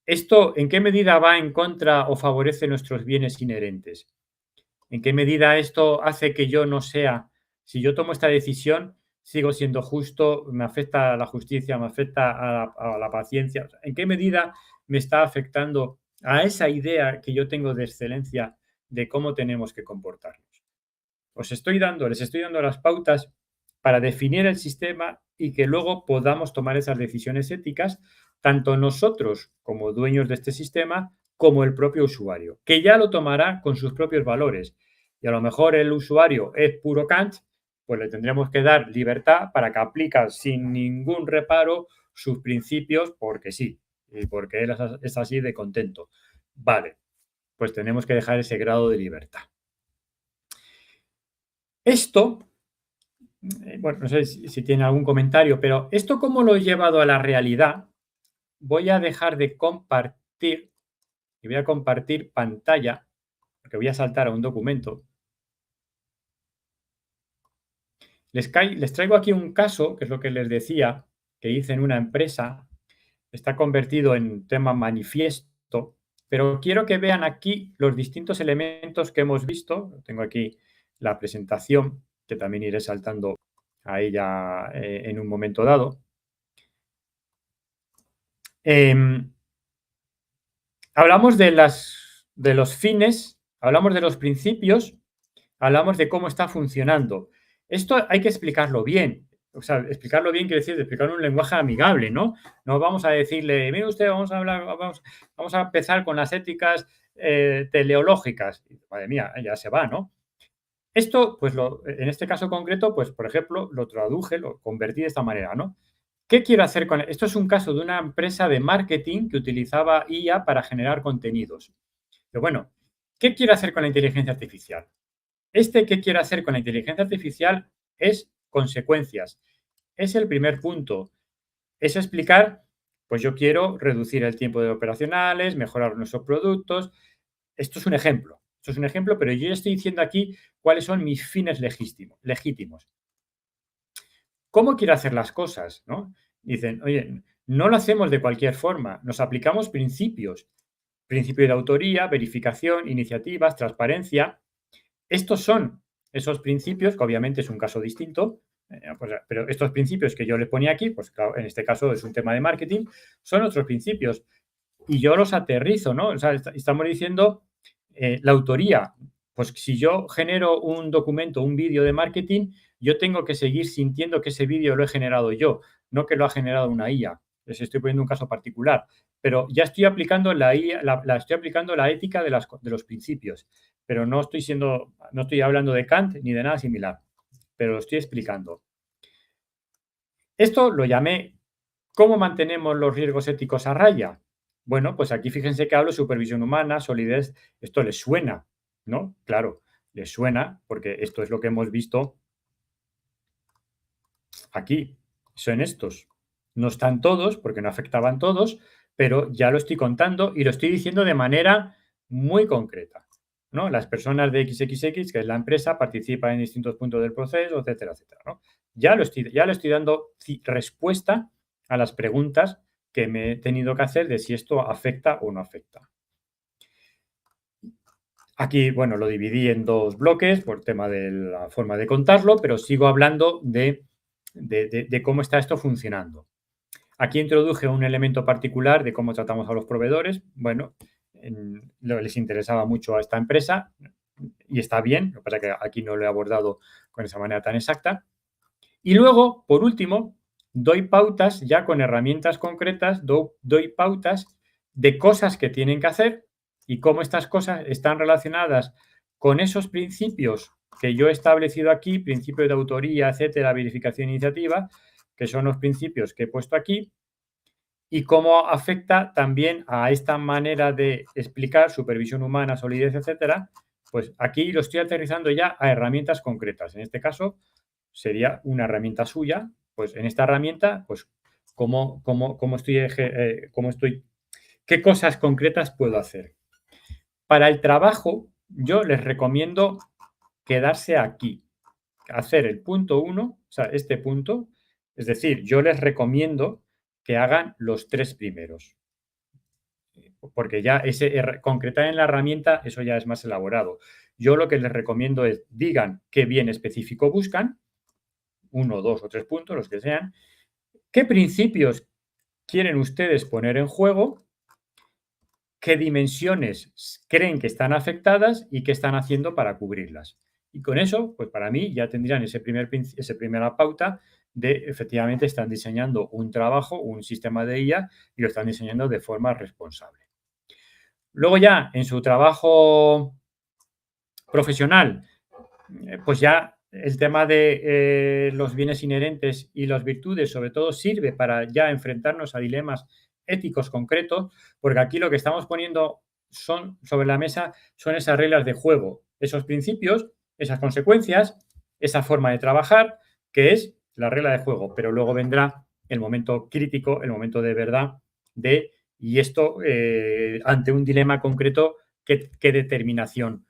¿Esto en qué medida va en contra o favorece nuestros bienes inherentes? ¿En qué medida esto hace que yo no sea, si yo tomo esta decisión, sigo siendo justo, me afecta a la justicia, me afecta a la paciencia? ¿En qué medida me está afectando a esa idea que yo tengo de excelencia de cómo tenemos que comportarnos? Les estoy dando las pautas para definir el sistema y que luego podamos tomar esas decisiones éticas, tanto nosotros como dueños de este sistema, como el propio usuario, que ya lo tomará con sus propios valores. Y a lo mejor el usuario es puro Kant, pues le tendremos que dar libertad para que aplique sin ningún reparo sus principios porque sí, y porque él es así de contento. Vale, pues tenemos que dejar ese grado de libertad. Esto bueno, no sé si tiene algún comentario, pero esto cómo lo he llevado a la realidad, voy a dejar de compartir y voy a compartir pantalla, porque voy a saltar a un documento. Les traigo aquí un caso, que es lo que les decía, que hice en una empresa, está convertido en tema manifiesto, pero quiero que vean aquí los distintos elementos que hemos visto. Tengo aquí la presentación, que también iré saltando a ella en un momento dado. Em, Hablamos de los fines, hablamos de los principios, hablamos de cómo está funcionando. Esto hay que explicarlo bien. O sea, explicarlo bien quiere decir explicar un lenguaje amigable, ¿no? No vamos a decirle, mire usted, vamos a empezar con las éticas teleológicas. Madre mía, ya se va, ¿no? Esto, pues en este caso concreto, pues por ejemplo, lo traduje, lo convertí de esta manera, ¿no? ¿Qué quiero hacer con esto? Es un caso de una empresa de marketing que utilizaba IA para generar contenidos. Pero bueno, ¿qué quiero hacer con la inteligencia artificial? ¿Qué quiero hacer con la inteligencia artificial? Es consecuencias. Es el primer punto. Es explicar, pues yo quiero reducir el tiempo de operacionales, mejorar nuestros productos. Esto es un ejemplo. Esto es un ejemplo, pero yo estoy diciendo aquí cuáles son mis fines legítimos. ¿Cómo quiero hacer las cosas? ¿No? Dicen, oye, no lo hacemos de cualquier forma, nos aplicamos principios. Principio de autoría, verificación, iniciativas, transparencia. Estos son esos principios, que obviamente es un caso distinto, pues, pero estos principios que yo les ponía aquí, pues claro, en este caso es un tema de marketing, son otros principios. Y yo los aterrizo, ¿no? O sea, estamos diciendo la autoría. Pues si yo genero un documento, un vídeo de marketing, yo tengo que seguir sintiendo que ese vídeo lo he generado yo, no que lo ha generado una IA. Les estoy poniendo un caso particular, pero ya estoy aplicando la IA, estoy aplicando la ética de los principios, pero no estoy hablando de Kant ni de nada similar, pero lo estoy explicando. Esto lo llamé ¿cómo mantenemos los riesgos éticos a raya? Bueno, pues aquí fíjense que hablo de supervisión humana, solidez. Esto les suena, ¿no? Claro, les suena porque esto es lo que hemos visto aquí. Son estos. No están todos, porque no afectaban todos, pero ya lo estoy contando y lo estoy diciendo de manera muy concreta, ¿no? Las personas de XXX, que es la empresa, participan en distintos puntos del proceso, etcétera, etcétera, ¿no? Ya le estoy dando respuesta a las preguntas que me he tenido que hacer de si esto afecta o no afecta. Aquí, bueno, lo dividí en dos bloques por tema de la forma de contarlo, pero sigo hablando de cómo está esto funcionando. Aquí introduje un elemento particular de cómo tratamos a los proveedores. Bueno, les interesaba mucho a esta empresa y está bien, lo que pasa es que aquí no lo he abordado con esa manera tan exacta. Y luego, por último, doy pautas ya con herramientas concretas, doy pautas de cosas que tienen que hacer y cómo estas cosas están relacionadas con esos principios que yo he establecido aquí, principios de autoría, etcétera, verificación iniciativa, que son los principios que he puesto aquí, y cómo afecta también a esta manera de explicar supervisión humana, solidez, etcétera. Pues aquí lo estoy aterrizando ya a herramientas concretas. En este caso, sería una herramienta suya. Pues en esta herramienta, pues, cómo estoy, qué cosas concretas puedo hacer. Para el trabajo, yo les recomiendo quedarse aquí, hacer el punto 1, o sea, este punto. Es decir, yo les recomiendo que hagan los 3 primeros, porque ya concretar en la herramienta, eso ya es más elaborado. Yo lo que les recomiendo es, digan qué bien específico buscan, 1, 2 o 3 puntos, los que sean, qué principios quieren ustedes poner en juego, qué dimensiones creen que están afectadas y qué están haciendo para cubrirlas. Y con eso, pues para mí ya tendrían esa primera pauta de efectivamente están diseñando un trabajo, un sistema de IA y lo están diseñando de forma responsable. Luego ya en su trabajo profesional, pues ya el tema de los bienes inherentes y las virtudes, sobre todo, sirve para ya enfrentarnos a dilemas éticos concretos, porque aquí lo que estamos poniendo sobre la mesa son esas reglas de juego, esos principios, esas consecuencias, esa forma de trabajar, que es la regla de juego, pero luego vendrá el momento crítico, el momento de verdad de, y esto ante un dilema concreto, ¿qué determinación,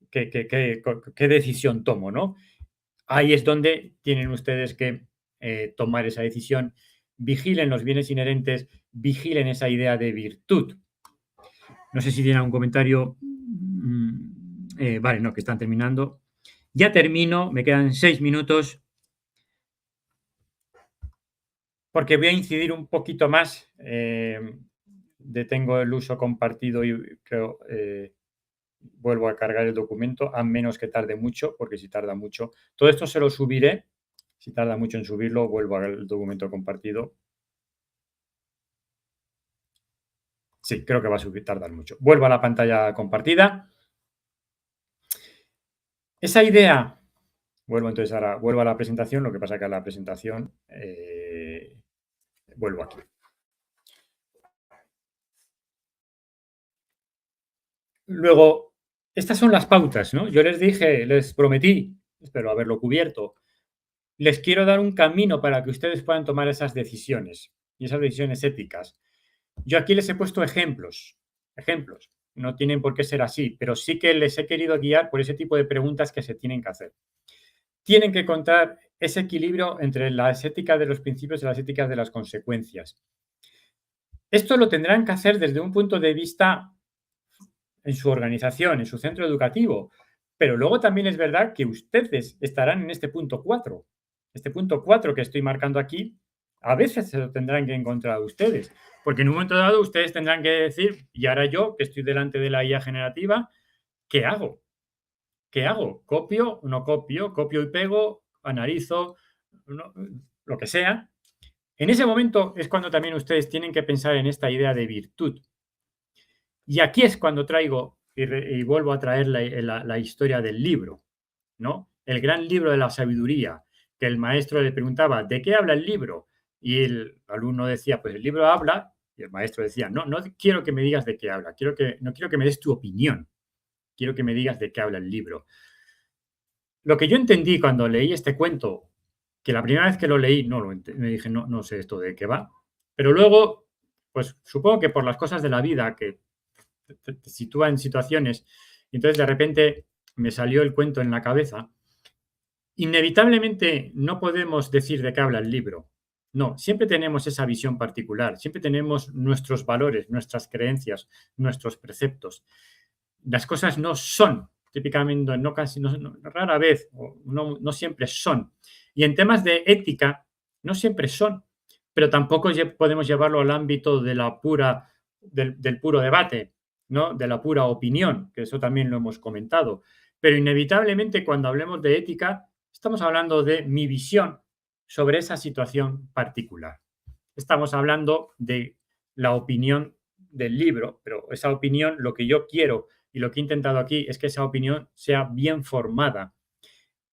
qué decisión tomo, ¿no? Ahí es donde tienen ustedes que tomar esa decisión. Vigilen los bienes inherentes, vigilen esa idea de virtud. No sé si tienen algún comentario. Vale, no, que están terminando. Ya termino, me quedan 6 minutos porque voy a incidir un poquito más. Detengo el uso compartido y creo vuelvo a cargar el documento, a menos que tarde mucho, porque si tarda mucho, todo esto se lo subiré. Si tarda mucho en subirlo, vuelvo al documento compartido. Sí, creo que va a tardar mucho. Vuelvo a la pantalla compartida. Esa idea, vuelvo a la presentación, lo que pasa que a la presentación vuelvo aquí. Luego, estas son las pautas, ¿no? Yo les dije, les prometí, espero haberlo cubierto, les quiero dar un camino para que ustedes puedan tomar esas decisiones y esas decisiones éticas. Yo aquí les he puesto ejemplos, no tienen por qué ser así, pero sí que les he querido guiar por ese tipo de preguntas que se tienen que hacer. Tienen que encontrar ese equilibrio entre las éticas de los principios y las éticas de las consecuencias. Esto lo tendrán que hacer desde un punto de vista en su organización, en su centro educativo, pero luego también es verdad que ustedes estarán en este punto 4. Este punto 4 que estoy marcando aquí, a veces se lo tendrán que encontrar ustedes, porque en un momento dado ustedes tendrán que decir, y ahora yo, que estoy delante de la IA generativa, ¿qué hago? ¿Qué hago? ¿Copio? ¿No copio? ¿Copio y pego? ¿Analizo? No, lo que sea. En ese momento es cuando también ustedes tienen que pensar en esta idea de virtud. Y aquí es cuando traigo y vuelvo a traer la historia del libro, ¿no? El gran libro de la sabiduría, que el maestro le preguntaba, ¿de qué habla el libro? Y el alumno decía, pues el libro habla, y el maestro decía, no, no quiero que me digas de qué habla, no quiero que me des tu opinión, quiero que me digas de qué habla el libro. Lo que yo entendí cuando leí este cuento, que la primera vez que lo leí, me dije, no sé esto de qué va, Pero luego, pues supongo que por las cosas de la vida que te sitúa en situaciones, y entonces de repente me salió el cuento en la cabeza. Inevitablemente no podemos decir de qué habla el libro. No, siempre tenemos esa visión particular, siempre tenemos nuestros valores, nuestras creencias, nuestros preceptos. Las cosas no son, típicamente, no casi, rara vez, o no siempre son. Y en temas de ética, no siempre son, pero tampoco podemos llevarlo al ámbito de la pura, del puro debate, ¿no? De la pura opinión, que eso también lo hemos comentado. Pero inevitablemente cuando hablemos de ética, estamos hablando de mi visión sobre esa situación particular. Estamos hablando de la opinión del libro, pero esa opinión, lo que yo quiero y lo que he intentado aquí es que esa opinión sea bien formada,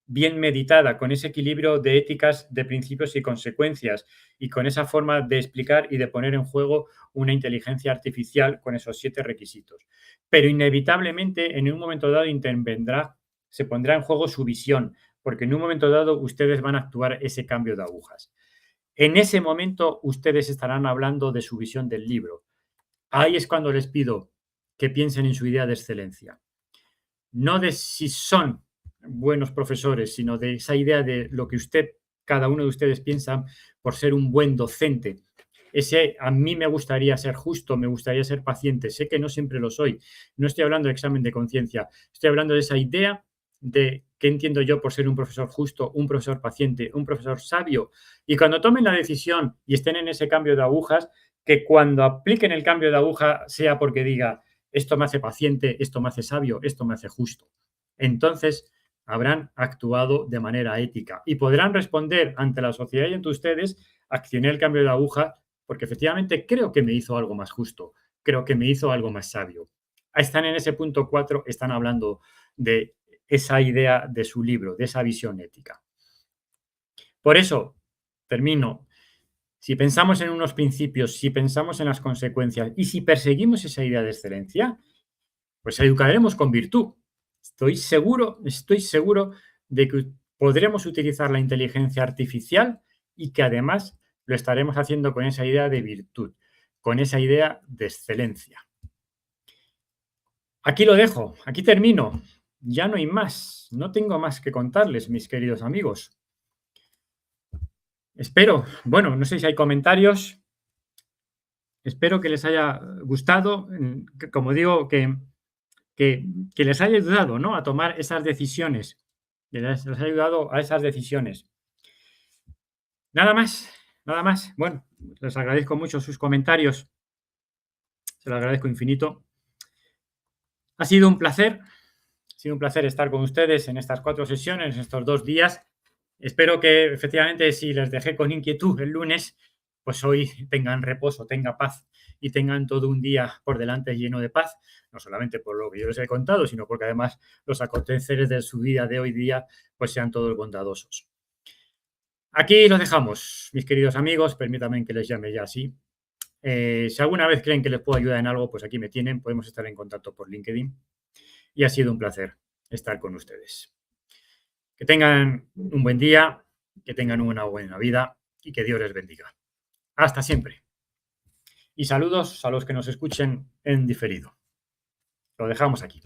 bien meditada, con ese equilibrio de éticas, de principios y consecuencias, y con esa forma de explicar y de poner en juego una inteligencia artificial con esos 7 requisitos. Pero inevitablemente, en un momento dado, intervendrá, se pondrá en juego su visión, porque en un momento dado ustedes van a actuar ese cambio de agujas. En ese momento ustedes estarán hablando de su visión del libro. Ahí es cuando les pido que piensen en su idea de excelencia. No de si son buenos profesores, sino de esa idea de lo que cada uno de ustedes piensa por ser un buen docente. A mí me gustaría ser justo, me gustaría ser paciente. Sé que no siempre lo soy. No estoy hablando de examen de conciencia. Estoy hablando de esa idea de qué entiendo yo por ser un profesor justo, un profesor paciente, un profesor sabio. Y cuando tomen la decisión y estén en ese cambio de agujas, que cuando apliquen el cambio de aguja sea porque diga, esto me hace paciente, esto me hace sabio, esto me hace justo. Entonces, habrán actuado de manera ética y podrán responder ante la sociedad y ante ustedes, accioné el cambio de aguja porque efectivamente creo que me hizo algo más justo, creo que me hizo algo más sabio. Están en ese punto 4, están hablando de esa idea de su libro, de esa visión ética. Por eso, termino, si pensamos en unos principios, si pensamos en las consecuencias y si perseguimos esa idea de excelencia, pues educaremos con virtud. Estoy seguro de que podremos utilizar la inteligencia artificial y que además lo estaremos haciendo con esa idea de virtud, con esa idea de excelencia. Aquí lo dejo, aquí termino. Ya no hay más, no tengo más que contarles, mis queridos amigos. Espero, bueno, no sé si hay comentarios. Espero que les haya gustado, como digo, que les haya ayudado, ¿no? A tomar esas decisiones, que les haya ayudado a esas decisiones. Nada más, nada más. Bueno, les agradezco mucho sus comentarios, se lo agradezco infinito. Ha sido un placer estar con ustedes en estas 4 sesiones, en estos 2 días. Espero que efectivamente, si les dejé con inquietud el lunes, pues hoy tengan reposo, tengan paz y tengan todo un día por delante lleno de paz, no solamente por lo que yo les he contado, sino porque además los aconteceres de su vida de hoy día pues sean todos bondadosos. Aquí los dejamos, mis queridos amigos, permítanme que les llame ya así. Si alguna vez creen que les puedo ayudar en algo, pues aquí me tienen, podemos estar en contacto por LinkedIn y ha sido un placer estar con ustedes. Que tengan un buen día, que tengan una buena vida y que Dios les bendiga. Hasta siempre. Y saludos a los que nos escuchen en diferido. Lo dejamos aquí.